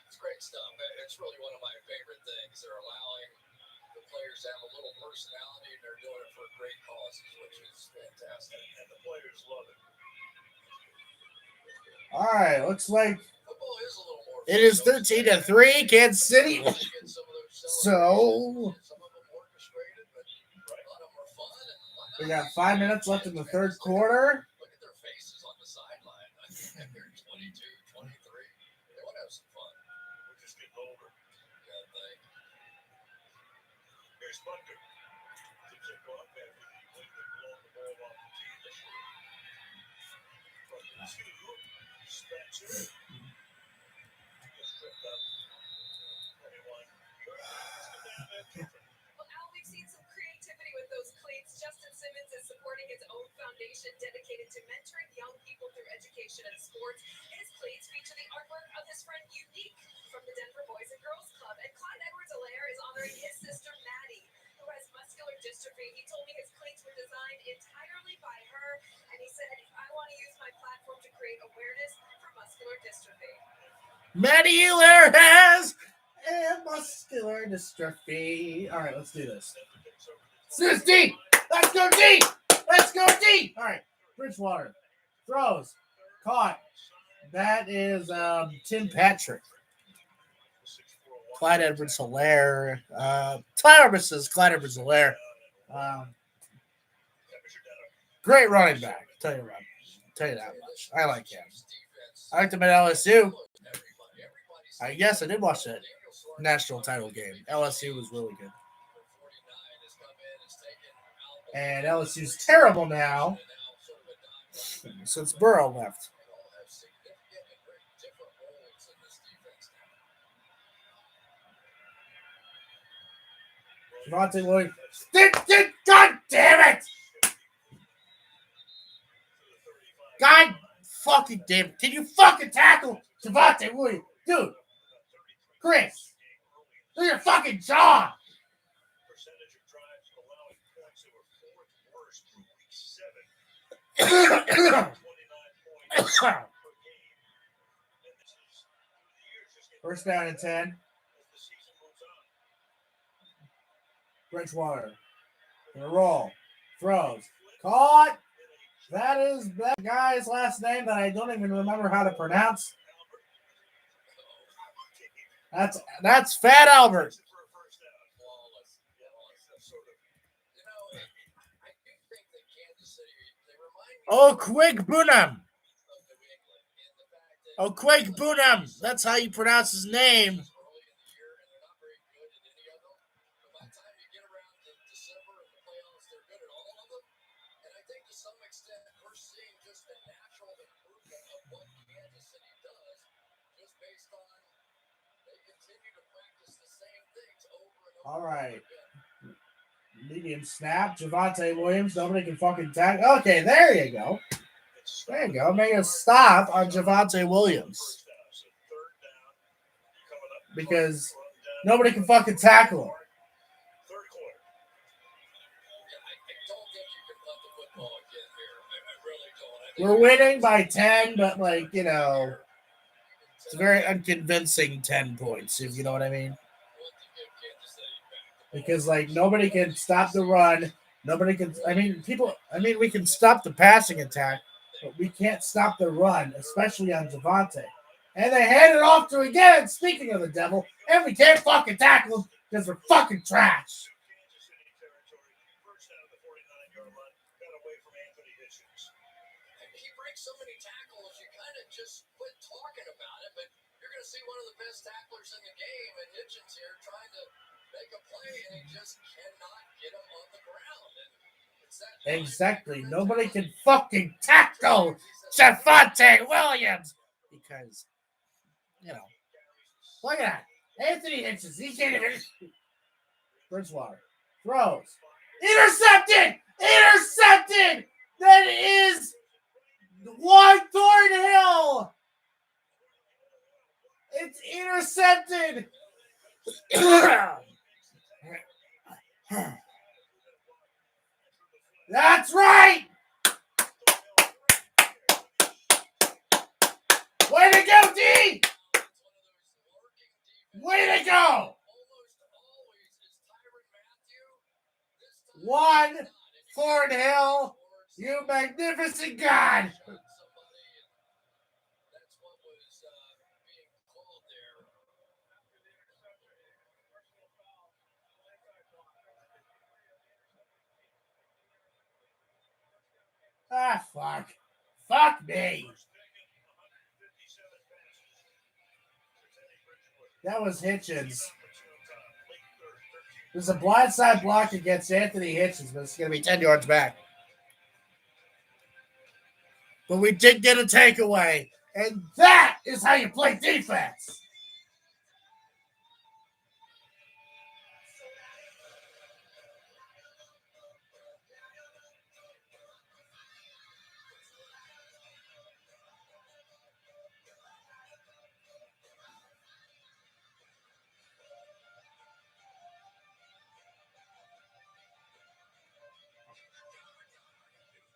It's great stuff. It's really one of my favorite things. They're allowing the players to have a little personality, and they're doing it for great causes, which is fantastic. And the players love it. All right, looks like Football is a little more it is 13-3, Kansas City. So some of them orchestrated, but a lot of them We got 5 minutes left in the third quarter. Look at their faces on the sideline. I think they're 22, 23. They want to have some fun. We're just getting older. Yeah, thank you. Here's Bunker. Tips it off after the wing that blown the ball off the tee this year. From the two, Spencer. He gets tripped up. 21. Let's go down that different. Well, Al, we've seen some creativity with those cleats. Justin Simmons is supporting his own foundation dedicated to mentoring young people through education and sports. His cleats feature the artwork of his friend Unique from the Denver Boys and Girls Club. And Clyde Edwards-Helaire is honoring his sister Maddie, who has muscular dystrophy. He told me his cleats were designed entirely by her, and he said, I want to use my platform to create awareness for muscular dystrophy. Maddie Euler has a muscular dystrophy. All right, let's do this. Let's do this deep. Let's go deep. Let's go deep. All right, Bridgewater throws, caught. That is Tim Patrick. Clyde Edwards-Helaire. Tyler versus Clyde Edwards-Helaire. Great running back. Tell you that much. I like him. I liked him at LSU. I guess I did watch that national title game. LSU was really good. And LSU's terrible now since Burrow left. Javonte Williams. God damn it! God fucking damn it. Can you fucking tackle Javonte Williams? Dude. Chris. Do your fucking job. Percentage of drives allowing points that were fourth worst through week 7. 29 points per game. And this is through the years just getting First down and 10. as the season moves on. Bridgewater. Gonna roll. Throws. Caught. That is that guy's last name that I don't even remember how to pronounce. That's Fat Albert. Oh, Quig Bunham. Oh, Quig Bunham. That's how you pronounce his name. All right. Medium snap. Javonte Williams. Nobody can fucking tackle. Okay, there you go. There you go. Make a stop on Javonte Williams. Because nobody can fucking tackle him. We're winning by 10, but, like, you know, it's a very unconvincing 10 points, if you know what I mean. Because, like, nobody can stop the run. Nobody can, we can stop the passing attack, but we can't stop the run, especially on Javonte. And they hand it off to again, speaking of the devil, and we can't fucking tackle him because we're fucking trash. He breaks so many tackles, you kind of just quit talking about it, but you're going to see one of the best tacklers in the game, and Hitchens here trying to make a play, and he just cannot get him on the ground. And it's that Exactly. Nobody can fucking tackle Javonte Williams. Because, you know, look at that. Anthony Hitchens, he can't even. Bridgewater throws. Intercepted! Intercepted! That is Juan Thornhill! It's intercepted! That's right! Way to go, D! Way to go! Juan Thornhill, you magnificent God! Ah, fuck. Fuck me. That was Hitchens. There's a blindside block against Anthony Hitchens, but it's going to be 10 yards back. But we did get a takeaway, and that is how you play defense.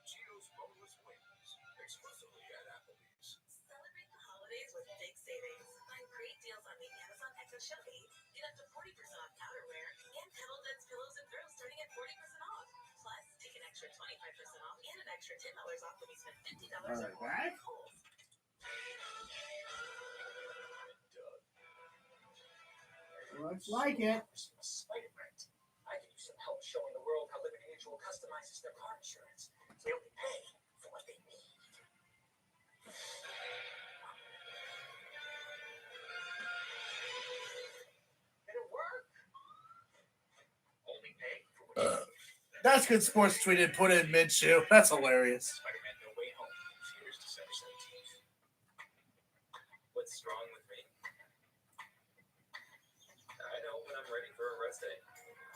Cheetos boneless wings, exclusively at Applebee's. Celebrate the holidays with big savings. Find great deals on the Amazon Echo Show. Get up to 40% off outerwear and Pedal Dense pillows and throws starting at 40% off. Plus, take an extra 25% off and an extra $10 off when you spend $50 or more on Kohl's. Looks like it. Spider-Man. I could use some help showing the world how Liberty Mutual customizes their car insurance. So they only pay for what they need. Did it work? Only pay for what you need. That's good sports tweeted. Put in Minshew. That's hilarious. Spider-Man No Way Home. Here's December 17th. What's wrong with me? I know when I'm ready for a rest day,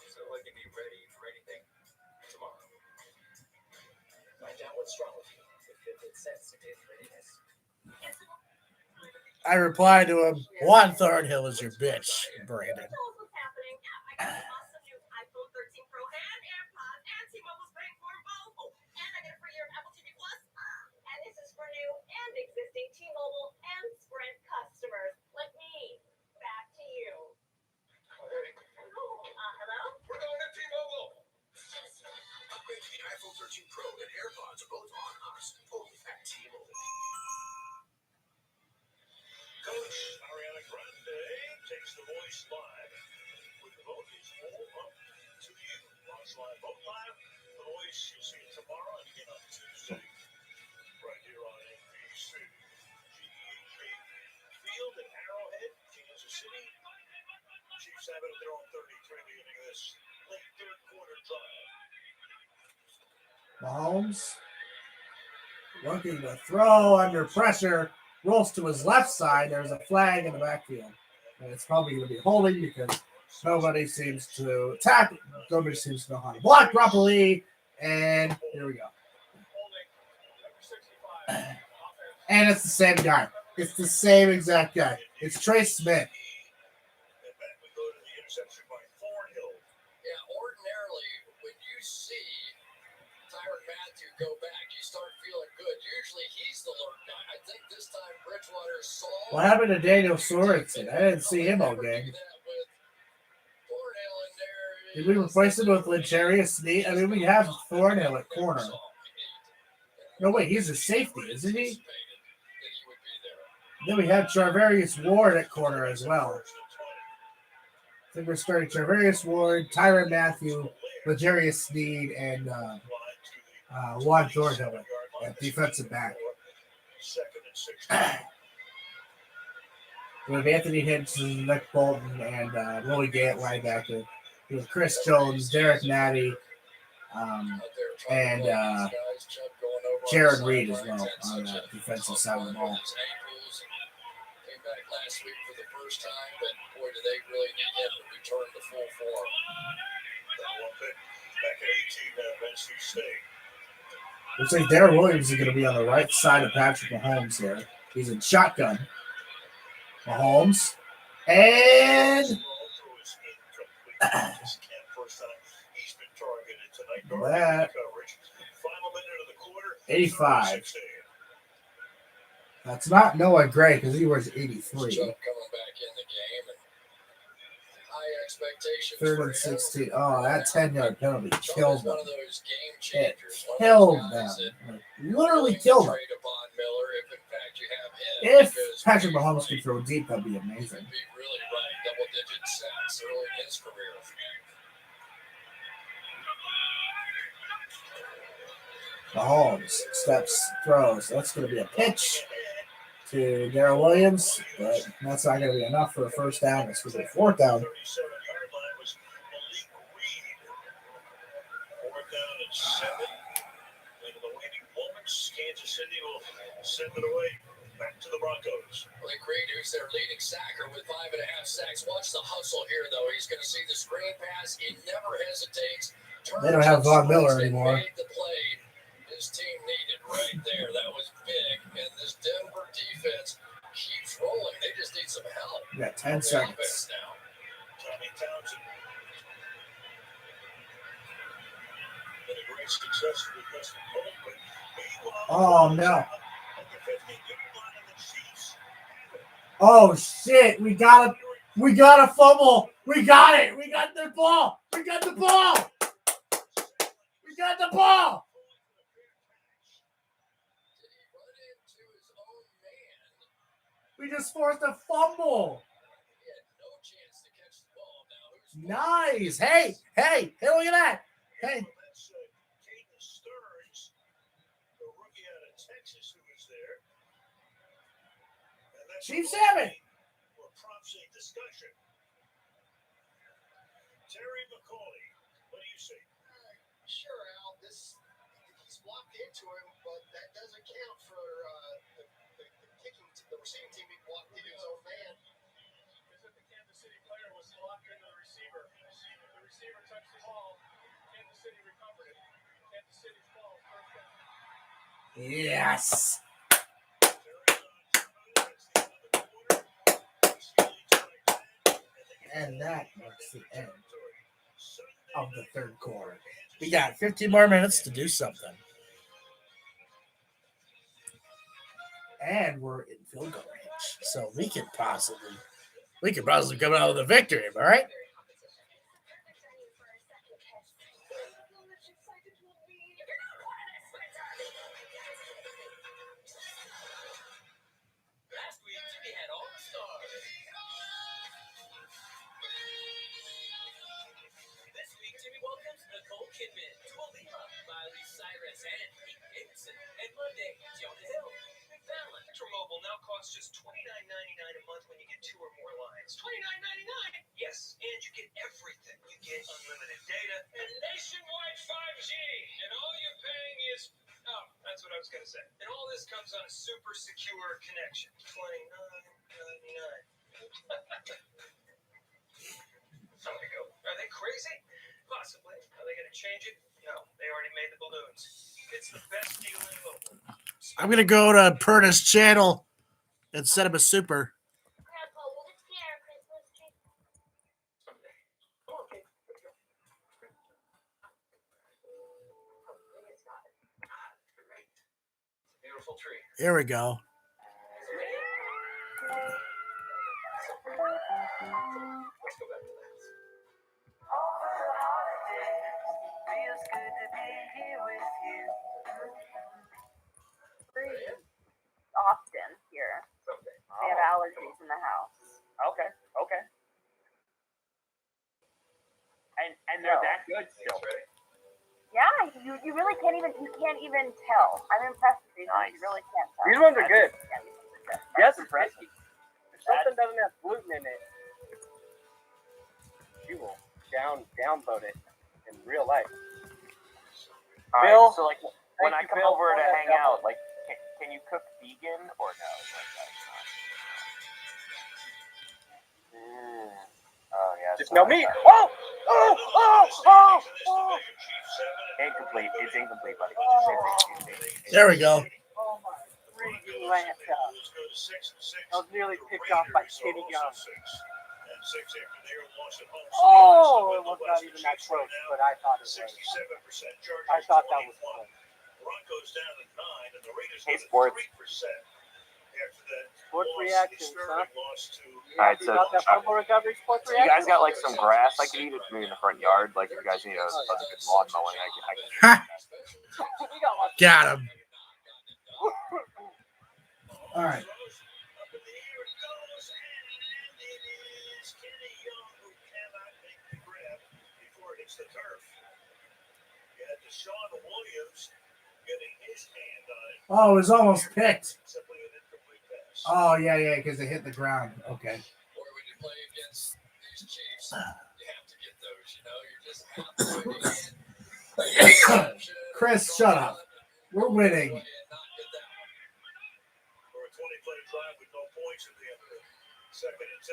so I can be ready for anything tomorrow. Find out what's wrong with you with 15 cents a daily readiness. I replied to him, Juan Thornhill is your bitch, Brandon. Tell us what's happening. I got an awesome new iPhone 13 Pro and AirPods and T-Mobile's paying for them both. Oh, and I get a free year of Apple TV Plus. And this is for new and existing T-Mobile and Sprint customers like me. Back to you. Hello? We're going to T-Mobile. Upgrade to the iPhone 13 Pro and AirPods are both on us. Only at T-Mobile. Coach Ariana Grande takes the voice live. With the vote is all up to you. Watch live, vote live. The voice you'll see it tomorrow and again on Tuesday. Right here on NBC. GEHA Field at Arrowhead, Kansas City. Chiefs have it at their own 33 beginning of this late third quarter drive. Mahomes looking to throw under pressure. Rolls to his left side. There's a flag in the backfield. And it's probably going to be holding because nobody seems to attack. Nobody seems to know how to block properly. And here we go. And it's the same guy. It's the same exact guy. It's Trey Smith. And back we go to the interception by Thornhill. Yeah, ordinarily, when you see Tyrann Mathieu go back, you start feeling good. Usually he's the lurk guy. I think this time Bridgewater saw. What happened to Daniel Sorensen? I didn't see him all game. Did we replace him with Legarius Sneed? I mean, we have Thornhill at corner. No, wait, he's a safety, isn't he? Then we have Charvarius Ward at corner as well. I think we're starting Charvarius Ward, Tyrann Mathieu, Legarius Sneed, and Juan Thornhill at defensive back. We have Anthony Hinton, Nick Bolton, and Willie Gant linebacker. With Chris Jones, Derek Natty, and Jared Reed as well on the defensive side of the ball. Came back last week for the first time, but boy, do they really need him to return to full form. Back at 18 at NC State. Looks like Darren Williams is going to be on the right side of Patrick Mahomes here. He's in shotgun. Mahomes. And that 85. That's not Noah Gray because he wears 83. Coming back in the game and high expectations. 3rd and 16. Oh, that 10-yard penalty killed them. One of those game It changers. killed them. Literally killed them. Trade upon Miller if in fact you have him. If because Patrick Mahomes could throw deep, that'd be he amazing. could be really running double-digit sacks early in his career. Mahomes steps, throws. That's going to be a pitch to Darrell Williams, but that's not going to be enough for a first down. It's going to be a fourth down. 37-yard line was Malik Reed. Fourth down and 7. Into the waiting moments, Kansas City will send it away back to the Broncos. Malik Reed, who's their leading sacker with 5.5 sacks. Watch the hustle here, though. He's going to see the screen pass. He never hesitates. They don't have Von Miller anymore. Made the play his team needed right there. That was big. And this Denver defense keeps rolling. They just need some help. We got 10 seconds. Now. Tommy Townsend. Been a great success for the Western Home, but Oh, no. Oh, shit. We got a fumble. We got it. We got the ball. We got the ball. We got the ball. We just forced a fumble. Nice. Hey, look at that. Hey. Chiefs have it. Prompts a discussion. Terry McCauley, what do you say? Sure, Al. He's walked into him, but that doesn't count for the receiving team being walked into his own man. Because if the Kansas City player was locked into the receiver touched the ball, Kansas City recovered it. Kansas City's ball, first down. Yes. And that marks the end of the third quarter. We got 15 more minutes to do something. And we're in field goal range. So we could possibly come out with a victory, all right? Last week, Jimmy had all the stars. This week, Jimmy welcomes Nicole Kidman, Dua Lipa, Miley Cyrus, and Pete Davidson. And Monday, Jonah Hill, McFallon. Mobile now costs just $29.99 a month when you get 2 or more lines. $29.99? Yes, and you get everything. You get unlimited data and nationwide 5G. And all you're paying is... Oh, that's what I was going to say. And all this comes on a super secure connection. $29.99. I'm gonna go. Are they crazy? Possibly. Are they gonna change it? No, they already made the balloons. It's the best deal in mobile. I'm going to go to Purna's channel and set him a super. Grandpa, will this be our Christmas tree? Someday. Oh, okay. Great. Beautiful tree. Here we go. Let's go back to that. Feels good to be here with you. Often here. We have allergies in the house. Okay. And they're that good still. Yeah, you really can't even tell. I'm impressed with these ones. You really can't tell. These ones are good. Yeah, these ones are good. Yes, impressive. If something doesn't have gluten in it, you will downvote it in real life. All right, Bill, so like when I come Bill. over to hang out, like can you cook vegan or no? Oh yeah. Just no meat. Oh! Incomplete. It's incomplete, buddy. There we go. Oh my freaking Lanta. I was nearly picked off by Kenny Young. Oh, it was not even that close, but I thought it was. I thought that was close. Broncos down at 9, and the Raiders Hey, go to sports. 3%. After that, Sports loss, reactions, disturbing huh? loss to All right, so About that fumble recovery, sports you guys reaction? got like some grass I could eat. It's maybe in the front yard. Like if you guys need a good lawn mowing, I can. We got lots. Got him. All right. the turf. You had Deshaun Williams Oh, it was almost picked. Oh, yeah, because it hit the ground. Okay. Boy, when you play against these Chiefs, you have to get those. You know, you just have to. Chris, shut up. We're winning. For a 20-play drive with no points at the end of it. 2nd and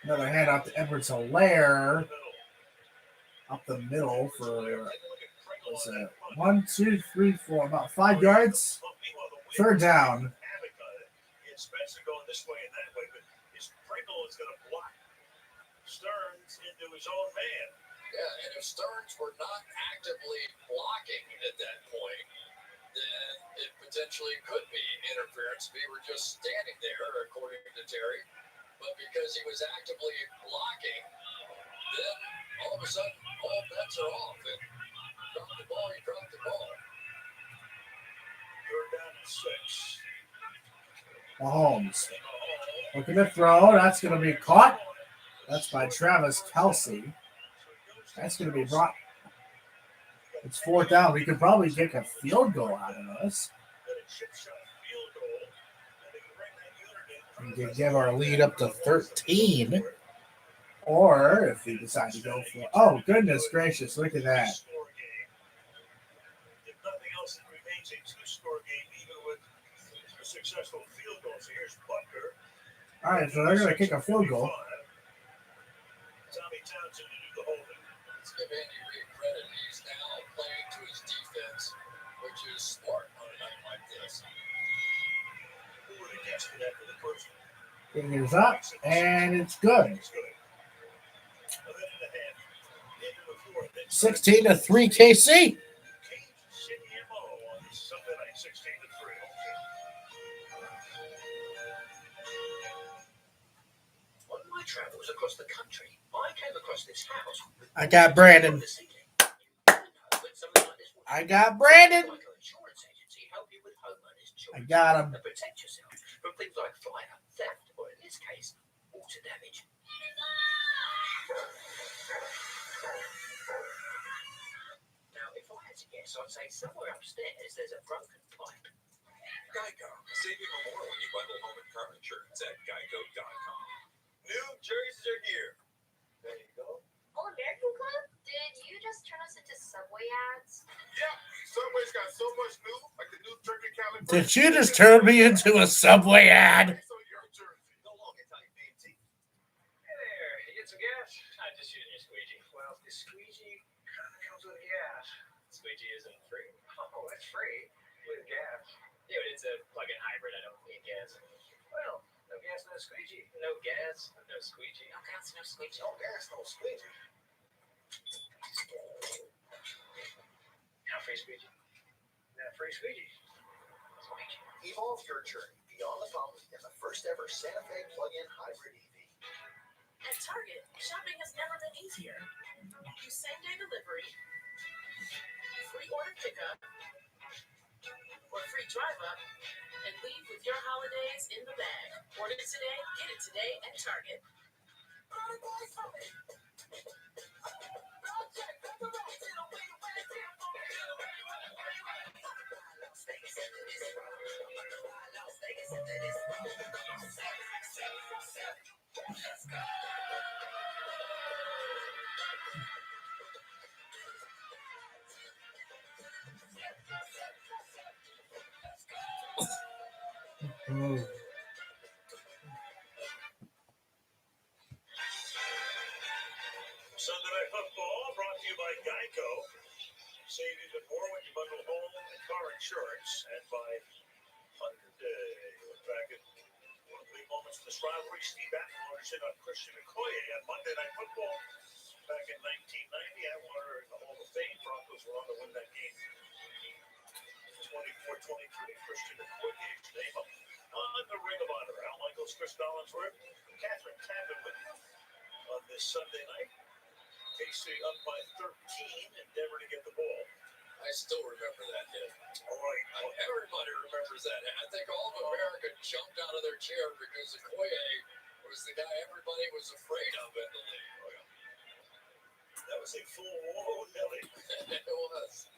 10. Another hand off to Edwards-Helaire. Up the middle for what's that? 1, 2, 3, 4, about 5 yards. 3rd down. Spencer going this way and that way, but his Pringle is going to block Stearns into his own man. Yeah, and if Stearns were not actively blocking at that point, then it potentially could be interference if he were just standing there, according to Terry. But because he was actively blocking, then all of a sudden, all bets are off. And drop the ball, you drop the ball. 3rd down and 6. Mahomes looking to throw. That's going to be caught. That's by Travis Kelce. That's going to be brought. It's 4th down. We could probably kick a field goal out of this. We could give our lead up to 13. Or if we decide to go for. Oh, goodness gracious. Look at that. If nothing else, it remains a 2-score game, even with a successful field goal. So here's Butker. All right, so they're going to kick a field goal. Tommy Townsend to do the holding. Let's give Andy Reid credit. He's now playing to his defense, which is smart on a night like this. Who would have guessed that for the first It is up, and it's good. 16-3 KC. On my travels across the country, I came across this house. I got Brandon. I got Brandon. I got him. To protect yourself from things like fire, theft, or in this case, water damage. Now, if I had to guess, I'd say somewhere upstairs there's a broken pipe. Geico. Saving more when you bundle home and car insurance at geico.com. New jerseys are here. There you go. All American Club? Did you just turn us into Subway ads? Yeah, Subway's got so much new, like the new turkey calendar. Did you just turn me into a Subway ad? No longer take BMT. Hey there, you get some gas? I'm just using your squeegee. Well, the squeegee kind of comes with gas. Squeegee isn't free. Oh, that's free with gas. Yeah, but it's a plug-in hybrid. I don't need gas. Well, no gas, no squeegee. No gas, no squeegee. No gas, no squeegee. No gas, no squeegee. Now free squeegee. Now free squeegee. Squeegee. Evolve your journey beyond the pump in the first ever Santa Fe plug-in hybrid EV. At Target, shopping has never been easier. Use same-day delivery, free order pickup, or free drive-up, and leave with your holidays in the bag. Order today, get it today at Target. Sunday Night Football brought to you by Geico. Save even more when you bundle home and car insurance, and by Hyundai. Look back at one of the big moments of this rivalry. Steve Atwater hit on Christian Okoye on Monday Night Football back in 1990. Atwater in the Hall of Fame. Broncos were on to win that game 24-23. Christian Okoye's name up on the Ring of Honor. Al Michaels, Chris Collinsworth, Catherine Taggart with you on this Sunday night. KC up by 13, endeavor to get the ball. I still remember that hit. All right. Everybody remembers that. I think all of America jumped out of their chair because Okoye was the guy everybody was afraid of in the league. That was a full whoa, Nelly. It was.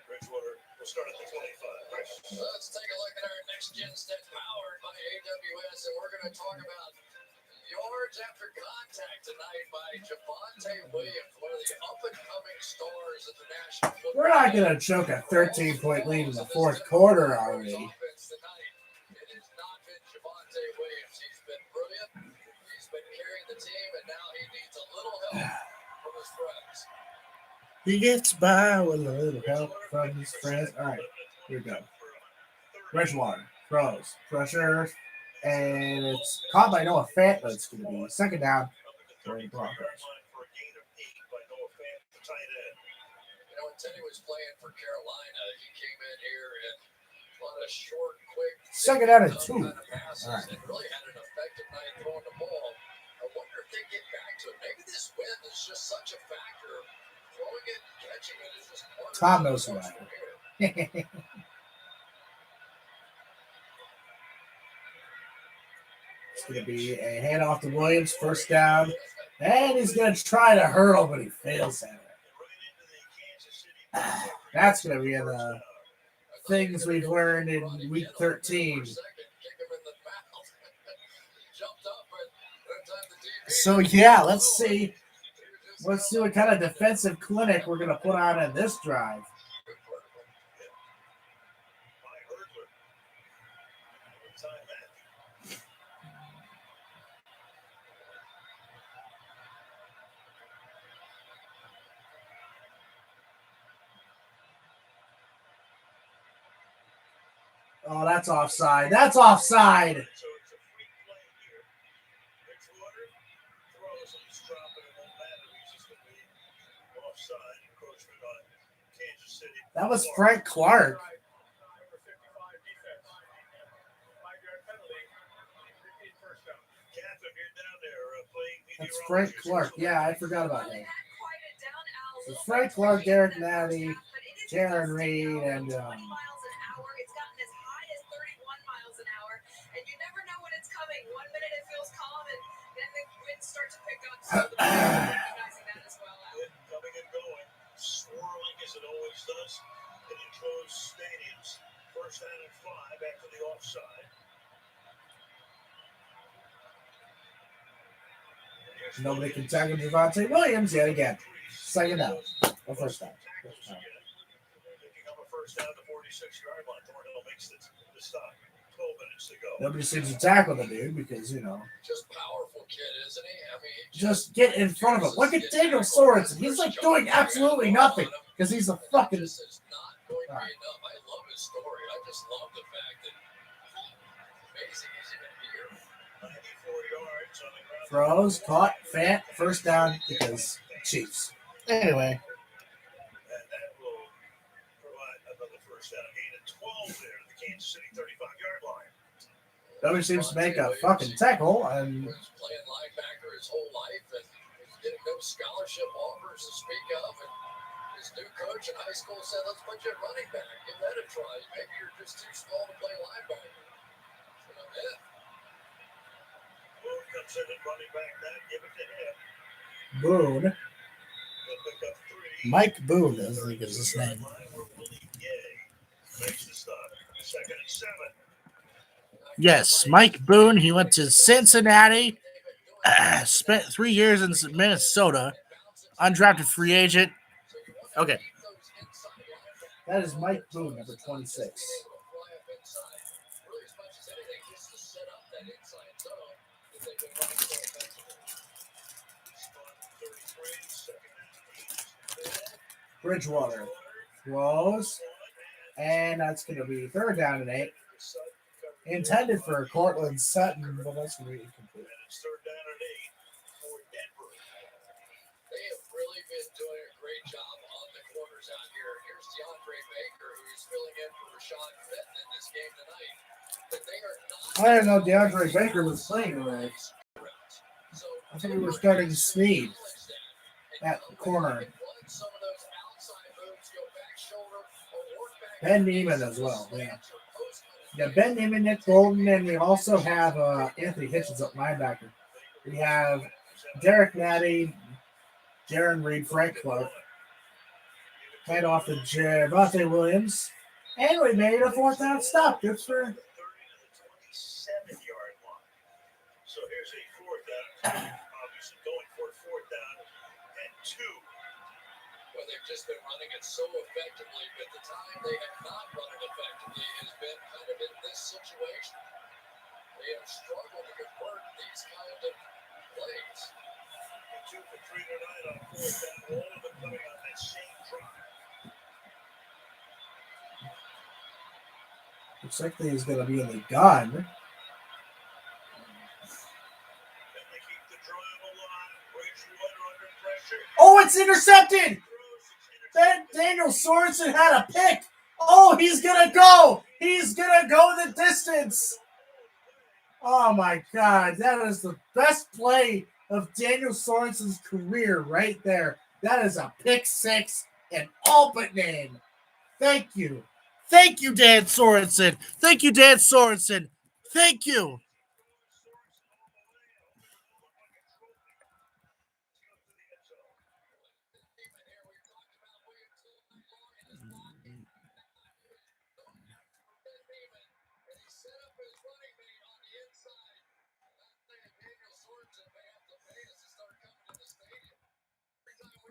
Bridgewater will start at the 25. Right. Let's take a look at our next gen stat powered by AWS, and we're going to talk about yards after contact tonight by Javonte Williams, one of the up-and-coming stars of the National Football We're not going to choke a 13-point lead in the fourth quarter, are we? It has not been Javonte Williams. He's been brilliant. He's been carrying the team, and now he needs a little help from his friends. He gets by with a little help from his friends. All right, here we go. Bridgewater throws, pressure, and it's caught by Noah Fant, but it's going to be second down for the Broncos. You know, when Teddy was playing for Carolina, he came in here and on a short, quick, second down and 2. Kind of passes, All right. and really had an effective night throwing the ball. I wonder if they get back to it. Maybe this win is just such a factor. Throwing it, catching it is just part Tom of knows who I am. It's going to be a handoff to Williams, first down, and he's going to try to hurdle, but he fails at it. That's going to be in the things we've learned in week 13. So, yeah, let's see. Let's see what kind of defensive clinic we're going to put on in this drive. Oh, that's offside. That's offside. That was Frank Clark. That's Frank Clark. Yeah, I forgot about that. It's Frank Clark, Derek Natty, Jaron Reed, and It's gotten as high as 31 miles an hour, and you never know when it's coming. 1 minute it feels calm, and then the winds start to pick up. So the recognizing that as well. Coming and going, swirling as it always does in enclosed stadiums. First down and 5 after the offside. nobody can tackle Javonte Williams yet again. Second down. Or first down. First down. First down to 46-yard line. Thornhill makes the stop. 12 minutes to go. Nobody seems to tackle the dude because, you know. Just powerful kid, isn't he? I mean, just get in front of him. Look at Daniel Sorensen. He's like doing absolutely nothing because he's a fucking. This is not going to be enough. I love his story. I just love the fact that amazing he's even here. 94 yards on the ground. Throws, caught, Fant, first down because Chiefs. Anyway. And that will provide another first down. Gain of 12 there to the Kansas City 35-yard line. Nobody seems to make a fucking tackle. And playing linebacker his whole life and he's getting no scholarship offers to speak of. And his new coach in high school said, let's put you at running back. Give that a try. Maybe you're just too small to play linebacker. So, yeah. Boone comes in at running back that. Give it to him. Boone. He'll pick up 3. Mike Boone, I think is his name. Makes the stop. Second and 7. Yes, Mike Boone. He went to Cincinnati, spent 3 years in Minnesota, undrafted free agent. Okay. That is Mike Boone, number 26. Bridgewater throws, and that's going to be third down and 8. Intended for Cortland Sutton, but that's going to be incomplete. It's third down and 8 for Denver. They have really been doing a great job on the corners out here. Here's DeAndre Baker, who's filling in for Rashad Fenton in this game tonight. But they are not. I didn't know DeAndre Baker was playing today. I think we were starting to Sneed at the corner. Ben Neiman as well, yeah. We got Ben Neiman, Nick Golden, and we also have Anthony Hitchens at linebacker. We have Derek Natty, Jaron Reed, Frank Clark. Head off to Javonte Williams. And we made a 4th down stop. Good for 30 to the 27-yard line. So here's a 4th down. Obviously going for a 4th down and 2. Well, they've just been running it so effectively, but the time they have not run it effectively has been kind of in this situation. They have struggled to convert these kind of plays. 2 for 3 tonight on 4th down. All of them coming on that same drive. Looks like he's going to be in the gun. Oh, it's intercepted! Daniel Sorensen had a pick. Oh, he's going to go. He's going to go the distance. Oh, my God. That is the best play of Daniel Sorensen's career right there. That is a pick 6 in all but name. Thank you. Thank you, Dan Sorensen. Thank you, Dan Sorensen. Thank you.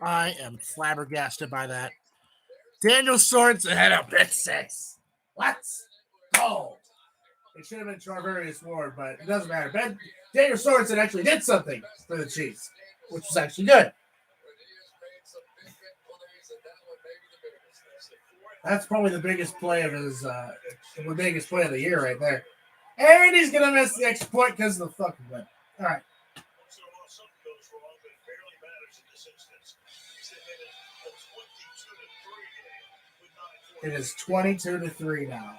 I am flabbergasted by that. Daniel Sorensen had a pick 6. Let's go. It should have been Charvarius Ward, but it doesn't matter. Daniel Sorensen actually did something for the Chiefs, which was actually good. That's probably the biggest play of the biggest play of the year right there. And he's gonna miss the extra point because of the fucking win. All right. It is 22-3 now.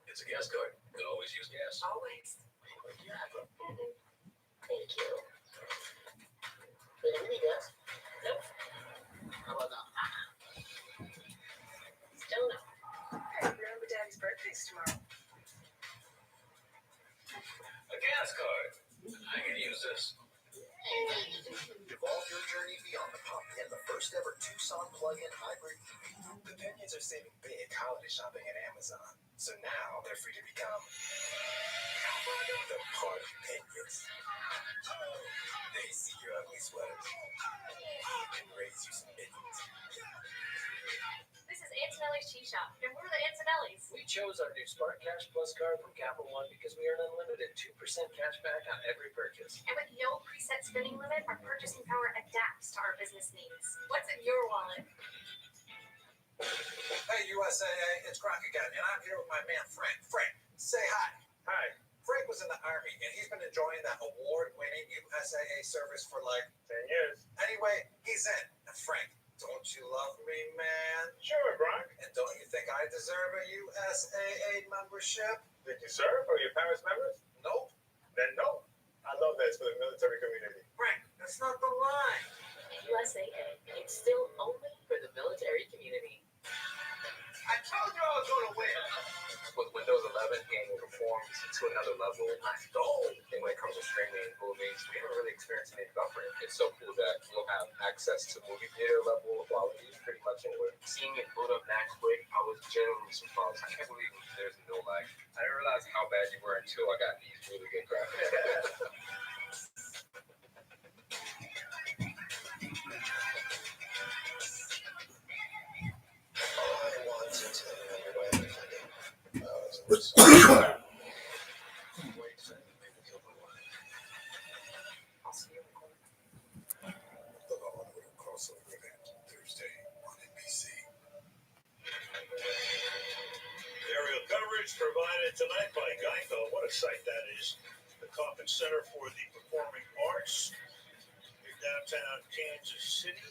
It's a gas card. You can always use gas. Always. Thank you. Wait, do we need gas? Nope. How about now? Still no. Hey, remember Daddy's birthday's tomorrow. A gas card. I can use this. Evolve your journey beyond the pump in the first ever Tucson plug-in hybrid EV. The Pinions are saving big holiday shopping at Amazon. So now they're free to become the party Pinions. They see your ugly sweaters and raise you some minions. This is Antonelli's Cheese Shop, and we're the Antonellis. We chose our new Spark Cash Plus card from Capital One because we earn unlimited 2% cash back on every purchase. And with no preset spending limit, our purchasing power adapts to our business needs. What's in your wallet? Hey, USAA, it's Croc again, and I'm here with my man Frank. Frank, say hi. Hi. Frank was in the Army, and he's been enjoying that award-winning USAA service for like 10 years. Anyway, he's in. And Frank, don't you love me, man? Sure, Brock. And don't you think I deserve a USAA membership? Did you serve? Are your parents members? Nope. Then no. I love that. It's for the military community. Frank, that's not the line. USAA. It's still only for the military community. I told you I was going to win. With Windows 11, it performs to another level. Let's go. And when it comes to streaming movies, we haven't really experienced anything about it. It's so cool that you'll have access to movie theater level quality pretty much anywhere. Seeing it boot up that quick, I was genuinely surprised. I can't believe there's no lag. I didn't realize how bad you were until I got these really good graphics. Aerial coverage provided tonight by Geico. What a sight that is. The Coffin Center for the Performing Arts in downtown Kansas City.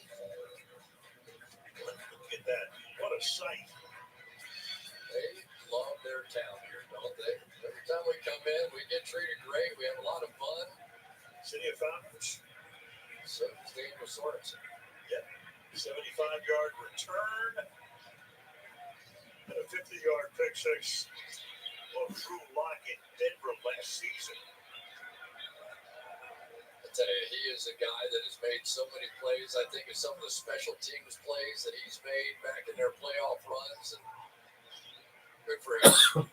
Look at that. What a sight. They love their town here, don't they? Every time we come in, we get treated great. We have a lot of fun. City of Fountains. So Daniel Sorensen. Yep. 75-yard return and a 50-yard pick six of Drew Lock in Denver last season. I tell you, he is a guy that has made so many plays. I think of some of the special teams plays that he's made back in their playoff runs, and good for him.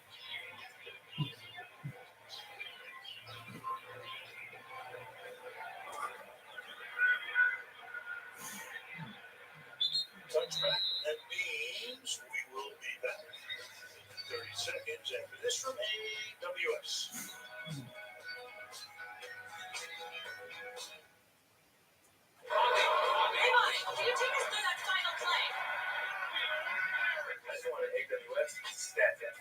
Touchback. That means we will be back. 30 seconds after this from AWS. Hey, Bonnie, can you take us through that final play? I just want an AWS stat depth.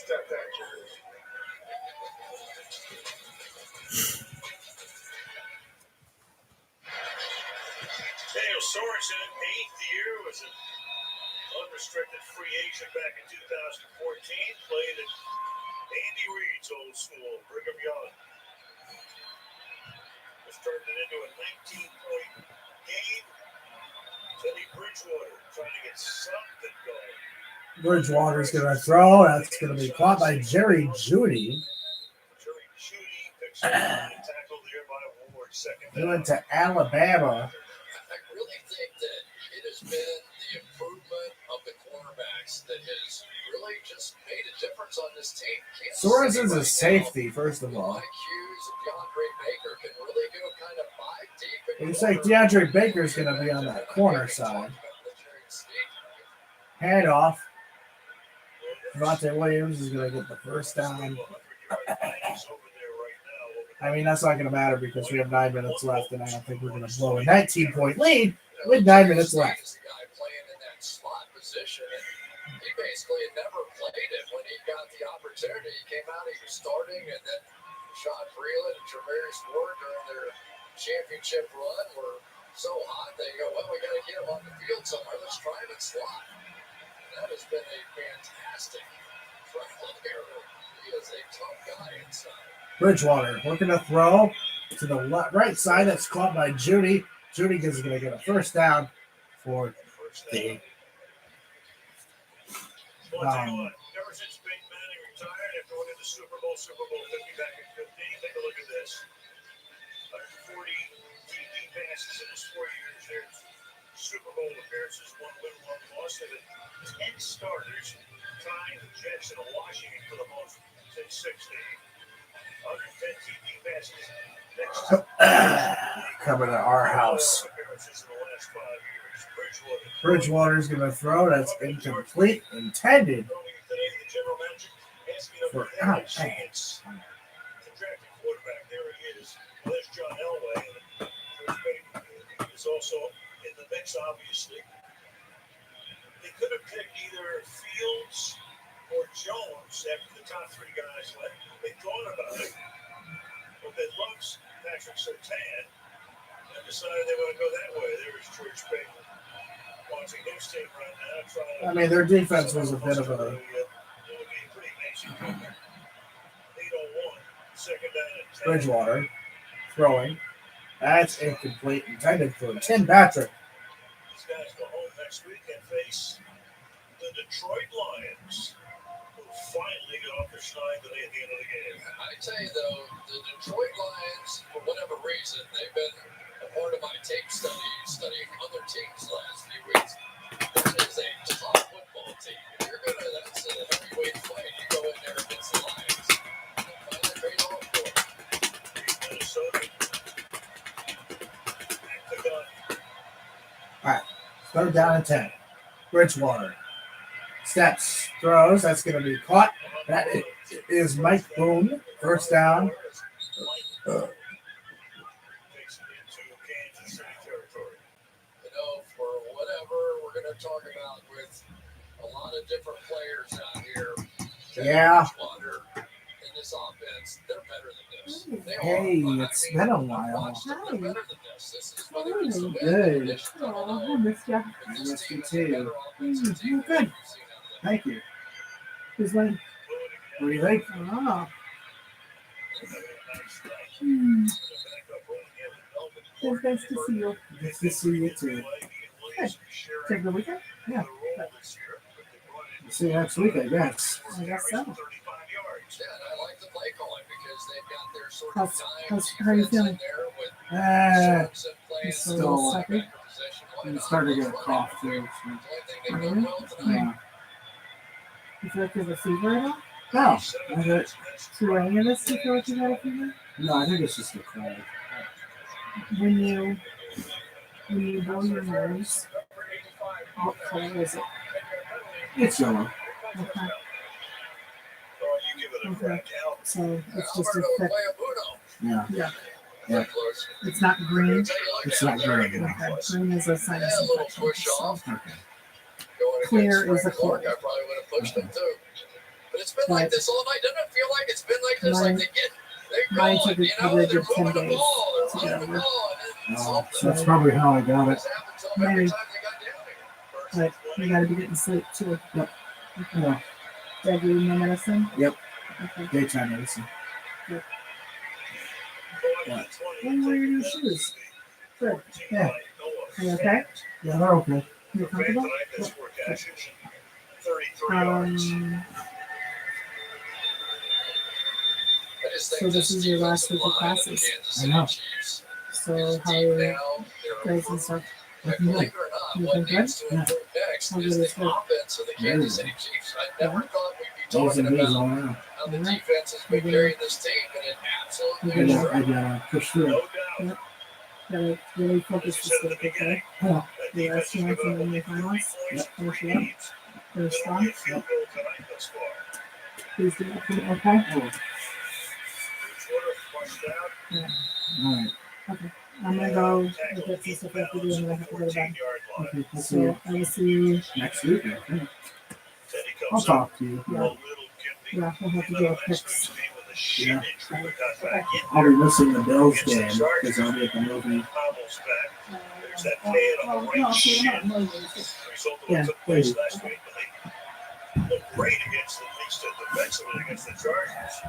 Step back. Daniel Sorensen, 8th year, was an unrestricted free agent back in 2014. Played at Andy Reid's old school, Brigham Young. Has turned it into a 19-point game. Teddy Bridgewater trying to get something going. Bridgewater's going to throw. That's going to be caught by Jerry Jeudy. Jerry Jeudy picks up a tackle there by Ward. Second He down. went to Alabama. I really think that it has been the improvement of the cornerbacks that has really just made a difference on this team. Sorensen's a safety, first of all. Mike Hughes and DeAndre Baker can really go kind of five deep. It looks like DeAndre Baker's going to be on that corner side. Hand off. Devontae Williams is going to get the first down. I mean, that's not going to matter because we have 9 minutes left, and I don't think we're going to blow a 19-point lead with 9 minutes left. The guy playing in that slot position, and he basically had never played it when he got the opportunity. He came out, he was starting, and then Sean Breland and Tremarius Ward during their championship run were so hot, they go, well, we got to get him on the field somewhere. Let's try him in slot. That has been a fantastic trial here. He is a tough guy inside. Bridgewater looking to throw to the right side. That's caught by Jeudy. Jeudy is going to get a first down for the. Ever since Peyton Manning retired after winning the Super Bowl 50 back in 15, take a look at this. 140 TD passes in his 4 years there. Super Bowl appearances, 1 win, 1 loss. They had 10 starters, tying the Jets and Washington for the most since 16. 110 TD passes. Coming to our house. Bridgewater's going to throw. That's incomplete. Intended for out. There's John Elway. Is also in the mix, obviously. They could have picked either Fields or Jones after the top 3 guys left. They thought about it, but they loved Patrick Surtain and decided they want to go that way. There is George Baker watching his team right now. I mean, their defense was a bit of a. It would be pretty amazing. 8-on-1, second down and 10. Bridgewater throwing. That's incomplete. Intended for Tim Patrick. These guys go home next week and face the Detroit Lions, who finally get off their schneid today at the end of the game. I tell you, though, the Detroit Lions, for whatever reason, they've been a part of my tape studying other teams the last few weeks. That is a tough football team. If you're going to, that's a heavyweight fight. You go in there against the Lions. Finally paid off for it. Minnesota. All right. Third down and 10. Bridgewater. Steps. Throws. That's going to be caught. That is Mike Boone. First down. You know, for whatever we're going to talk about with a lot of different players out here. Yeah. Bridgewater in this offense, they're better than this. They Hey, are. it's been a while. They're better than this. whether it's the wind, Good. conditions, I don't Oh, know. I missed you. But this Missed team you is a too. better offensive team Oh, than good. we've seen out there. Thank you. Who's winning? What do you think? Oh. Hmm. It's nice to see you. Nice to see you too. Good. Take the weekend? Yeah. See you next week, I guess. I guess so. Yeah, and I like the play calling because they've got their sort of How's, dime how are you defense in feeling? there with Ah, Schultz and playing You still a some little still- stuffy? linebacker position. Why I'm not? starting to Let's get a run cough it. too. The only thing they've Really? done well tonight. Yeah. You feel like you have a fever at all? No, I think, Through any of this, you feel like you got a fever? no, I think it's just a cold. When you blow your nose, what color is it? It's yellow. Okay. Okay. So it's just a Alberto thick. play a Budo. Yeah. Yeah. Yeah. Close. It's not green. It's not green. Okay. Green is a sinus Yeah, a little infection. push So off. Okay. Going Clear against is a Frank Clark, cold. I probably would have pushed him too. But it's been Right. like this all night. Doesn't it feel like it's been like this? Mine- Like they're mine going, took a you know, coverage they're of 10 moving the days ball, they're to get running the over. ball, and then So something. that's probably how I got it. This happened to them every Maybe. time they got down here. But you gotta be getting sleep too. Yep. Okay. Yeah. Did I give you my medicine? Yep. Okay. Daytime medicine. Good. What? When were your new shoes? Good. Yeah. Are you okay? Yeah, they're okay. You comfortable? I just think So this is your last week of line of the classes. Kansas I City know. Chiefs So is how are deep your now. They're grades and stuff? And believe it or not, You what think good? needs to improve next How is good the is good? offense of the Very Kansas good. City Chiefs. I never thought we'd be Those talking and these about all around. how the Alright. defense has been Okay. carrying this team, and it absolutely I is gotta, I true. gotta push through it. Gotta really focus this week, okay? Yeah. The last 2 months and then your finals. Yep. Finish it up. Finish strong. Yep. Please do everything okay? Oh, Yeah. all right. Okay. I'm gonna go get some stuff I have to do and then I have to go to bed. Okay. We'll see So you I will see you. next week. I think. I'll talk to you. Yeah. Yeah, we'll have to do a picks. Yeah. Okay. I'll be missing the Bills game because I'll be at the movie. Well, no, I'll see you tomorrow. No, Yeah, maybe. Looked great against at least defensively against the Chargers. I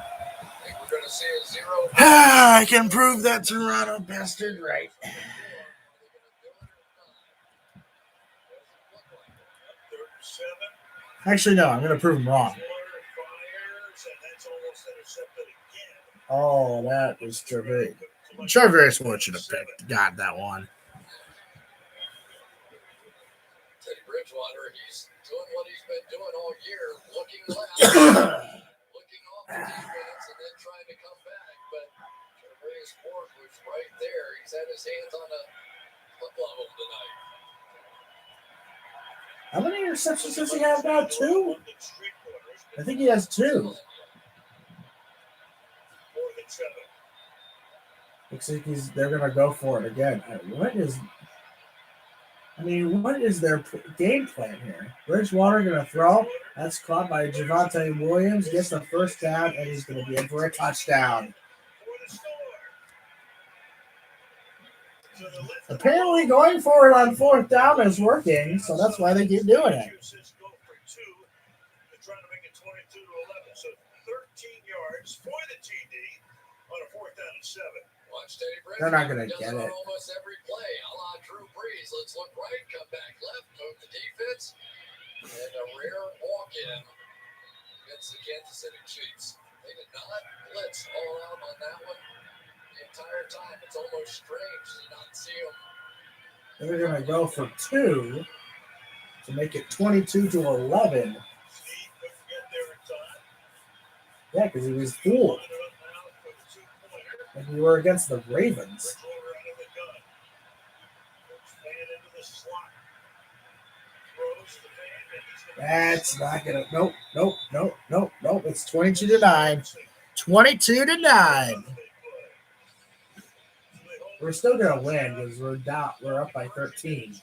think we're going to see a 0. I can prove that Toronto bastard right. Actually, no, I'm going to prove him wrong. Oh, that was Travis. Travis Wood should have picked. God, that one. Teddy Bridgewater, he's doing what he's been doing all year, looking left, looking off the defense, and then trying to come back. But Travis Ford was right there. He's had his hands on a couple of them tonight. How many interceptions does he have now? 2? I think he has 2. Looks like they're going to go for it again. What is their game plan here? Bridgewater going to throw. That's caught by Javonte Williams. Gets the first down, and he's going to be in for a touchdown. Apparently going for it on 4th down is working, so that's why they keep doing it. Trying to make it 22-11. So 13 yards for the TD on a 4th down and 7. Watch Teddy Bridgewater. They're not going to does get on it. almost every play, a la Drew Brees. Let's look right, come back left, move the defense, and a rare walk-in against the Kansas City Chiefs. They did not blitz all out on that one the entire time. It's almost strange to not see them. They're going to go for 2 to make it 22-11. Yeah, because he was fooled. Like we were against the Ravens. That's not gonna. Nope. It's 22-9. 22-9. We're still gonna win because we're down. We're up by 13.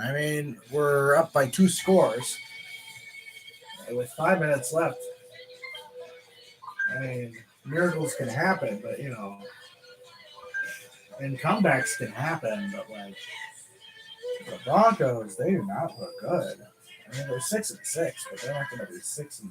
I mean, we're up by 2 scores. And with 5 minutes left, I mean, miracles can happen, but and comebacks can happen, but like the Broncos, they do not look good. I mean, they're 6-6, but they're not going to be 6-11.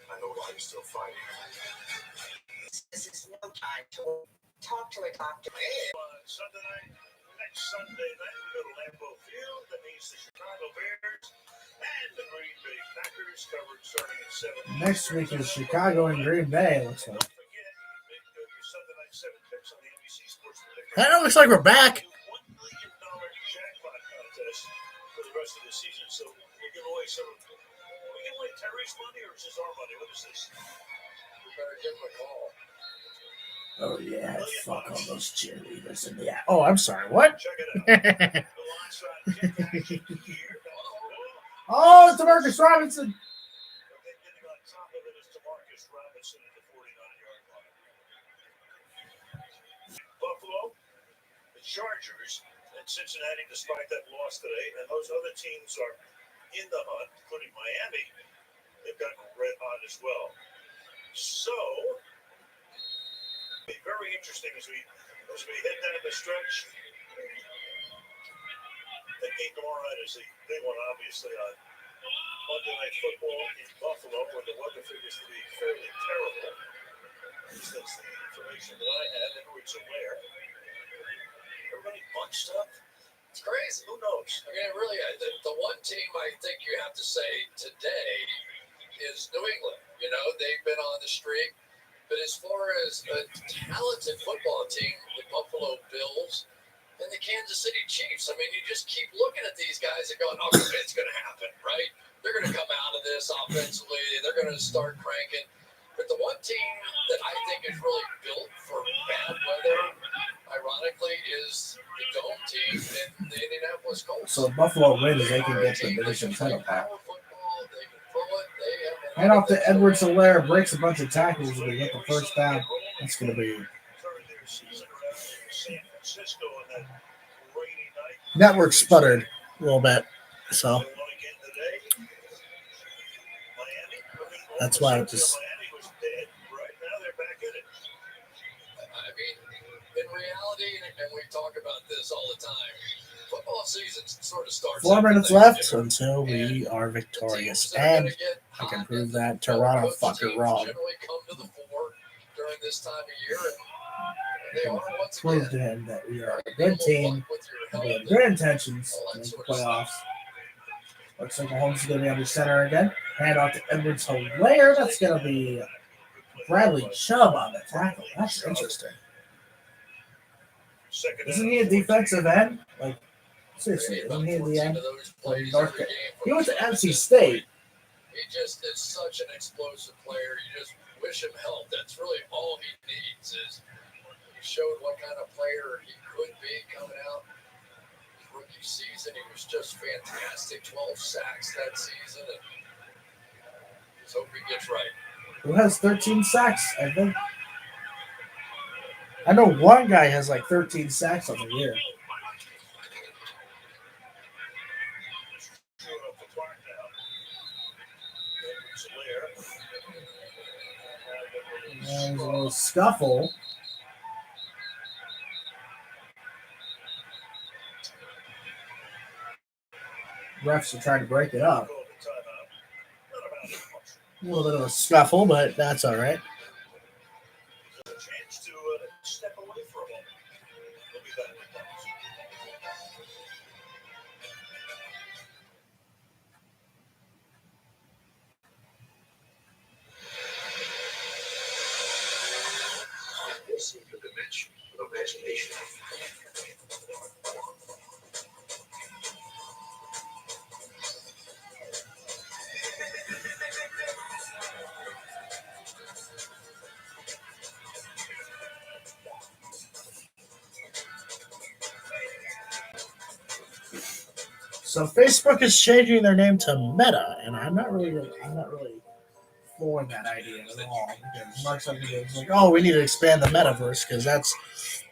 I know why you're still fighting. This is no time to talk to a doctor. Sunday night, next Sunday night, we go to Lambeau Field. That means the Chicago Bears and the Green Bay Packers covered starting at 7. Next week is Chicago and Green Bay, it looks like. Sunday night 7 picks on the NBC Sports Predictor. That looks like we're back. $1 million jackpot contest for the rest of the season. So we give away Terry's money, or is this our money? What is this? We better give him a call. Oh yeah, fuck all those cheerleaders in the app. Oh, I'm sorry. What? Check it out. Oh, it's Demarcus Robinson. Getting on top of it is Demarcus Robinson at the 49-yard line. Buffalo, the Chargers, and Cincinnati, despite that loss today, and those other teams are in the hunt, including Miami. They've got red hot as well. So, it'll be very interesting as we head down the stretch. The game tomorrow night is the big one, obviously, on Monday Night Football in Buffalo, where the weather figures to be fairly terrible. That's the information that I have. Edwards aware. Everybody bunched up. It's crazy. Who knows? I mean, really, the one team I think you have to say today is New England. You know, they've been on the streak. But as far as a talented football team, the Buffalo Bills and the Kansas City Chiefs, I mean, you just keep looking at these guys and going, oh, it's going to happen, right? They're going to come out of this offensively. They're going to start cranking. But the one team that I think is really built for bad weather, ironically, is the Dome team in the Indianapolis Colts. So Buffalo wins, they can get the division title back. Hand off to Edwards-Helaire, breaks a bunch of tackles, and they get the first down. That's going to be. Network sputtered a little bit, so that's why it just. I mean, in reality, and we talk about this all the time, football season sort of starts. 4 minutes left until we are victorious, and I can prove that Toronto fucker wrong. Come to the fore during this time of year, and they are once Prove to him that we are a good team, and we have good intentions to make the playoffs. Looks like Mahomes is going to be under center again. Hand off to Edwards-Helaire. That's going to be Bradley Chubb on the tackle. That's interesting. Isn't he a defensive end? Like, seriously, isn't he the end? North Carolina. He went to NC State. He just is such an explosive player. You just wish him health. That's really all he needs. Is he showed what kind of player he could be coming out. His rookie season, he was just fantastic. 12 sacks that season, and just hope he gets right. Who has 13 sacks? I think. I know one guy has like 13 sacks on the year. There's a little scuffle. Refs are trying to break it up. A little bit of a scuffle, but that's all right. Step away for a moment. We'll be back. This is the dimension of imagination. So Facebook is changing their name to Meta, and I'm not really for that idea at all. Because Mark Zuckerberg is like, oh, we need to expand the metaverse because that's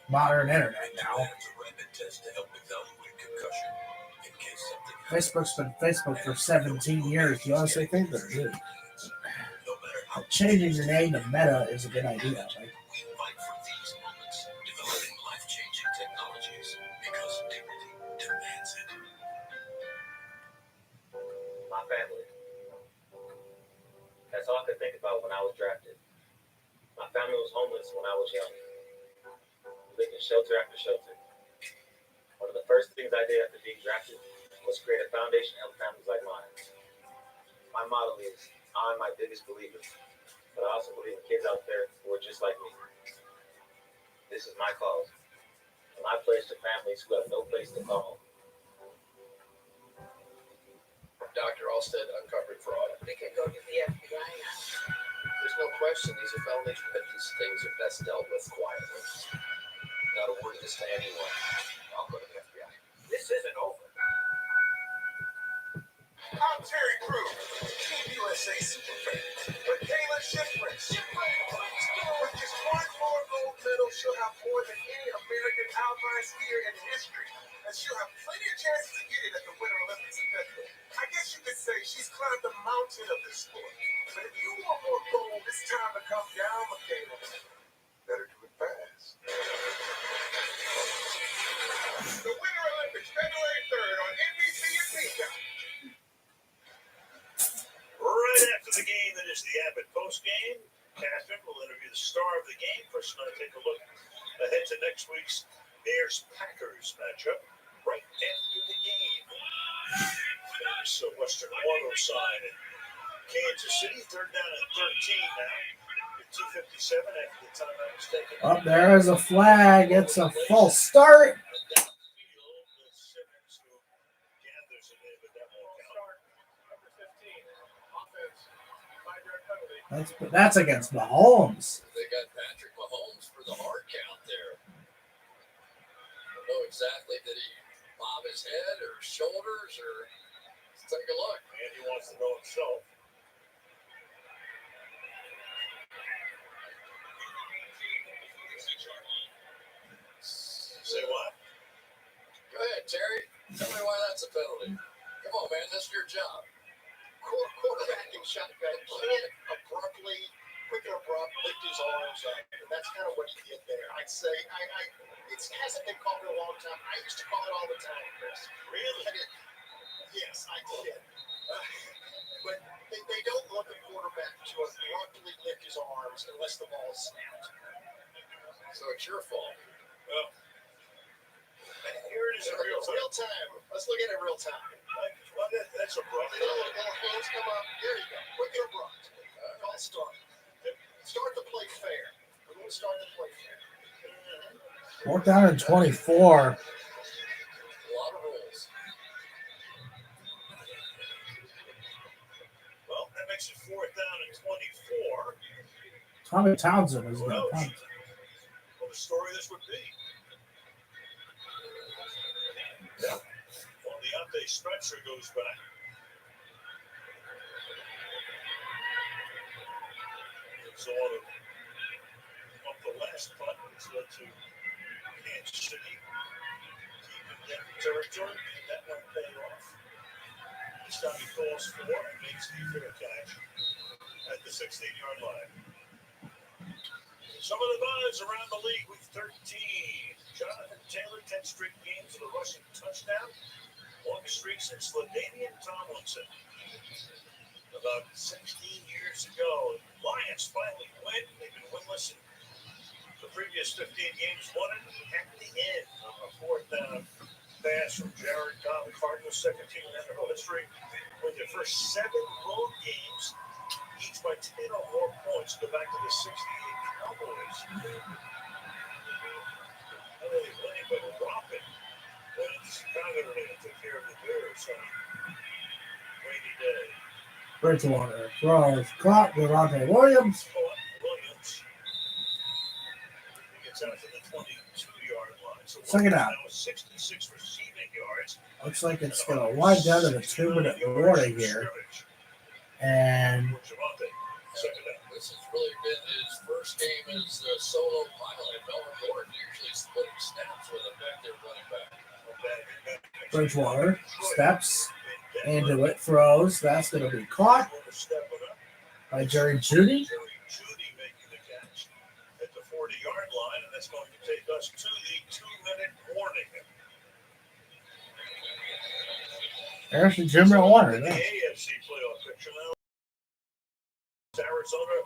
modern internet now. Facebook's been Facebook for 17 years. Do you honestly think they're good? Changing your name to Meta is a good idea. Like, My family. That's all I could think about when I was drafted. My family was homeless when I was young. We lived in shelter after shelter. One of the first things I did after being drafted was create a foundation to help families like mine. My motto is, I'm my biggest believer, but I also believe in kids out there who are just like me. This is my cause, and I pledge to families who have no place to call home. Dr. Alstead uncovered fraud. We could go to the FBI now. There's no question these are felonies, but these things are best dealt with quietly. Not a word of this to anyone. I'll go to the FBI. This isn't over. I'm Terry Crews, Team USA Superfan, with Kayla Shipwrecks. With just one more gold medal, she'll have more than any American alpine skier in history. And she'll have plenty of chances to get it at the Winter Olympics in February. I guess you could say she's climbed the mountain of this sport. But if you want more gold, it's time to come down, Michaela. Better do it fast. The Winter Olympics, February 3rd on NBC and Peacock. Right after the game, that is the Abbott post game. Catherine will interview the star of the game. First, we're going to take a look ahead to next week's Bears-Packers matchup right after the game. There's a Western Auto sign in Kansas City. Third down and 13 now. 2:57 after the timeout was taken. oh, there is a flag. It's a false start. That's against Mahomes. They got Patrick Mahomes for the hard count there. I don't know exactly, did he bob his head or shoulders or let's take a look. And he wants to know himself. Say what? Go ahead, Terry. Tell me why that's a penalty. Come on, man. That's your job. Quarterbacking shotgun can't quick and abrupt, lift his arms up. And that's kind of what he did there. I'd say it hasn't been called in a long time. I used to call it all the time, Chris. Really? Yes, I did. But they don't want the quarterback to abruptly lift his arms unless the ball is snapped. So it's your fault. Well, here it is in real time. Let's look at it real time. Well, that's abrupt. Little hands come up. There you go. Quick and abrupt. Call start. Start the play fair. We're going to start the play fair. 4th down and 24. A lot of rules. Well, that makes it 4th down and 24. Tommy Townsend is going to punt. What a story this would be. Yeah. Well, Deontay Spencer goes back. So on the last punt, it's led to Kansas City keeping that territory. That won't pay off. This time he calls for and makes the fair catch at the 16-yard line. Some of the buzz around the league with 13. Jonathan Taylor, 10 straight games with a rushing touchdown. Longest streak since LaDainian Tomlinson. About 16 years ago, Lions finally win. They've been winless in the previous 15 games. Won it at the end on a 4th down pass from Jared Goff. Cardinals' second team in NFL history. Win their first 7 road games, each by 10 or more points. Go back to the 68 Cowboys. Not only winning, but dropping. When Chicago took care of the Bears on rainy day. Bridgewater throws, caught Devontae Williams. He gets out to the 22-yard line. So Second down. 66 receiving yards. Looks like it's going to wind down to the 2-minute warning here. And Second down. This has really been his first game as a solo pilot. Melvin Gordon usually splitting snaps with him back there running back. Bridgewater steps into it, throws. That's going to be caught by Jerry Jeudy. Jerry Jeudy making the catch at the 40-yard line, and that's going to take us to the 2-minute warning. There's the Jim Warner. The AFC playoff picture now. Arizona.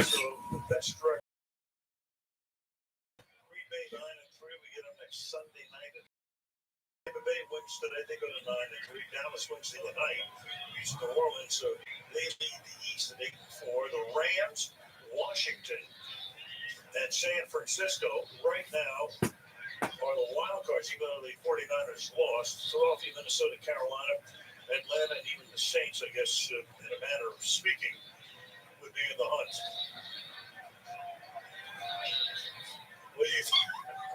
So the best record. Green Bay 9-3. We get them next Sunday night. Tampa Bay wins today. They go to 9-3. Dallas wins the other night. Beats New Orleans. So they lead the East at 8-4. The Rams, Washington, and San Francisco right now are the wild cards, even though the 49ers lost. Philadelphia, Minnesota, Carolina, Atlanta, and even the Saints, I guess, in a manner of speaking, would be in the hunt. What do you think?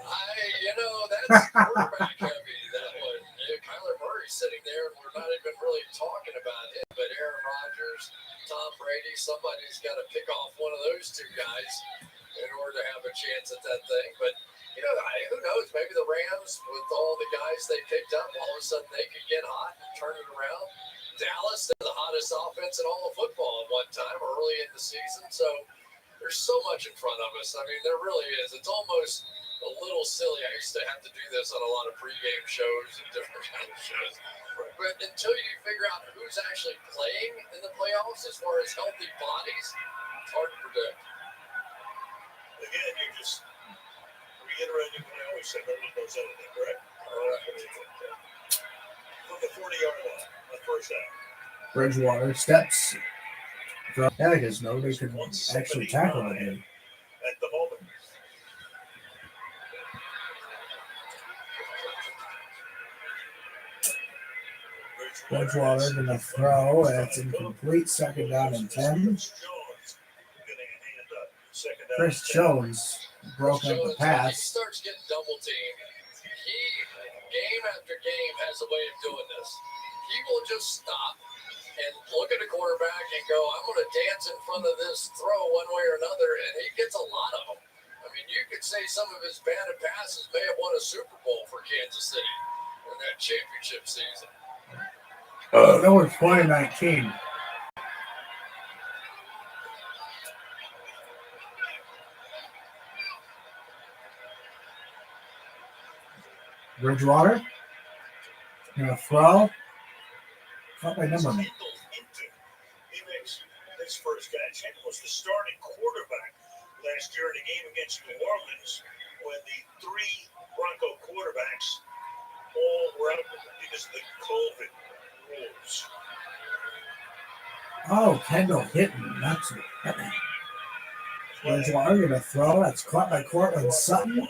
That's quarterback heavy, that one. Kyler Murray sitting there, and we're not even really talking about him, but Aaron Rodgers, Tom Brady, somebody's got to pick off one of those two guys in order to have a chance at that thing. But who knows? Maybe the Rams, with all the guys they picked up, all of a sudden they could get hot and turn it around. Dallas, they're the hottest offense in all of football at one time early in the season. So there's so much in front of us. I mean, there really is. It's almost a little silly. I used to have to do this on a lot of pregame shows and different kind of shows. But until you figure out who's actually playing in the playoffs as far as healthy bodies, it's hard to predict. Again, you're just reiterating what I always say, nobody knows anything, correct? From the 40-yard line on first down. Bridgewater steps. Yeah, because nobody could actually tackle him. At the moment. Bridgewater going to throw, and it's incomplete. 2nd down and 10. Chris Jones broke up the pass. He starts getting double teamed. He, game after game, has a way of doing this. He will just stop and look at a quarterback and go, I'm going to dance in front of this throw one way or another, and he gets a lot of them. I mean, you could say some of his batted passes may have won a Super Bowl for Kansas City in that championship season. That was 2019. Bridgewater. Gonna throw. Caught by Numberman. He makes his first catch. He was the starting quarterback last year in a game against New Orleans when the 3 Bronco quarterbacks all were out because of the COVID rules. Oh, Kendall Hinton. That's it. Bridgewater gonna throw. That's caught by Cortland Sutton.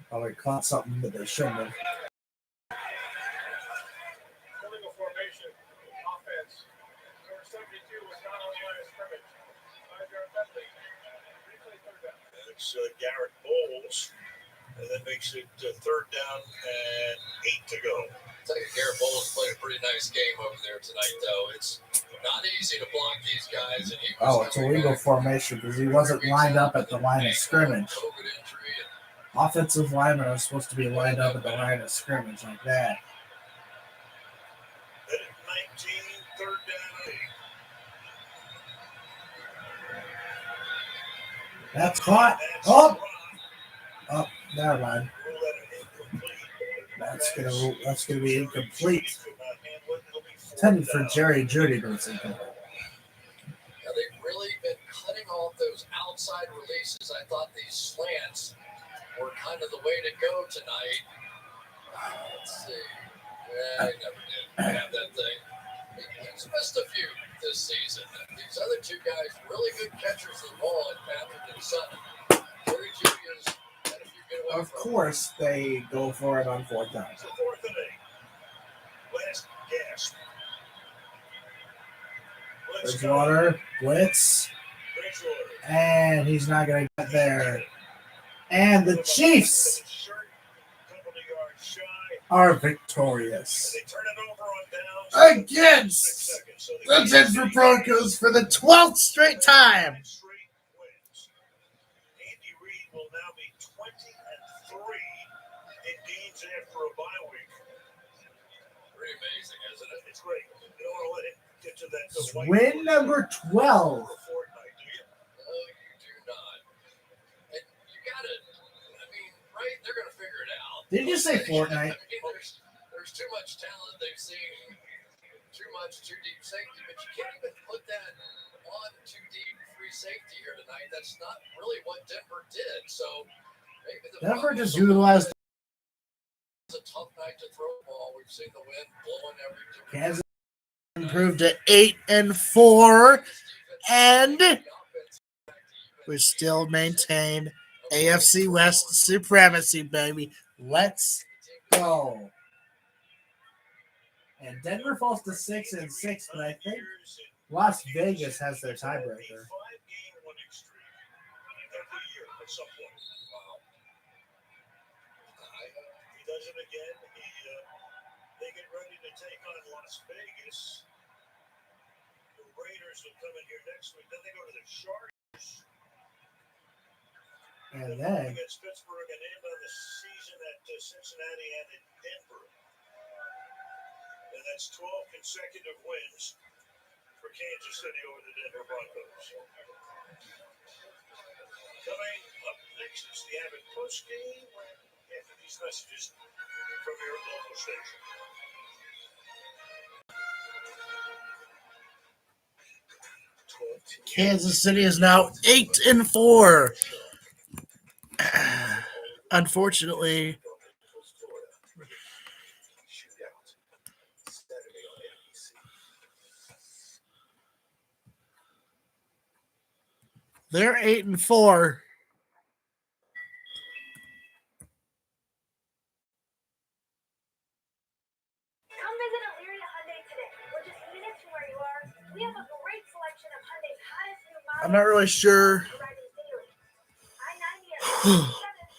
Probably caught something that they shouldn't have. Illegal formation, offense. Number 72 was not on the line of scrimmage. 5-yard penalty. Replay third down. It's Garrett Bowles, and that makes it 3rd down and 8 to go. I tell you, Garrett Bowles played a pretty nice game over there tonight, though. It's not easy to block these guys. And he was it's illegal formation because he wasn't lined up at the line of scrimmage. Offensive linemen are supposed to be lined up at the line of scrimmage like that. 19, 3rd down 8. That's caught. Oh, never mind. That's gonna be incomplete. Intended for Jerry Jeudy, but it's incomplete. Now they've really been cutting off those outside releases. I thought these slants were kind of the way to go tonight. Let's see. I never did have that thing. He's missed a few this season. These other two guys, really good catchers of the ball, and Patrick and Sutton. Jerry Jeudy has had a few good away Of course, they go for it on 4th down. So 4th and 8. Last gasp. Bridgewater blitz, and he's not going to get there. And the Chiefs are victorious against the Denver Broncos for the 12th straight time. Andy Reid will now be 20-3 in games after a bye week. Pretty amazing, isn't it? It's great. You don't want to let it get to that. Win number 12. No, you do not. And you gotta, I mean, right? They're gonna figure it out. Did you say Fortnite? I mean, there's too much talent. They've seen too much too deep safety, but you can't even put that on too deep free safety here tonight. That's not really what Denver did. So maybe the Denver just utilized. It's a tough night to throw a ball. We've seen the wind blowing every direction. Kansas improved to 8-4, and we still maintain AFC West supremacy, baby. Let's go. And Denver falls to 6-6, but I think Las Vegas has their tiebreaker. He does it again. They get ready to take on Las Vegas. The Raiders will come in here next week. Then they go to the Chargers. And then against Pittsburgh and end on the season at Cincinnati and in Denver. And that's 12 consecutive wins for Kansas City over the Denver Broncos. Coming up next is the Abbott postgame after these messages from your local station. Kansas City is now 8-4. Unfortunately, they're 8-4. Come visit Elyria Hyundai today. We're just minutes from where you are. We have a great selection of Hyundai's hottest new models. I'm not really sure. Arriving daily. I-90 and 7,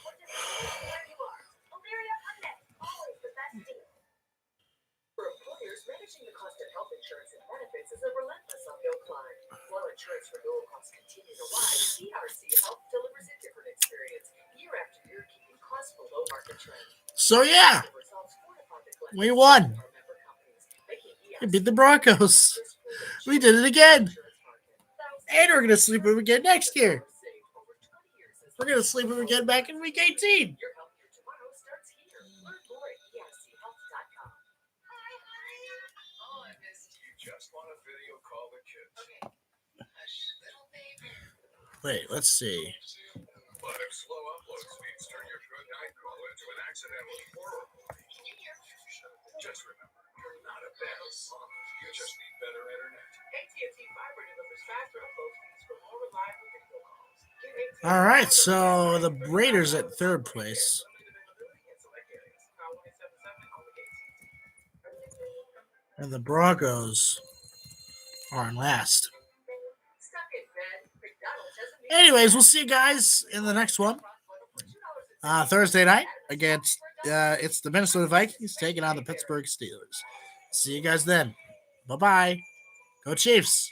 we're just minutes from where you are. Elyria Hyundai, always the best deal. For employers, managing the cost of health insurance and benefits is a relentless uphill climb. While insurance renewal costs continue to rise, ERC Health delivers a different experience. Year after year, keeping costs below market trend. So yeah, we won. We beat the Broncos. We did it again. And we're going to sleep them again next year. We're going to sleep them again back in week 18. Your healthcare tomorrow starts here. Learn more at erchealth.com. Oh, I missed you. Just want to video call the kids. Okay. Hush, little baby. Wait, let's see. But if slow upload speeds turn your good night call into an accidental horror movie, Can you hear me? just remember, you're not a bad son. You just need better internet. AT&T Fiber delivers faster upload speeds for more reliable video calls. Get AT&T All right, Fiber so the Raiders at third place. And the Broncos are in last. Anyways, we'll see you guys in the next one. Thursday night against it's the Minnesota Vikings taking on the Pittsburgh Steelers. See you guys then. Bye-bye. Go Chiefs.